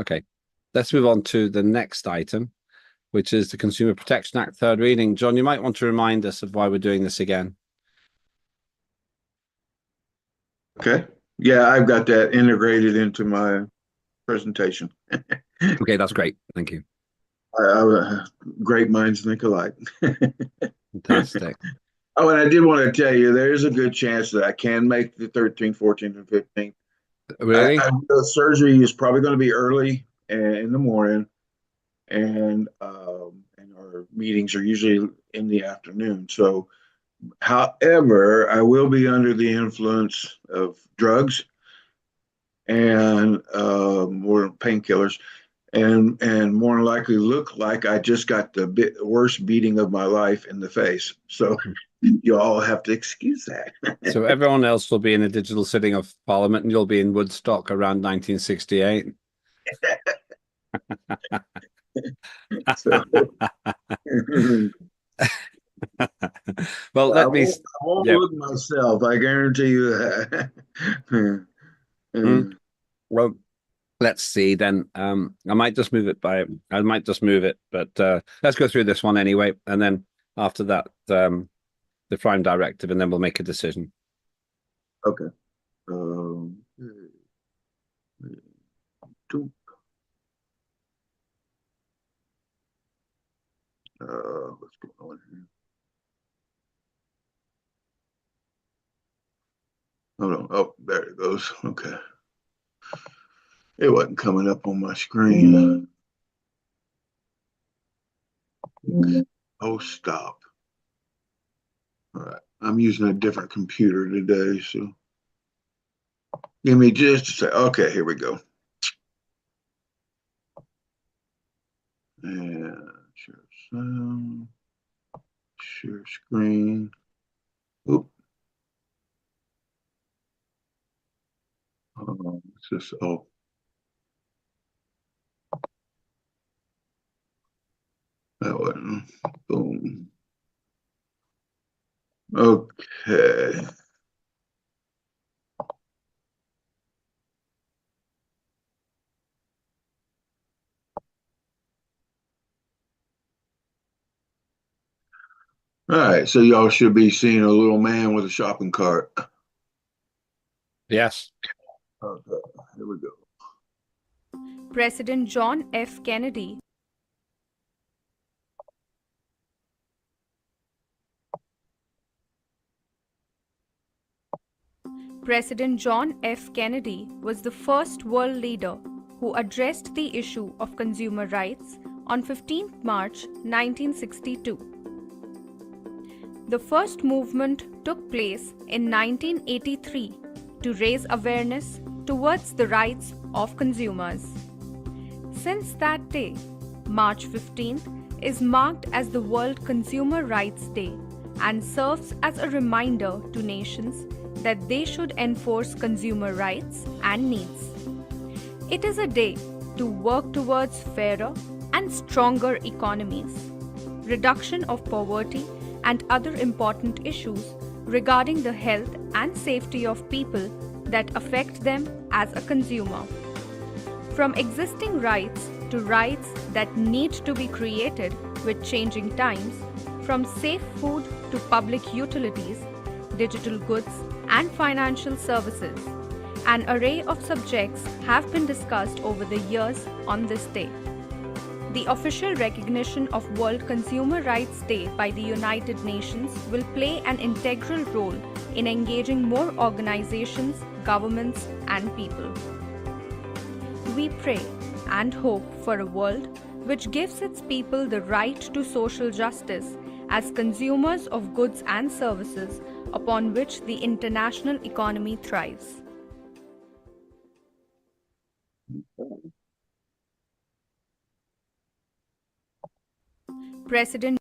Okay, let's move on to the next item, which is the Consumer Protection Act, third reading. John, you might want to remind us of why we're doing this again. Okay. Yeah, I've got that integrated into my presentation. Okay, that's great. Thank you. Great minds think alike. Fantastic. Oh, and I did want to tell you, there is a good chance that I can make the 13th, 14th, and 15th. Really? The surgery is probably going to be early in the morning, and our meetings are usually in the afternoon. So, however, I will be under the influence of drugs and more painkillers, and more than likely look like I just got the worst beating of my life in the face. So you all have to excuse that. So everyone else will be in a digital sitting of Parliament, and you'll be in Woodstock around 1968. Well, let me. I won't look myself. I guarantee you that. Well, let's see then. I might just move it, but let's go through this one anyway, and then after that, the Prime Directive, and then we'll make a decision. Okay. What's going on here? Hold on. Oh, there it goes. Okay. It wasn't coming up on my screen. Oh, stop. All right. I'm using a different computer today, so give me just a sec. Okay, here we go. And share sound, share screen. Oop. It's just, oh. That wasn't, boom. Okay. All right, so y'all should be seeing a little man with a shopping cart. Yes. Okay, here we go. President John F. Kennedy President John F. Kennedy was the first world leader who addressed the issue of consumer rights on 15 March 1962. The first movement took place in 1983 to raise awareness towards the rights of consumers. Since that day, March 15th is marked as the World Consumer Rights Day and serves as a reminder to nations that they should enforce consumer rights and needs. It is a day to work towards fairer and stronger economies, reduction of poverty, and other important issues regarding the health and safety of people that affect them as a consumer. From existing rights to rights that need to be created with changing times, from safe food to public utilities, digital goods, and financial services. An array of subjects have been discussed over the years on this day. The official recognition of World Consumer Rights Day by the United Nations will play an integral role in engaging more organizations, governments, and people. We pray and hope for a world which gives its people the right to social justice as consumers of goods and services upon which the international economy thrives. President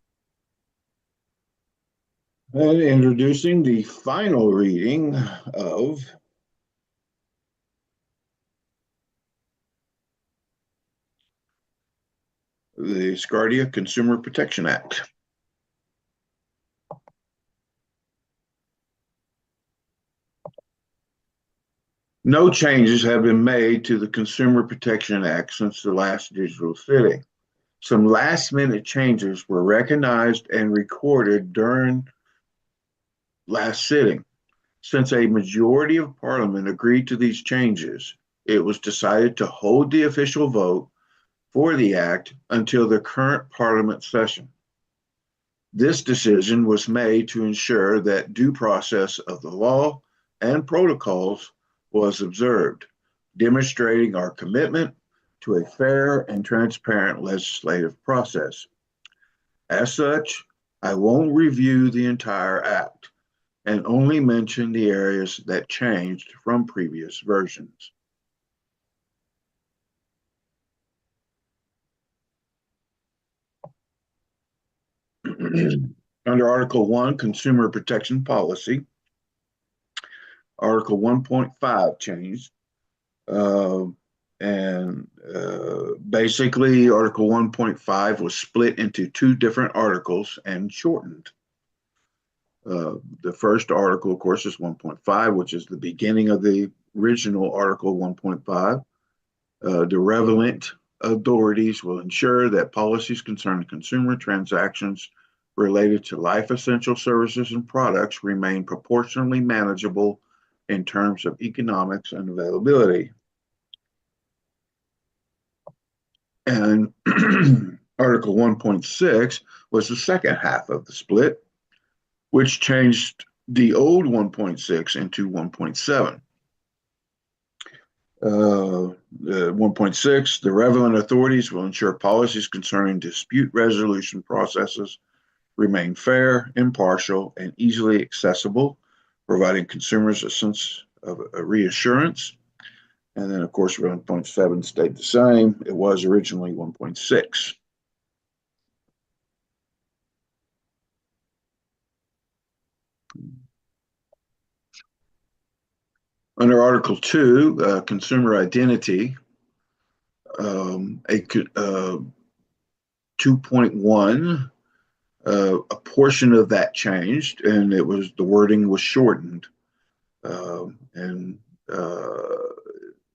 And introducing the final reading of the Asgardia Consumer Protection Act. No changes have been made to the Consumer Protection Act since the last digital sitting. Some last-minute changes were recognized and recorded during last sitting. Since a majority of Parliament agreed to these changes, it was decided to hold the official vote for the Act until the current Parliament session. This decision was made to ensure that due process of the law and protocols was observed, demonstrating our commitment to a fair and transparent legislative process. As such, I won't review the entire Act and only mention the areas that changed from previous versions. Under Article 1, Consumer Protection Policy, Article 1.5 changed. Basically, Article 1.5 was split into two different articles and shortened. The first article, of course, is 1.5, which is the beginning of the original Article 1.5. The relevant authorities will ensure that policies concerning consumer transactions related to life essential services and products remain proportionally manageable in terms of economics and availability. And Article 1.6 was the second half of the split, which changed the old 1.6 into 1.7. 1.6, the relevant authorities will ensure policies concerning dispute resolution processes remain fair, impartial, and easily accessible, providing consumers a sense of a reassurance. And then, of course, 1.7 stayed the same. It was originally 1.6. Under Article 2, Consumer Identity, 2.1, a portion of that changed, and the wording was shortened.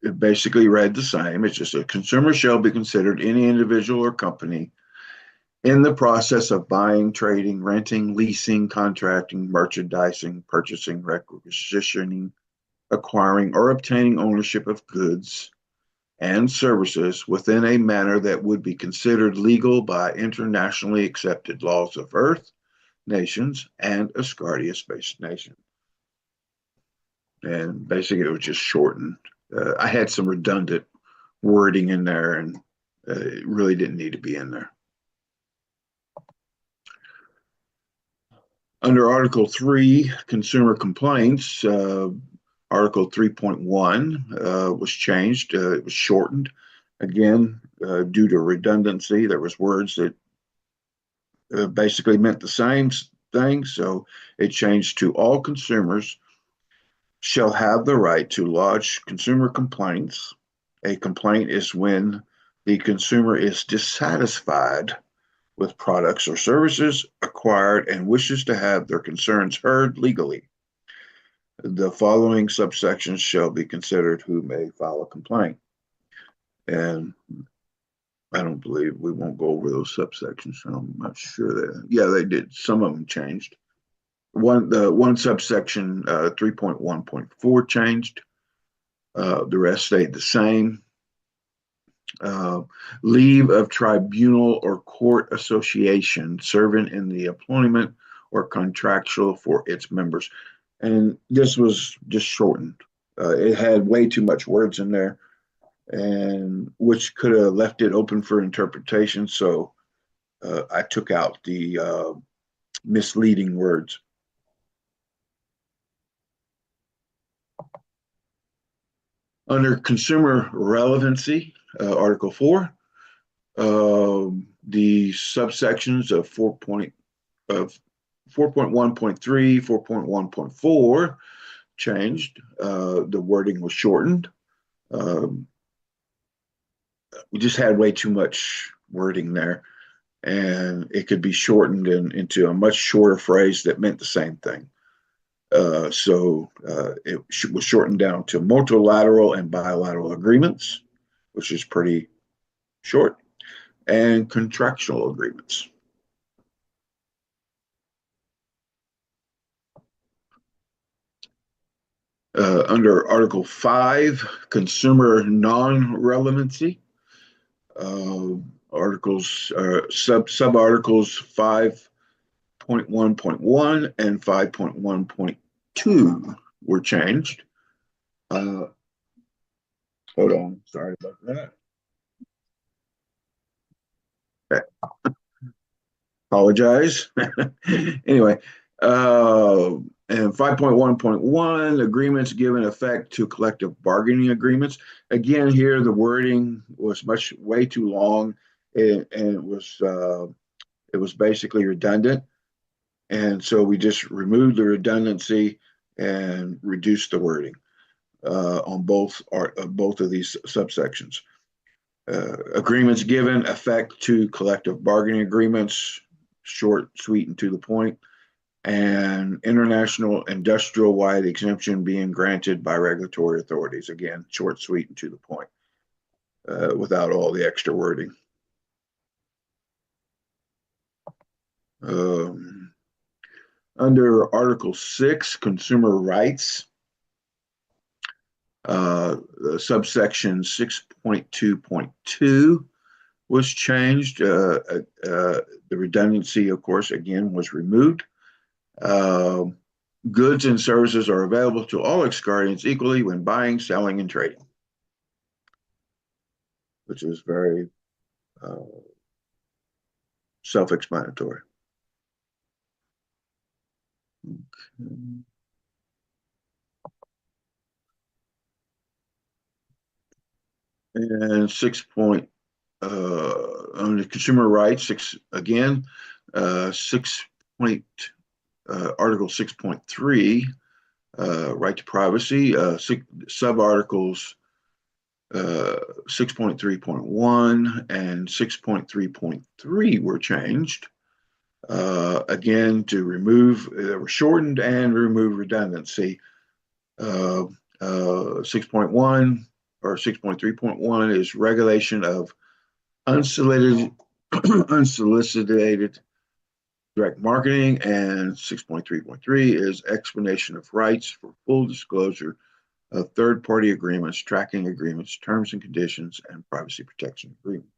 It basically read the same. It's just a consumer shall be considered any individual or company in the process of buying, trading, renting, leasing, contracting, merchandising, purchasing, requisitioning, acquiring, or obtaining ownership of goods and services within a manner that would be considered legal by internationally accepted laws of Earth, nations, and Asgardia Space Nation. And basically, it was just shortened. I had some redundant wording in there, and it really didn't need to be in there. Under Article 3, Consumer Complaints, Article 3.1 was changed. It was shortened. Again, due to redundancy, there was words that basically meant the same thing, so it changed to all consumers shall have the right to lodge consumer complaints. A complaint is when the consumer is dissatisfied with products or services acquired and wishes to have their concerns heard legally. The following subsections shall be considered who may file a complaint. And I don't believe we won't go over those subsections. So I'm not sure that, yeah, they did. Some of them changed. One subsection 3.1.4 changed. The rest stayed the same. Leave of tribunal or court association serving in the employment or contractual for its members. And this was just shortened. It had way too much words in there, and which could have left it open for interpretation. So I took out the misleading words. Under consumer relevancy, Article 4, the subsections of 4.1.3, 4.1.4 changed. The wording was shortened. We just had way too much wording there, and it could be shortened into a much shorter phrase that meant the same thing. So it was shortened down to multilateral and bilateral agreements, which is pretty short, and contractual agreements. Under Article 5, consumer non-relevancy, articles, sub-articles 5.1.1 and 5.1.2 were changed. Hold on, sorry about that. Okay. Apologize. Anyway, and 5.1.1, agreements given effect to collective bargaining agreements. Again, here the wording was way too long, and it was basically redundant, and so we just removed the redundancy and reduced the wording on both of these subsections. Agreements given effect to collective bargaining agreements, short, sweet, and to the point, and international industrial-wide exemption being granted by regulatory authorities. Again, short, sweet, and to the point, without all the extra wording. Under Article 6, consumer rights, subsection 6.2.2 was changed. The redundancy, of course, again, was removed. Goods and services are available to all Asgardians equally when buying, selling, and trading, which is very self-explanatory. Okay. And 6. Under consumer rights, again, Article 6.3, right to privacy, sub-articles 6.3.1 and 6.3.3 were changed. Again, to remove, they were shortened and remove redundancy. 6.1 or 6.3.1 is regulation of unsolicited direct marketing, and 6.3.3 is explanation of rights for full disclosure of third-party agreements, tracking agreements, terms and conditions, and privacy protection agreements.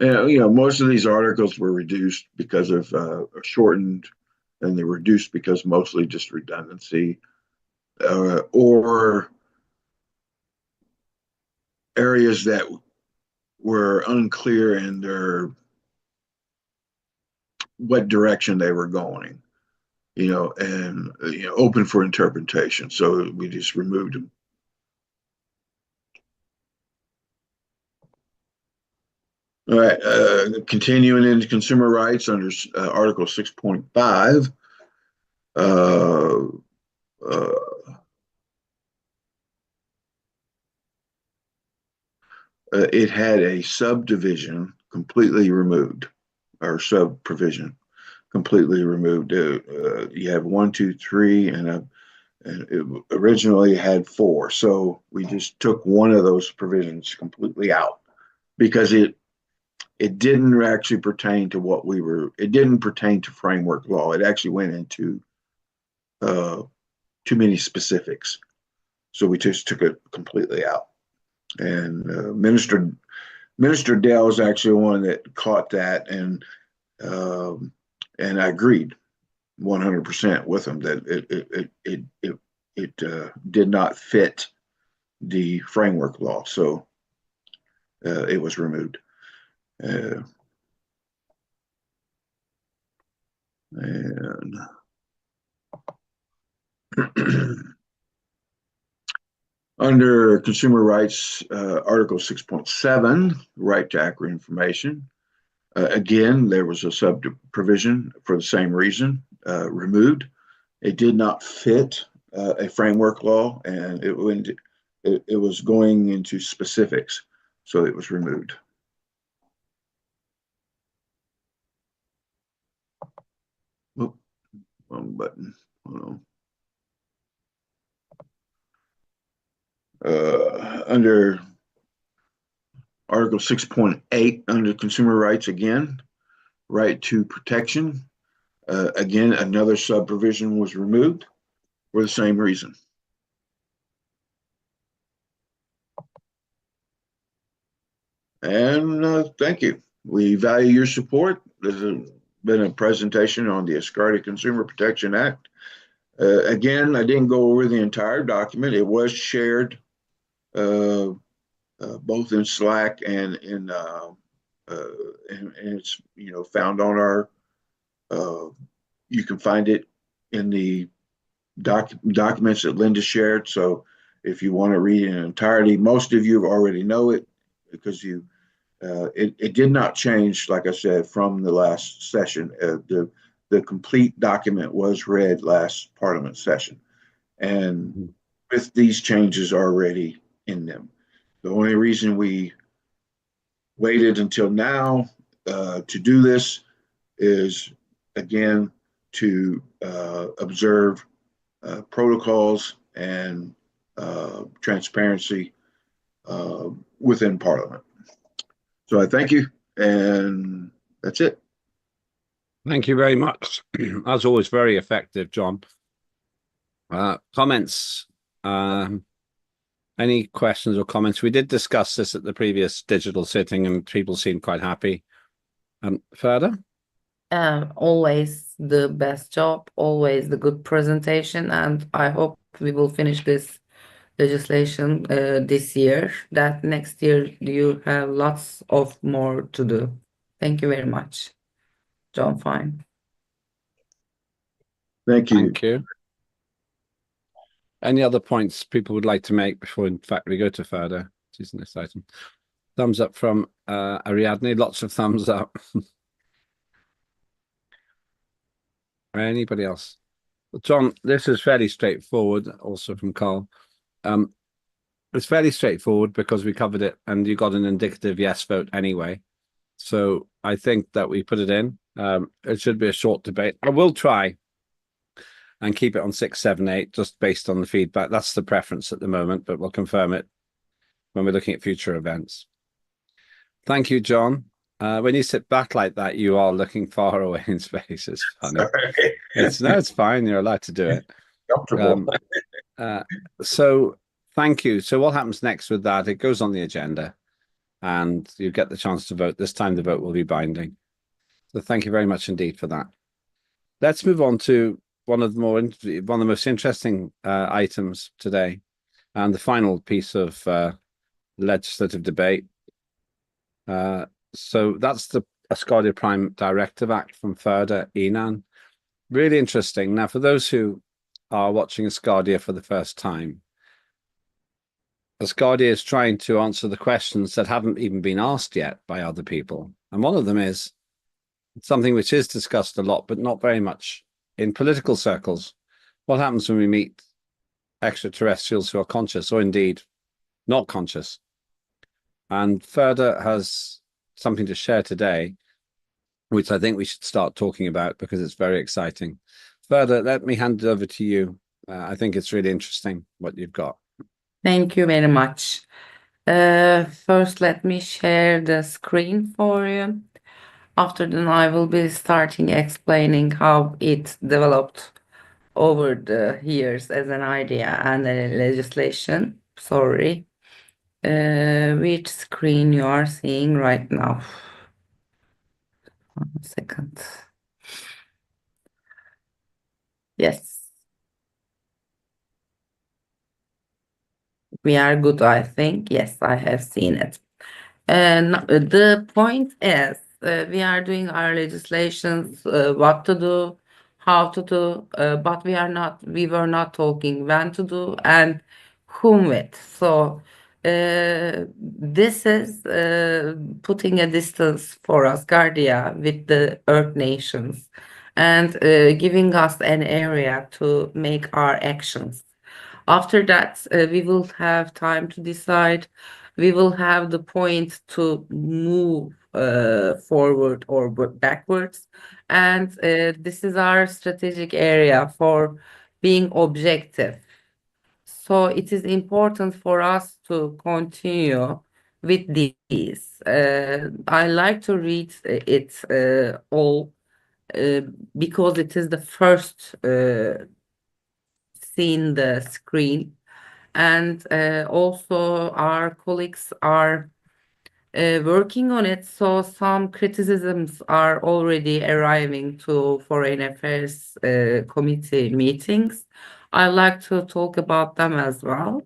Most of these articles were reduced because of shortened, and they were reduced because mostly just redundancy or areas that were unclear in what direction they were going, and open for interpretation. So we just removed them. All right, continuing into consumer rights under Article 6.5. It had a subdivision completely removed, or sub-provision completely removed. You have 1, 2, 3, and it originally had 4. So we just took one of those provisions completely out because it didn't actually pertain to it didn't pertain to framework law. It actually went into too many specifics. So we just took it completely out. And Minister Dell is actually one that caught that, and I agreed 100% with him that it did not fit the framework law, so it was removed. And under consumer rights, Article 6.7, right to accurate information. Again, there was a sub-provision for the same reason, removed. It did not fit a framework law, and it was going into specifics, so it was removed. Oop, wrong button. Hold on. Under Article 6.8, under consumer rights, again, right to protection. Again, another sub-provision was removed for the same reason. And thank you. We value your support. This has been a presentation on the Asgardia Consumer Protection Act. Again, I didn't go over the entire document. It was shared both in Slack and it's found on our. You can find it in the documents that Linda shared. So if you want to read it in entirety, most of you already know it because it did not change, like I said, from the last session. The complete document was read last Parliament session, and with these changes already in them. The only reason we waited until now to do this is, again, to observe protocols and transparency within Parliament. So I thank you, and that's it. Thank you very much. As always, very effective, John. Comments? Any questions or comments? We did discuss this at the previous digital sitting, and people seemed quite happy. Further? Always the best job, always the good presentation, and I hope we will finish this legislation this year, that next year you have lots of more to do. Thank you very much, John Fine. Thank you. Thank you. Any other points people would like to make before, in fact, we go to further? This next item. Thumbs up from Ariadne. Lots of thumbs up. Anybody else? John, this is fairly straightforward, also from Carl. It's fairly straightforward because we covered it and you got an indicative yes vote anyway. So I think that we put it in. It should be a short debate. I will try and keep it on 6, 7, 8, just based on the feedback. That's the preference at the moment, but we'll confirm it when we're looking at future events. Thank you, John. When you sit back like that, you are looking far away in space. It's funny. It's fine. You're allowed to do it. Comfortable. So thank you. So what happens next with that? It goes on the agenda and you get the chance to vote. This time the vote will be binding. So thank you very much indeed for that. Let's move on to one of the most interesting items today, and the final piece of legislative debate. So that's the Asgardia Prime Directive Act from FERDA ENAN. Really interesting. Now, for those who are watching Asgardia for the first time, Asgardia is trying to answer the questions that haven't even been asked yet by other people. And one of them is something which is discussed a lot, but not very much in political circles. What happens when we meet extraterrestrials who are conscious, or indeed not conscious? And FERDA has something to share today, which I think we should start talking about because it's very exciting. FERDA, let me hand it over to you. I think it's really interesting what you've got. Thank you very much. First, let me share the screen for you. After then, I will be starting explaining how it developed over the years as an idea and a legislation. Sorry. Which screen you are seeing right now? 1 second. Yes. We are good, I think. Yes, I have seen it. And the point is, we are doing our legislations, what to do, how to do, but we were not talking when to do and whom with. So this is putting a distance for Asgardia with the Earth nations. and giving us an area to make our actions. After that, we will have time to decide. We will have the point to move forward or backwards. And this is our strategic area for being objective. So it is important for us to continue with these. I like to read it all uh, because it is the first seen the screen, and also our colleagues are working on it. So some criticisms are already arriving to Foreign Affairs Committee meetings. I like to talk about them as well.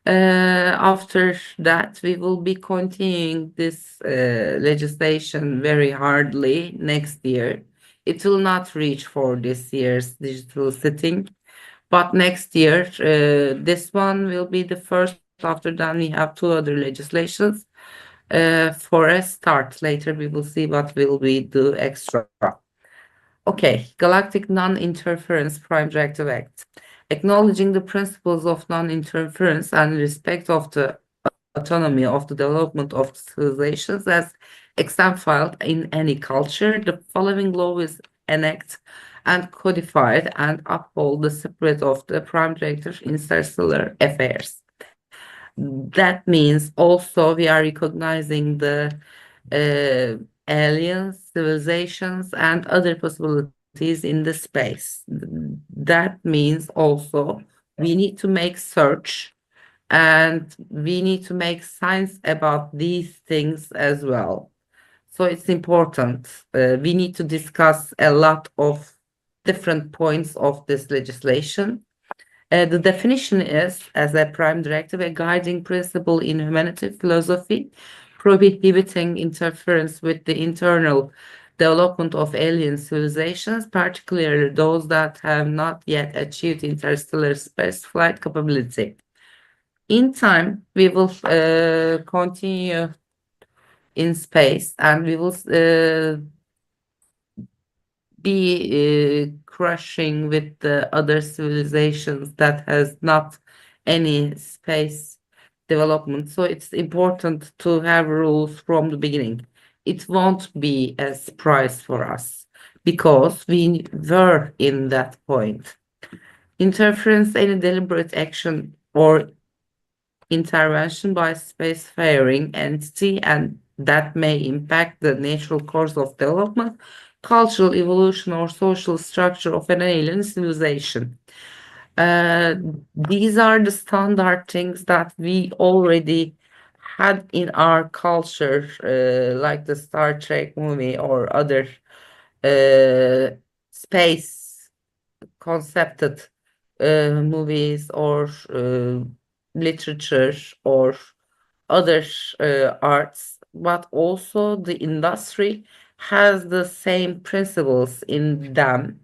After that, we will be continuing this legislation very hardly next year. It will not reach for this year's digital sitting, but next year, this one will be the first. After that, we have two other legislations for a start. Later, we will see what will we do extra. Okay, Galactic Non-Interference Prime Directive Act. Acknowledging the principles of non-interference and respect of the autonomy of the development of civilizations as exemplified in any culture, the following law is enacted and codified and uphold the spirit of the Prime Directive Interstellar Affairs. That means also we are recognizing the aliens, civilizations, and other possibilities in the space. That means also we need to make search and we need to make science about these things as well. So it's important. We need to discuss a lot of different points of this legislation. The definition is, as a prime directive, a guiding principle in humanities philosophy, prohibiting interference with the internal development of alien civilizations, particularly those that have not yet achieved interstellar space flight capability. In time, we will continue in space and we will be crushing with the other civilizations that has not any space development. So it's important to have rules from the beginning. It won't be a surprise for us because we were in that point. Interference, any deliberate action or intervention by spacefaring entity and that may impact the natural course of development, cultural evolution, or social structure of an alien civilization. These are the standard things that we already had in our culture, like the Star Trek movie or other space concepted movies or literature or other arts, but also the industry has the same principles in them.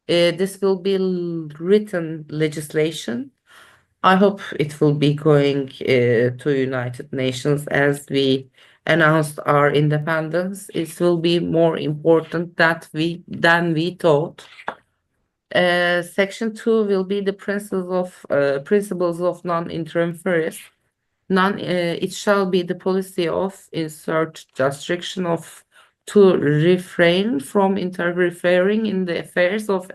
This will be written legislation. I hope it will be going to United Nations as we announced our independence. It will be more important than we thought. Section 2 will be the principles of non-interference. It shall be the policy of insert jurisdiction of to refrain from interfering in the affairs of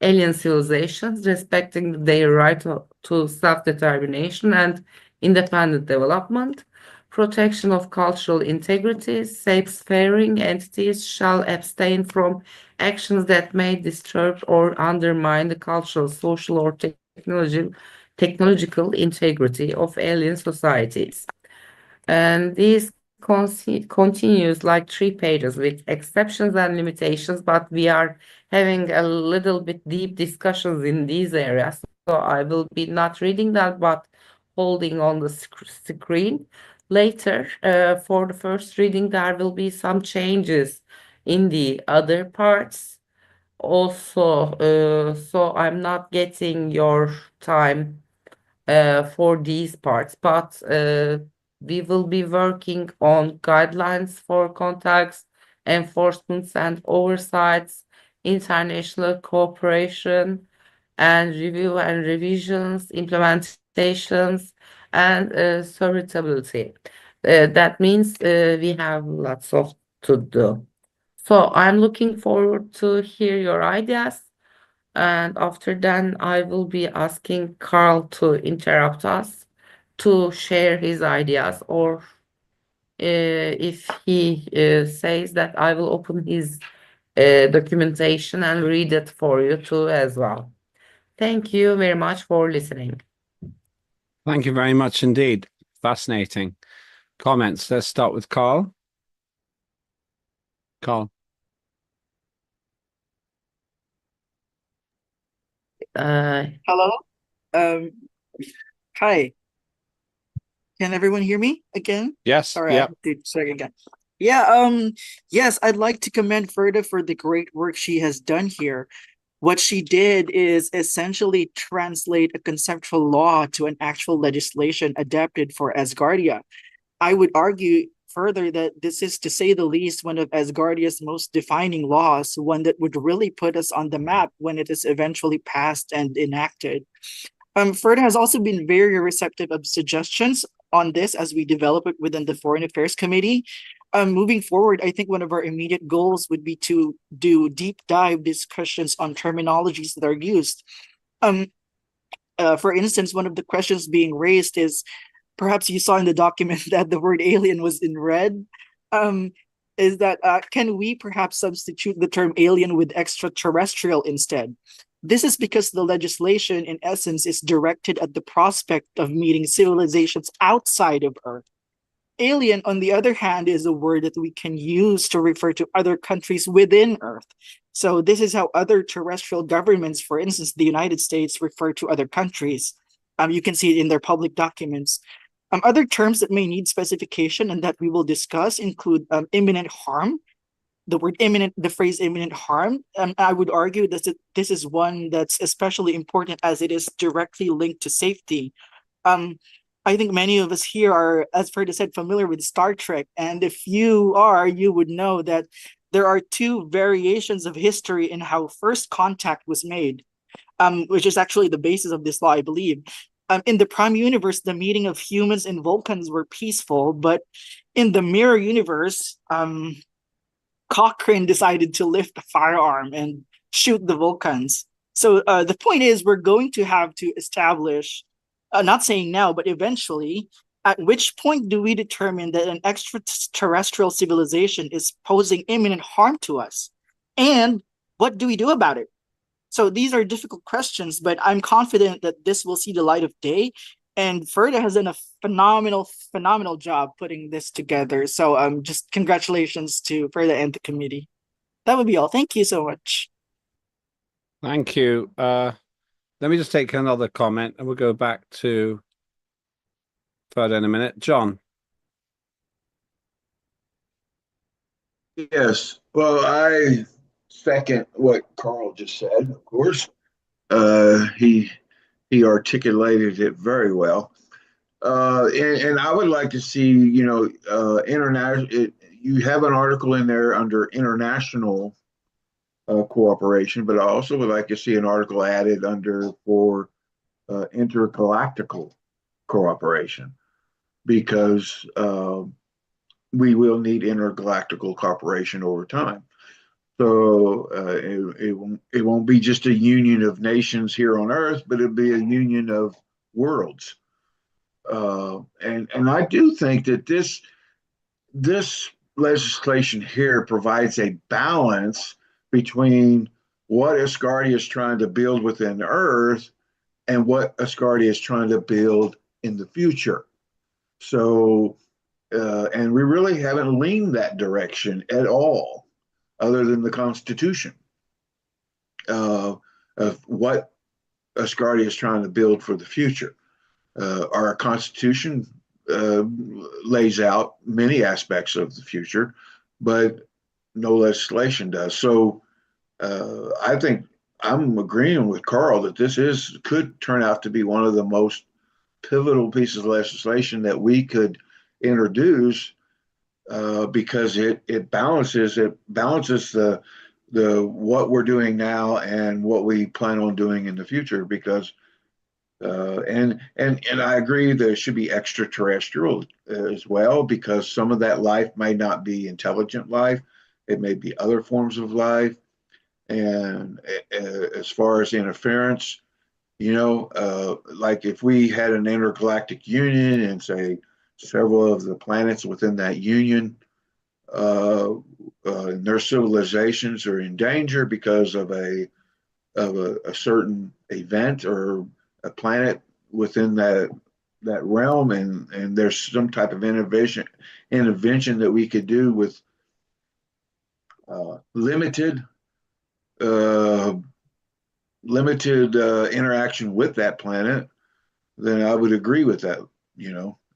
alien civilizations, respecting their right to self-determination and independent development. Protection of cultural integrity. Spacefaring entities shall abstain from actions that may disturb or undermine the cultural, social, or technological integrity of alien societies. And this continues like 3 pages with exceptions and limitations, but we are having a little bit deep discussions in these areas. So I will be not reading that, but holding on the screen. Later, for the first reading, there will be some changes in the other parts. Also, so I'm not getting your time for these parts, but we will be working on guidelines for contacts, enforcements, and oversights, international cooperation, and review and revisions, implementations, and suitability. That means we have lots of to do. So I'm looking forward to hear your ideas. And after that, I will be asking Carl to interrupt us to share his ideas, or if he says that, I will open his documentation and read it for you too as well. Thank you very much for listening. Thank you very much indeed. Fascinating comments. Let's start with Carl. Carl. Hello. Hi. Can everyone hear me again? Yes. Sorry, I Yeah. have to check again. Yeah. Yes, I'd like to commend Ferda for the great work she has done here. What she did is essentially translate a conceptual law to an actual legislation adapted for Asgardia. I would argue further that this is, to say the least, one of Asgardia's most defining laws, one that would really put us on the map when it is eventually passed and enacted. Ferda has also been very receptive of suggestions on this as we develop it within the Foreign Affairs Committee. Moving forward, I think one of our immediate goals would be to do deep dive discussions on terminologies that are used. For instance, one of the questions being raised is, perhaps you saw in the document that the word alien was in red. Is that can we perhaps substitute the term alien with extraterrestrial instead? This is because the legislation, in essence, is directed at the prospect of meeting civilizations outside of Earth. Alien, on the other hand, is a word that we can use to refer to other countries within Earth. So this is how other terrestrial governments, for instance, the United States, refer to other countries. You can see it in their public documents. Other terms that may need specification and that we will discuss include imminent harm. The word imminent, the phrase imminent harm, I would argue that this is one that's especially important as it is directly linked to safety. I think many of us here are, as Ferda said, familiar with Star Trek. And if you are, you would know that there are two variations of history in how first contact was made, which is actually the basis of this law, I believe. In the Prime Universe, the meeting of humans and Vulcans were peaceful, but in the Mirror Universe, Cochrane decided to lift a firearm and shoot the Vulcans. So the point is, we're going to have to establish, not saying now, but eventually, at which point do we determine that an extraterrestrial civilization is posing imminent harm to us? And what do we do about it? So these are difficult questions, but I'm confident that this will see the light of day. And Ferda has done a phenomenal job putting this together. So just congratulations to Ferda and the committee. That would be all. Thank you so much. Thank you. Let me just take another comment and we'll go back to Ferda in a minute. John. Yes. Well, I second what Carl just said, of course. He articulated it very well. And I would like to see, international. You have an article in there under international cooperation, but I also would like to see an article added under for intergalactical cooperation, because we will need intergalactical cooperation over time. So it won't be just a union of nations here on Earth, but it'll be a union of worlds. And I do think that this legislation here provides a balance between what Asgardia is trying to build within Earth and what Asgardia is trying to build in the future. So, and we really haven't leaned that direction at all, other than the Constitution, of what Asgardia is trying to build for the future. Our Constitution lays out many aspects of the future, but no legislation does. So I think I'm agreeing with Carl that this could turn out to be one of the most pivotal pieces of legislation that we could introduce, because it balances the what we're doing now and what we plan on doing in the future, because and I agree there should be extraterrestrial as well, because some of that life may not be intelligent life. It may be other forms of life. And as far as interference, like if we had an intergalactic union and say several of the planets within that union, their civilizations are in danger because of a certain event or a planet within that realm, and there's some type of intervention that we could do with limited interaction with that planet, then I would agree with that.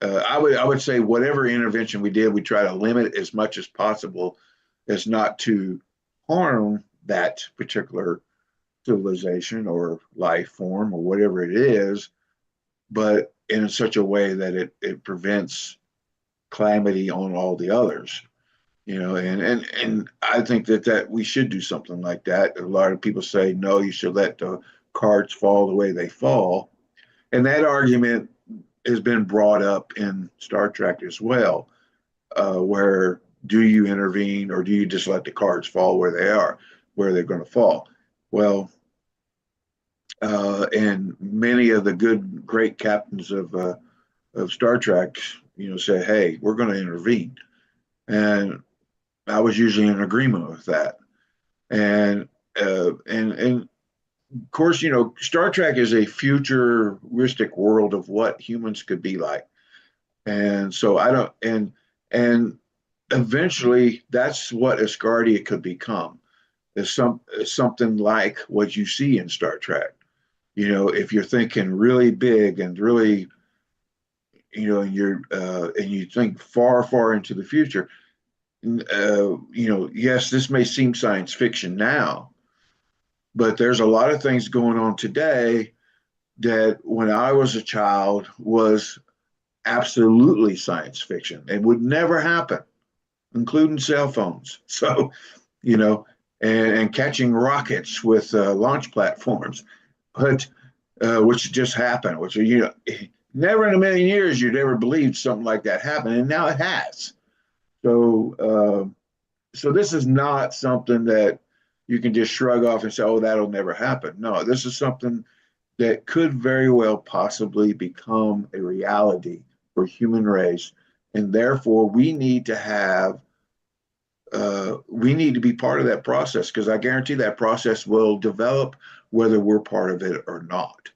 I would say whatever intervention we did, we try to limit as much as possible as not to harm that particular civilization or life form or whatever it is, but in such a way that it prevents calamity on all the others. And I think that we should do something like that. A lot of people say, no, you should let the cards fall the way they fall. And that argument has been brought up in Star Trek as well, where do you intervene or do you just let the cards fall where they are, where they're going to fall? Well, and many of the great captains of Star Trek, say, hey, we're going to intervene. And I was usually in agreement with that. And of course, Star Trek is a futuristic world of what humans could be like. And so and eventually that's what Asgardia could become, is something like what you see in Star Trek. If you're thinking really big and really, and you think far, far into the future, yes, this may seem science fiction now, but there's a lot of things going on today that when I was a child was absolutely science fiction. It would never happen, including cell phones. So, and catching rockets with launch platforms, but which just happened, which, never in a million years you'd ever believed something like that happened, and now it has. So, so this is not something that you can just shrug off and say, oh, that'll never happen. No, this is something that could very well possibly become a reality for human race. And therefore, we need to be part of that process, because I guarantee that process will develop whether we're part of it or not.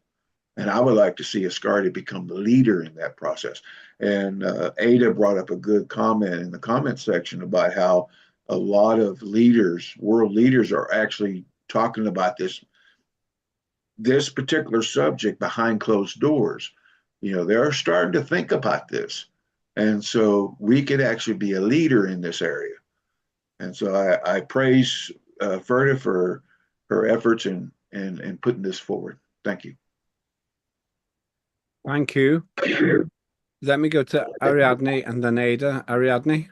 And I would like to see Asgardia become the leader in that process. And Ada brought up a good comment in the comment section about how a lot of world leaders, are actually talking about this particular subject behind closed doors. They're starting to think about this. And so we could actually be a leader in this area. And so I praise Ferda for her efforts in putting this forward. Thank you. Thank you. Let me go to Ariadne and then Ada. Ariadne.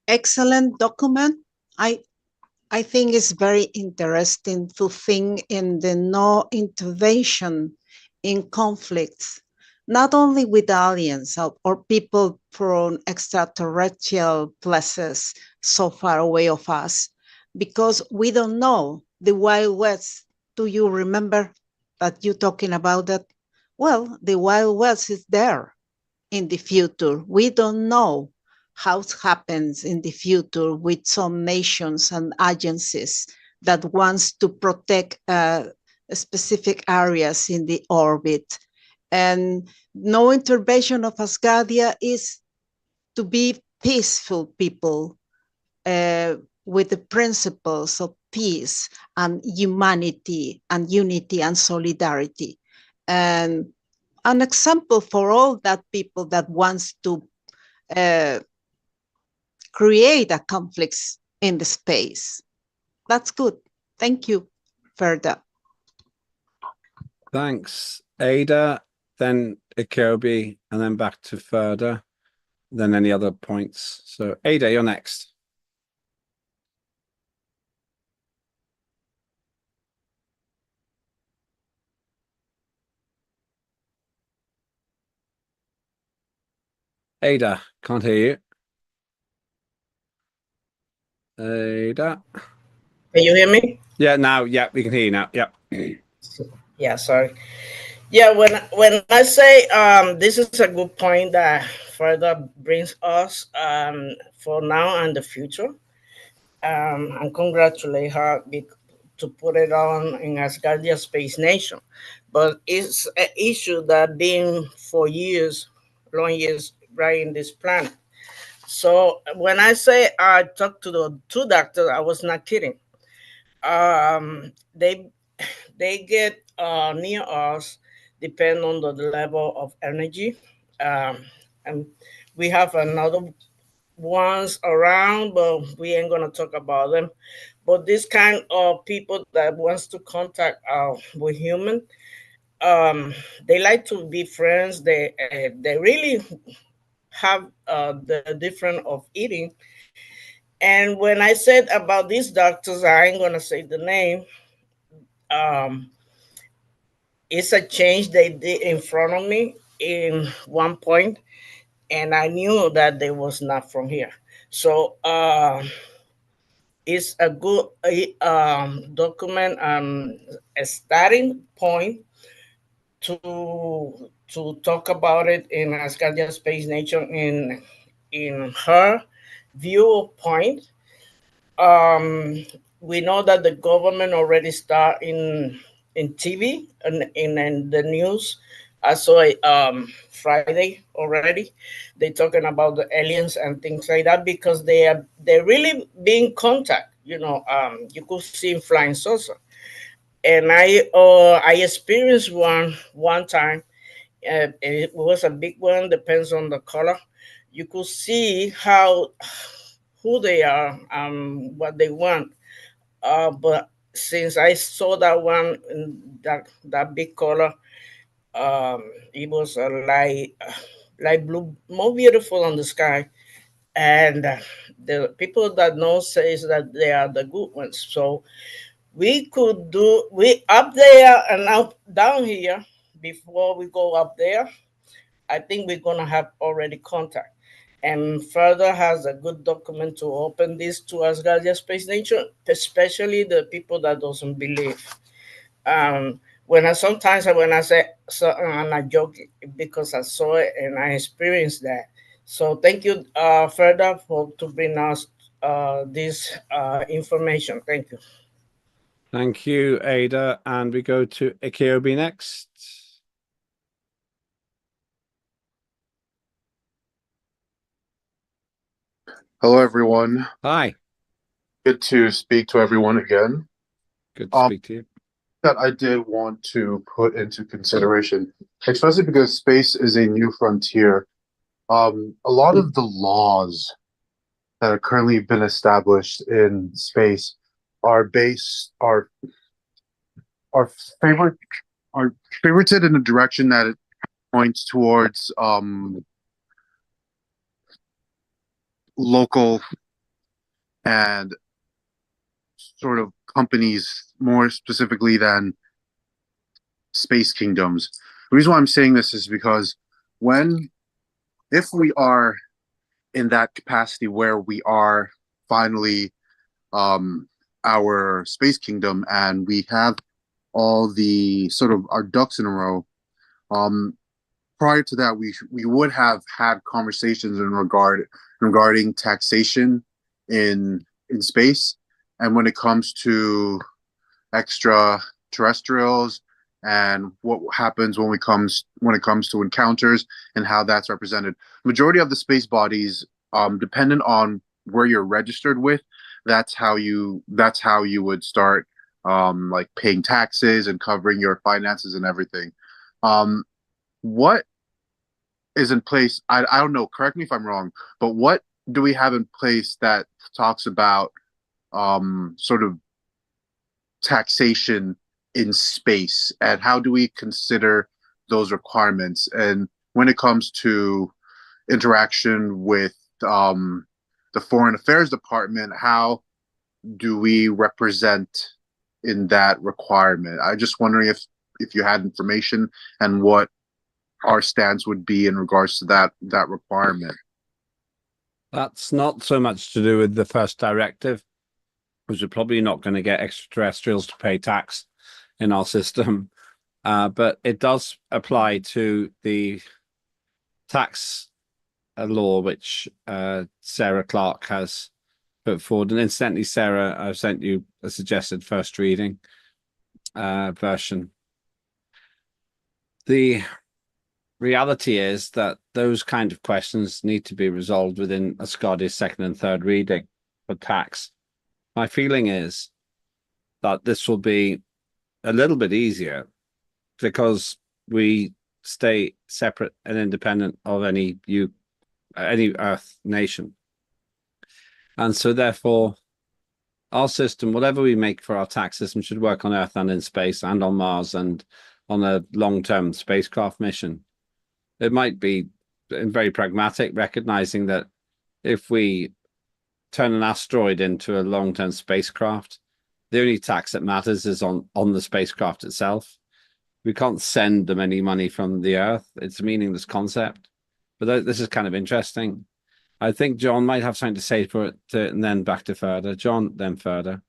Excellent document. I think it's very interesting to think in the no intervention in conflicts, not only with aliens or people from extraterrestrial places so far away of us, because we don't know the Wild West. Do you remember that you talking about that? Well, the Wild West is there in the future. We don't know how it happens in the future with some nations and agencies that wants to protect specific areas in the orbit. And no intervention of Asgardia is to be peaceful people with the principles of peace and humanity and unity and solidarity. And an example for all that people that wants to create a conflicts in the space. That's good. Thank you, Ferda. Thanks, Ada, then Ikobi, and then back to Ferda. then any other points. So Ada, you're next. Ada, can't hear you. Ada. Can you hear me? Yeah, now, yeah, we can hear you now. Yeah. Yeah, sorry. Yeah, when I say this is a good point that further brings us for now and the future. And congratulate her to put it on in Asgardia Space Nation. But it's an issue that been for years, long years, right in this planet. So when I say I talked to the two doctors, I was not kidding. They get near us depend on the level of energy. And we have another ones around, but we ain't gonna talk about them. But this kind of people that wants to contact with human, they like to be friends. They really have the different of eating. And when I said about these doctors, I ain't gonna say the name. Um, it's a change they did in front of me in one point, and I knew that they was not from here. So it's a good document and a starting point to talk about it in Asgardia Space Nation in her viewpoint. Um, we know that the government already start in TV and in the news. I saw it Friday already. They talking about the aliens and things like that because they're really being contact. You could see flying saucer, and I experienced one time. It was a big one. Depends on the color. You could see how who they are, what they want. But since I saw that one, that big color, it was a light blue, more beautiful on the sky. And the people that know says that they are the good ones. So we up there and up down here before we go up there. I think we're gonna have already contact. And further has a good document to open this to Asgardia Space Nation, especially the people that doesn't believe. When I say so, I'm not joking because I saw it and I experienced that. So thank you, further for to bring us this information. Thank you. Thank you, Ada. And we go to Ikeobi next. Hello, everyone. Hi. Good to speak to everyone again. Good to speak to you. That I did want to put into consideration, especially because space is a new frontier. A lot of the laws that have currently been established in space are favorite are favorited in a direction that it points towards local and sort of companies more specifically than space kingdoms. The reason why I'm saying this is because if we are in that capacity where we are finally our space kingdom and we have all the sort of our ducks in a row, prior to that we would have had conversations regarding taxation in space, and when it comes to extraterrestrials and what happens when it comes to encounters and how that's represented. Majority of the space bodies, dependent on where you're registered with, that's how you would start like paying taxes and covering your finances and everything. What is in place? I don't know. Correct me if I'm wrong, but what do we have in place that talks about sort of taxation in space, and how do we consider those requirements? And when it comes to interaction with the Foreign Affairs Department, how do we represent in that requirement? I'm just wondering if you had information and what our stance would be in regards to that requirement. That's not so much to do with the first directive, because we're probably not going to get extraterrestrials to pay tax in our system. But it does apply to the tax law, which Sarah Clark has put forward. And incidentally, Sarah, I've sent you a suggested first reading version. The reality is that those kind of questions need to be resolved within Asgardia's second and third reading for tax. My feeling is that this will be a little bit easier because we stay separate and independent of any Earth nation. And so therefore, our system, whatever we make for our tax system, should work on Earth and in space and on Mars and on a long-term spacecraft mission. It might be very pragmatic, recognizing that if we turn an asteroid into a long-term spacecraft, the only tax that matters is on the spacecraft itself. We can't send them any money from the Earth. It's a meaningless concept. But this is kind of interesting. I think John might have something to say for it, and then back to Ferda. John, then Ferda.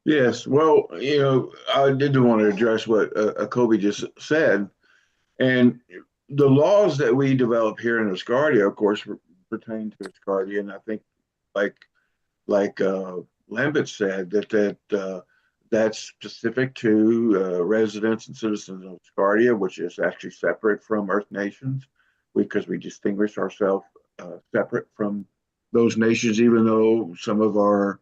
Yes, well, I did want to address what Kobe just said. And the laws that we develop here in Asgardia, of course, pertain to Asgardia. And I think, like Lambert said, that's specific to residents and citizens of Asgardia, which is actually separate from Earth nations, because we distinguish ourselves separate from those nations, even though some of our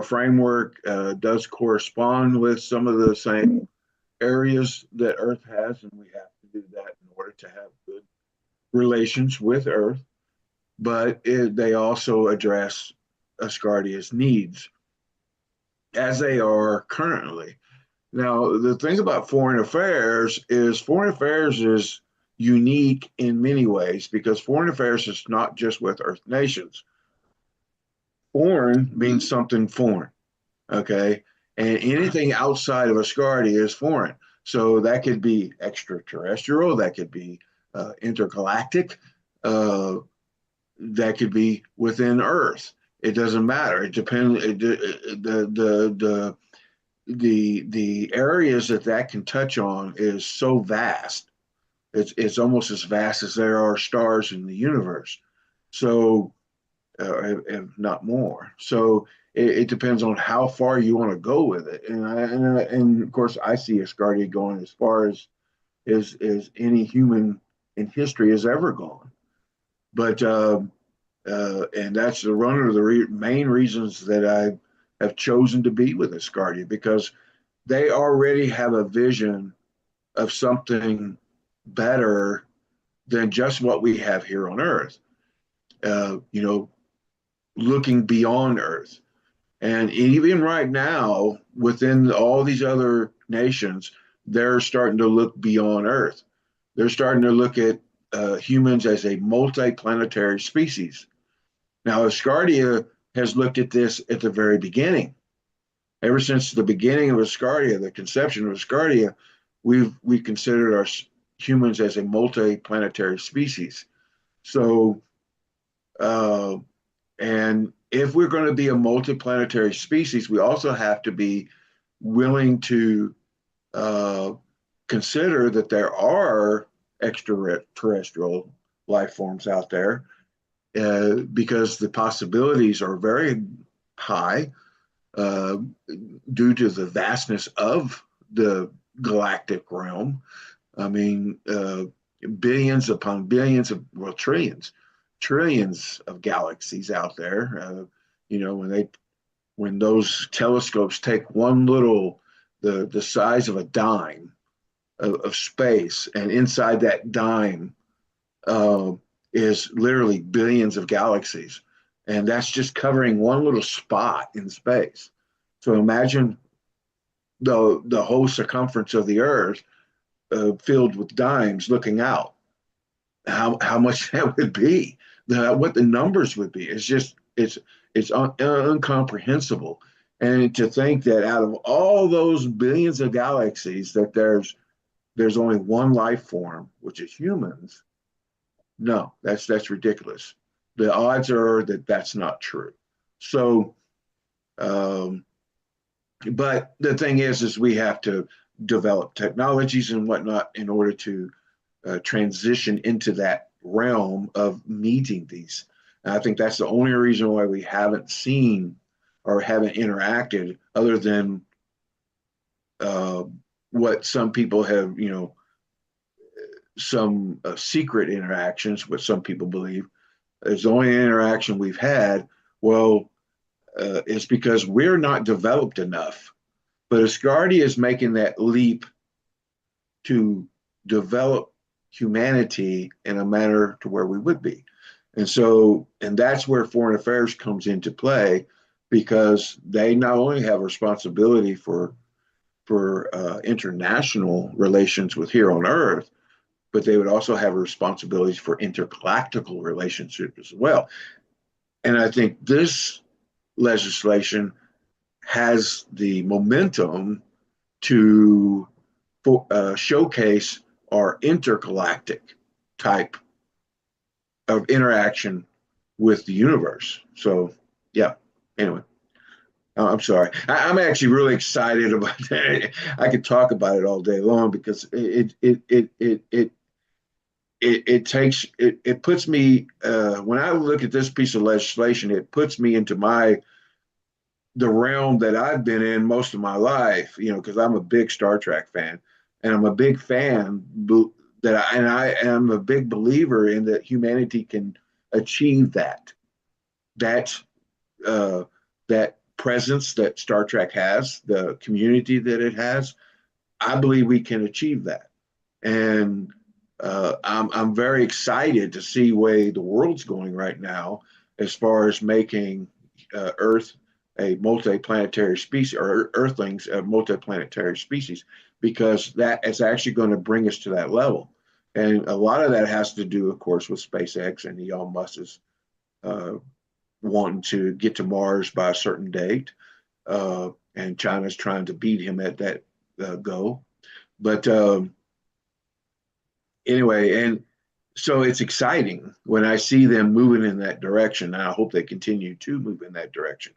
framework does correspond with some of the same areas that Earth has, and we have to do that in order to have good relations with Earth. But they also address Asgardia's needs as they are currently. Now, the thing about foreign affairs is unique in many ways, because foreign affairs is not just with Earth nations. Foreign means something foreign, okay? And anything outside of Asgardia is foreign. So that could be extraterrestrial, that could be intergalactic, that could be within Earth. It doesn't matter. It depends. The areas that can touch on is so vast. It's almost as vast as there are stars in the universe. So, if not more. So it depends on how far you want to go with it. And of course, I see Asgardia going as far as any human in history has ever gone. But and that's one of the main reasons that I have chosen to be with Asgardia, because they already have a vision of something better than just what we have here on Earth. Looking beyond Earth. And even right now, within all these other nations, they're starting to look beyond Earth. They're starting to look at humans as a multi-planetary species. Now, Asgardia has looked at this at the very beginning. Ever since the beginning of Asgardia, the conception of Asgardia, we considered our humans as a multi-planetary species. So, and if we're going to be a multi-planetary species, we also have to be willing to consider that there are extraterrestrial life forms out there, because the possibilities are very high due to the vastness of the galactic realm. I mean, billions upon billions of, well, trillions of galaxies out there. When those telescopes take one little, the size of a dime of space, and inside that dime is literally billions of galaxies, and that's just covering one little spot in space. So imagine the whole circumference of the Earth filled with dimes looking out, how much that would be, what the numbers would be. It's incomprehensible. And to think that out of all those billions of galaxies, that there's only one life form, which is humans. No, that's ridiculous. The odds are that that's not true. So, but the thing is we have to develop technologies and whatnot in order to transition into that realm of meeting these. And I think that's the only reason why we haven't seen or haven't interacted, other than what some people have, some secret interactions, what some people believe is the only interaction we've had. Well, it's because we're not developed enough. But Asgardia is making that leap to develop humanity in a manner to where we would be. And that's where foreign affairs comes into play, because they not only have responsibility for international relations with here on Earth, but they would also have responsibilities for intergalactical relationships as well. And I think this legislation has the momentum to showcase our intergalactic type of interaction with the universe. So, yeah, anyway. I'm sorry. I'm actually really excited about that. I could talk about it all day long, because it puts me, when I look at this piece of legislation, it puts me into the realm that I've been in most of my life, because I'm a big Star Trek fan, and I'm a big fan I am a big believer in that humanity can achieve that presence that Star Trek has, the community that it has. I believe we can achieve that. And I'm very excited to see where the world's going right now, as far as making Earth a multiplanetary species, or Earthlings a multiplanetary species, because that is actually going to bring us to that level. And a lot of that has to do, of course, with SpaceX and Elon Musk's wanting to get to Mars by a certain date, and China's trying to beat him at that goal. But anyway, and so it's exciting when I see them moving in that direction, and I hope they continue to move in that direction.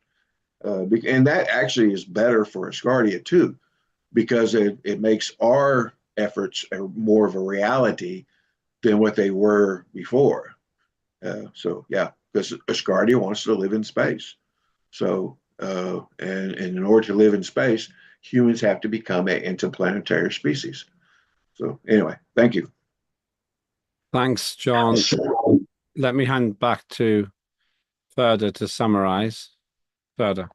And that actually is better for Asgardia too, because it makes our efforts more of a reality than what they were before. So yeah, because Asgardia wants to live in space. So and in order to live in space, humans have to become an interplanetary species. So anyway, thank you. Thanks, John. Let me hand back to Ferda to summarize. Ferda.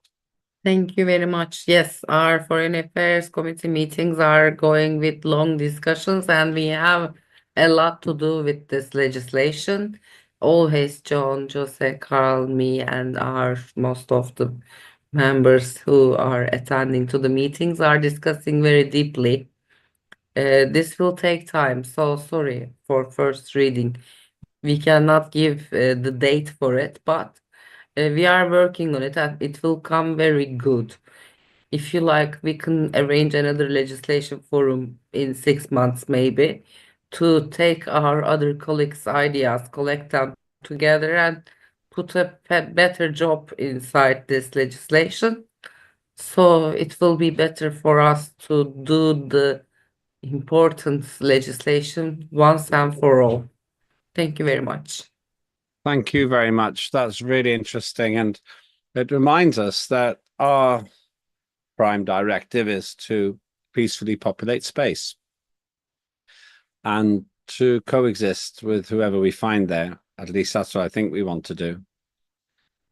Thank you very much. Yes, our Foreign Affairs Committee meetings are going with long discussions, and we have a lot to do with this legislation. Always John, Jose, Carl, me, and most of the members who are attending to the meetings are discussing very deeply. This will take time, so sorry for first reading. We cannot give the date for it, but we are working on it, and it will come very good. If you like, we can arrange another legislation forum in 6 months, maybe, to take our other colleagues' ideas, collect them together, and put a better job inside this legislation. So it will be better for us to do the important legislation once and for all. Thank you very much. Thank you very much. That's really interesting. And it reminds us that our prime directive is to peacefully populate space and to coexist with whoever we find there. At least that's what I think we want to do.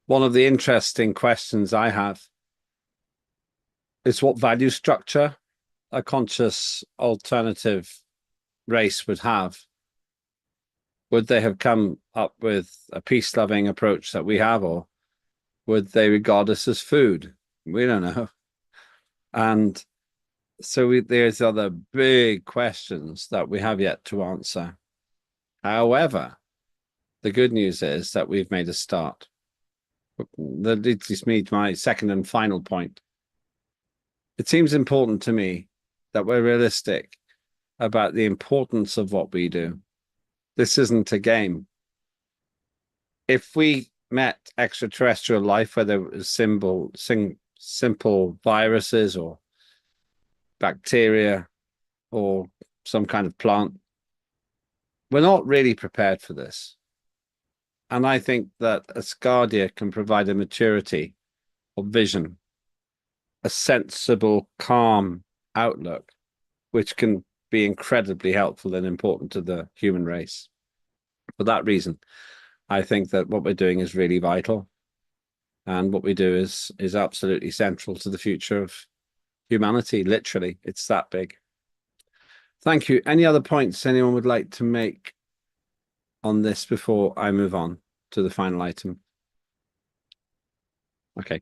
One of the interesting questions I have is what value structure a conscious alternative race would have. Would they have come up with a peace-loving approach that we have, or would they regard us as food? We don't know. And So there's other big questions that we have yet to answer. However, the good news is that we've made a start. That leads me to my second and final point. It seems important to me that we're realistic about the importance of what we do. This isn't a game. If we met extraterrestrial life, whether it was simple viruses or bacteria or some kind of plant, we're not really prepared for this. And I think that Asgardia can provide a maturity of vision, a sensible, calm outlook, which can be incredibly helpful and important to the human race. For that reason, I think that what we're doing is really vital. And what we do is absolutely central to the future of humanity. Literally, it's that big. Thank you. Any other points anyone would like to make on this before I move on to the final item? Okay.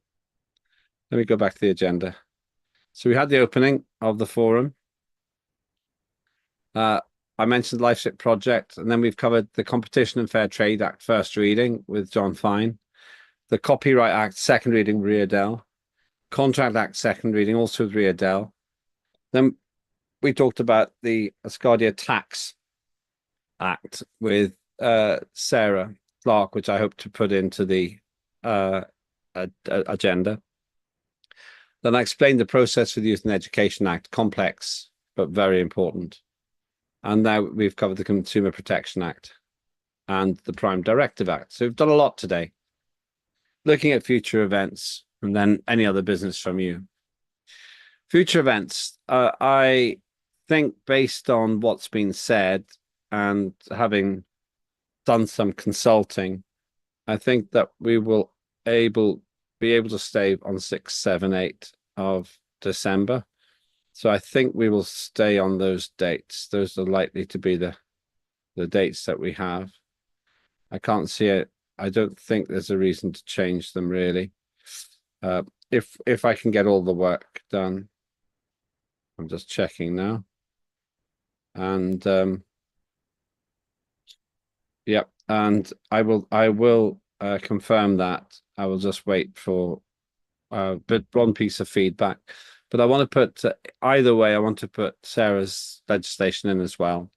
Let me go back to the agenda. So we had the opening of the forum. I mentioned the LifeShip project, and then we've covered the Competition and Fair Trade Act first reading with John Fine, the Copyright Act second reading with Ria Dell, Contract Act second reading also with Ria Dell. Then we talked about the Asgardia Tax Act with Sarah Clark, which I hope to put into the agenda. Then I explained the process for the Youth and Education Act, complex but very important. And now we've covered the Consumer Protection Act and the Prime Directive Act. So we've done a lot today. Looking at future events and then any other business from you. Future events, I think based on what's been said and having done some consulting, I think that we will be able to stay on 6, 7, 8 of December. So I think we will stay on those dates. Those are likely to be the dates that we have. I can't see it. I don't think there's a reason to change them really. If I can get all the work done. I'm just checking now. And yep, and I will confirm that. I will just wait for one piece of feedback. But I want to put, either way, I want to put Sarah's legislation in as well.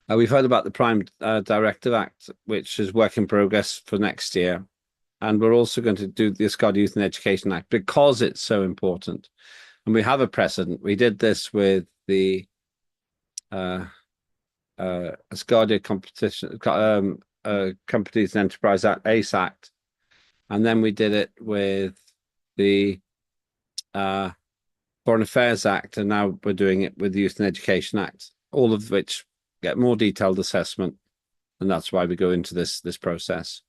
We've heard about the Prime Directive Act, which is work in progress for next year. And we're also going to do the Asgardia Youth and Education Act because it's so important. And we have a precedent. We did this with the Asgardia Competition, Companies and Enterprise Act, ACE Act. And then we did it with the Foreign Affairs Act, and now we're doing it with the Youth and Education Act, all of which get more detailed assessment, and that's why we go into this process.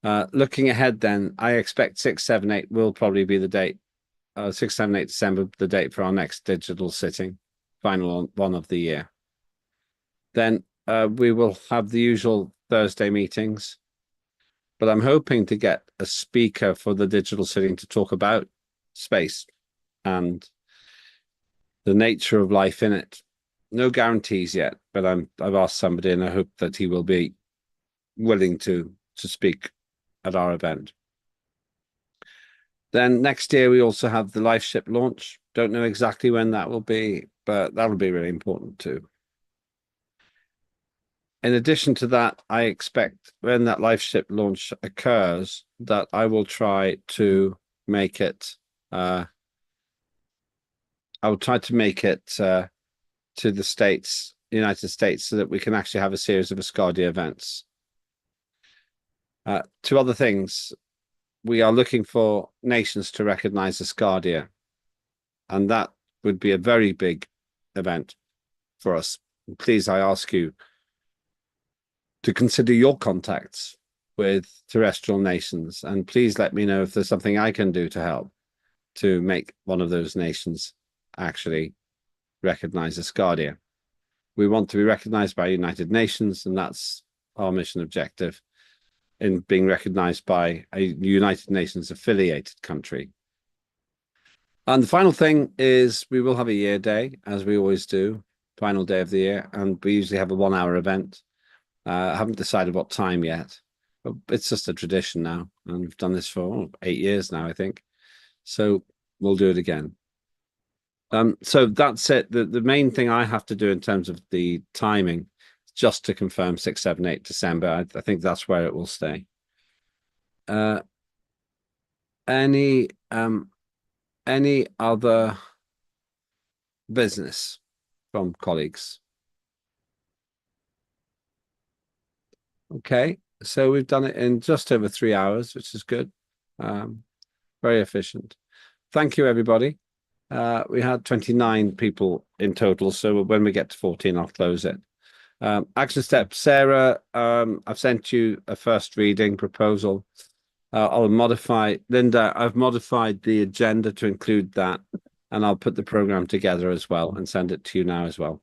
Looking ahead then, I expect 6, 7, 8 will probably be the date, 6, 7, 8 December, the date for our next digital sitting, final one of the year. Then we will have the usual Thursday meetings, but I'm hoping to get a speaker for the digital sitting to talk about space and the nature of life in it. No guarantees yet, but I've asked somebody and I hope that he will be willing to speak at our event. Then next year we also have the LifeShip launch. Don't know exactly when that will be, but that'll be really important too. In addition to that, I expect when that LifeShip launch occurs that I will try to make it to the States, United States, so that we can actually have a series of Asgardia events. Two other things. We are looking for nations to recognize Asgardia, and that would be a very big event for us. Please, I ask you to consider your contacts with terrestrial nations, and please let me know if there's something I can do to help to make one of those nations actually recognize Asgardia. We want to be recognized by United Nations, and that's our mission objective in being recognized by a United Nations affiliated country. And the final thing is we will have a year day, as we always do, final day of the year, and we usually have a 1 hour event. I haven't decided what time yet, but it's just a tradition now, and we've done this for 8 years now, I think. So we'll do it again. So that's it. The main thing I have to do in terms of the timing, just to confirm 6, 7, 8 December. I think that's where it will stay. Any other business from colleagues? Okay, so we've done it in just over 3 hours, which is good. Very efficient. Thank you, everybody. We had 29 people in total, so when we get to 14, I'll close it. Action steps. Sarah, I've sent you a first reading proposal. I'll modify, Linda, I've modified the agenda to include that, and I'll put the program together as well and send it to you now as well.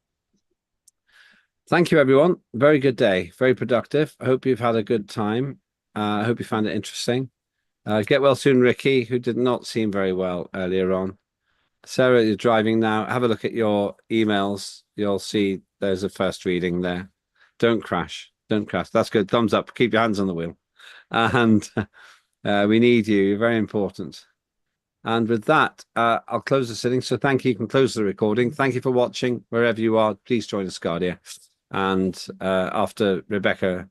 Thank you, everyone. Very good day. Very productive. I hope you've had a good time. I hope you found it interesting. Get well soon, Ricky, who did not seem very well earlier on. Sarah, you're driving now. Have a look at your emails. You'll see there's a first reading there. Don't crash. Don't crash. That's good. Thumbs up. Keep your hands on the wheel. And we need you. You're very important. And with that, I'll close the sitting. So thank you. You can close the recording. Thank you for watching. Wherever you are, please join Asgardia. And after Rebecca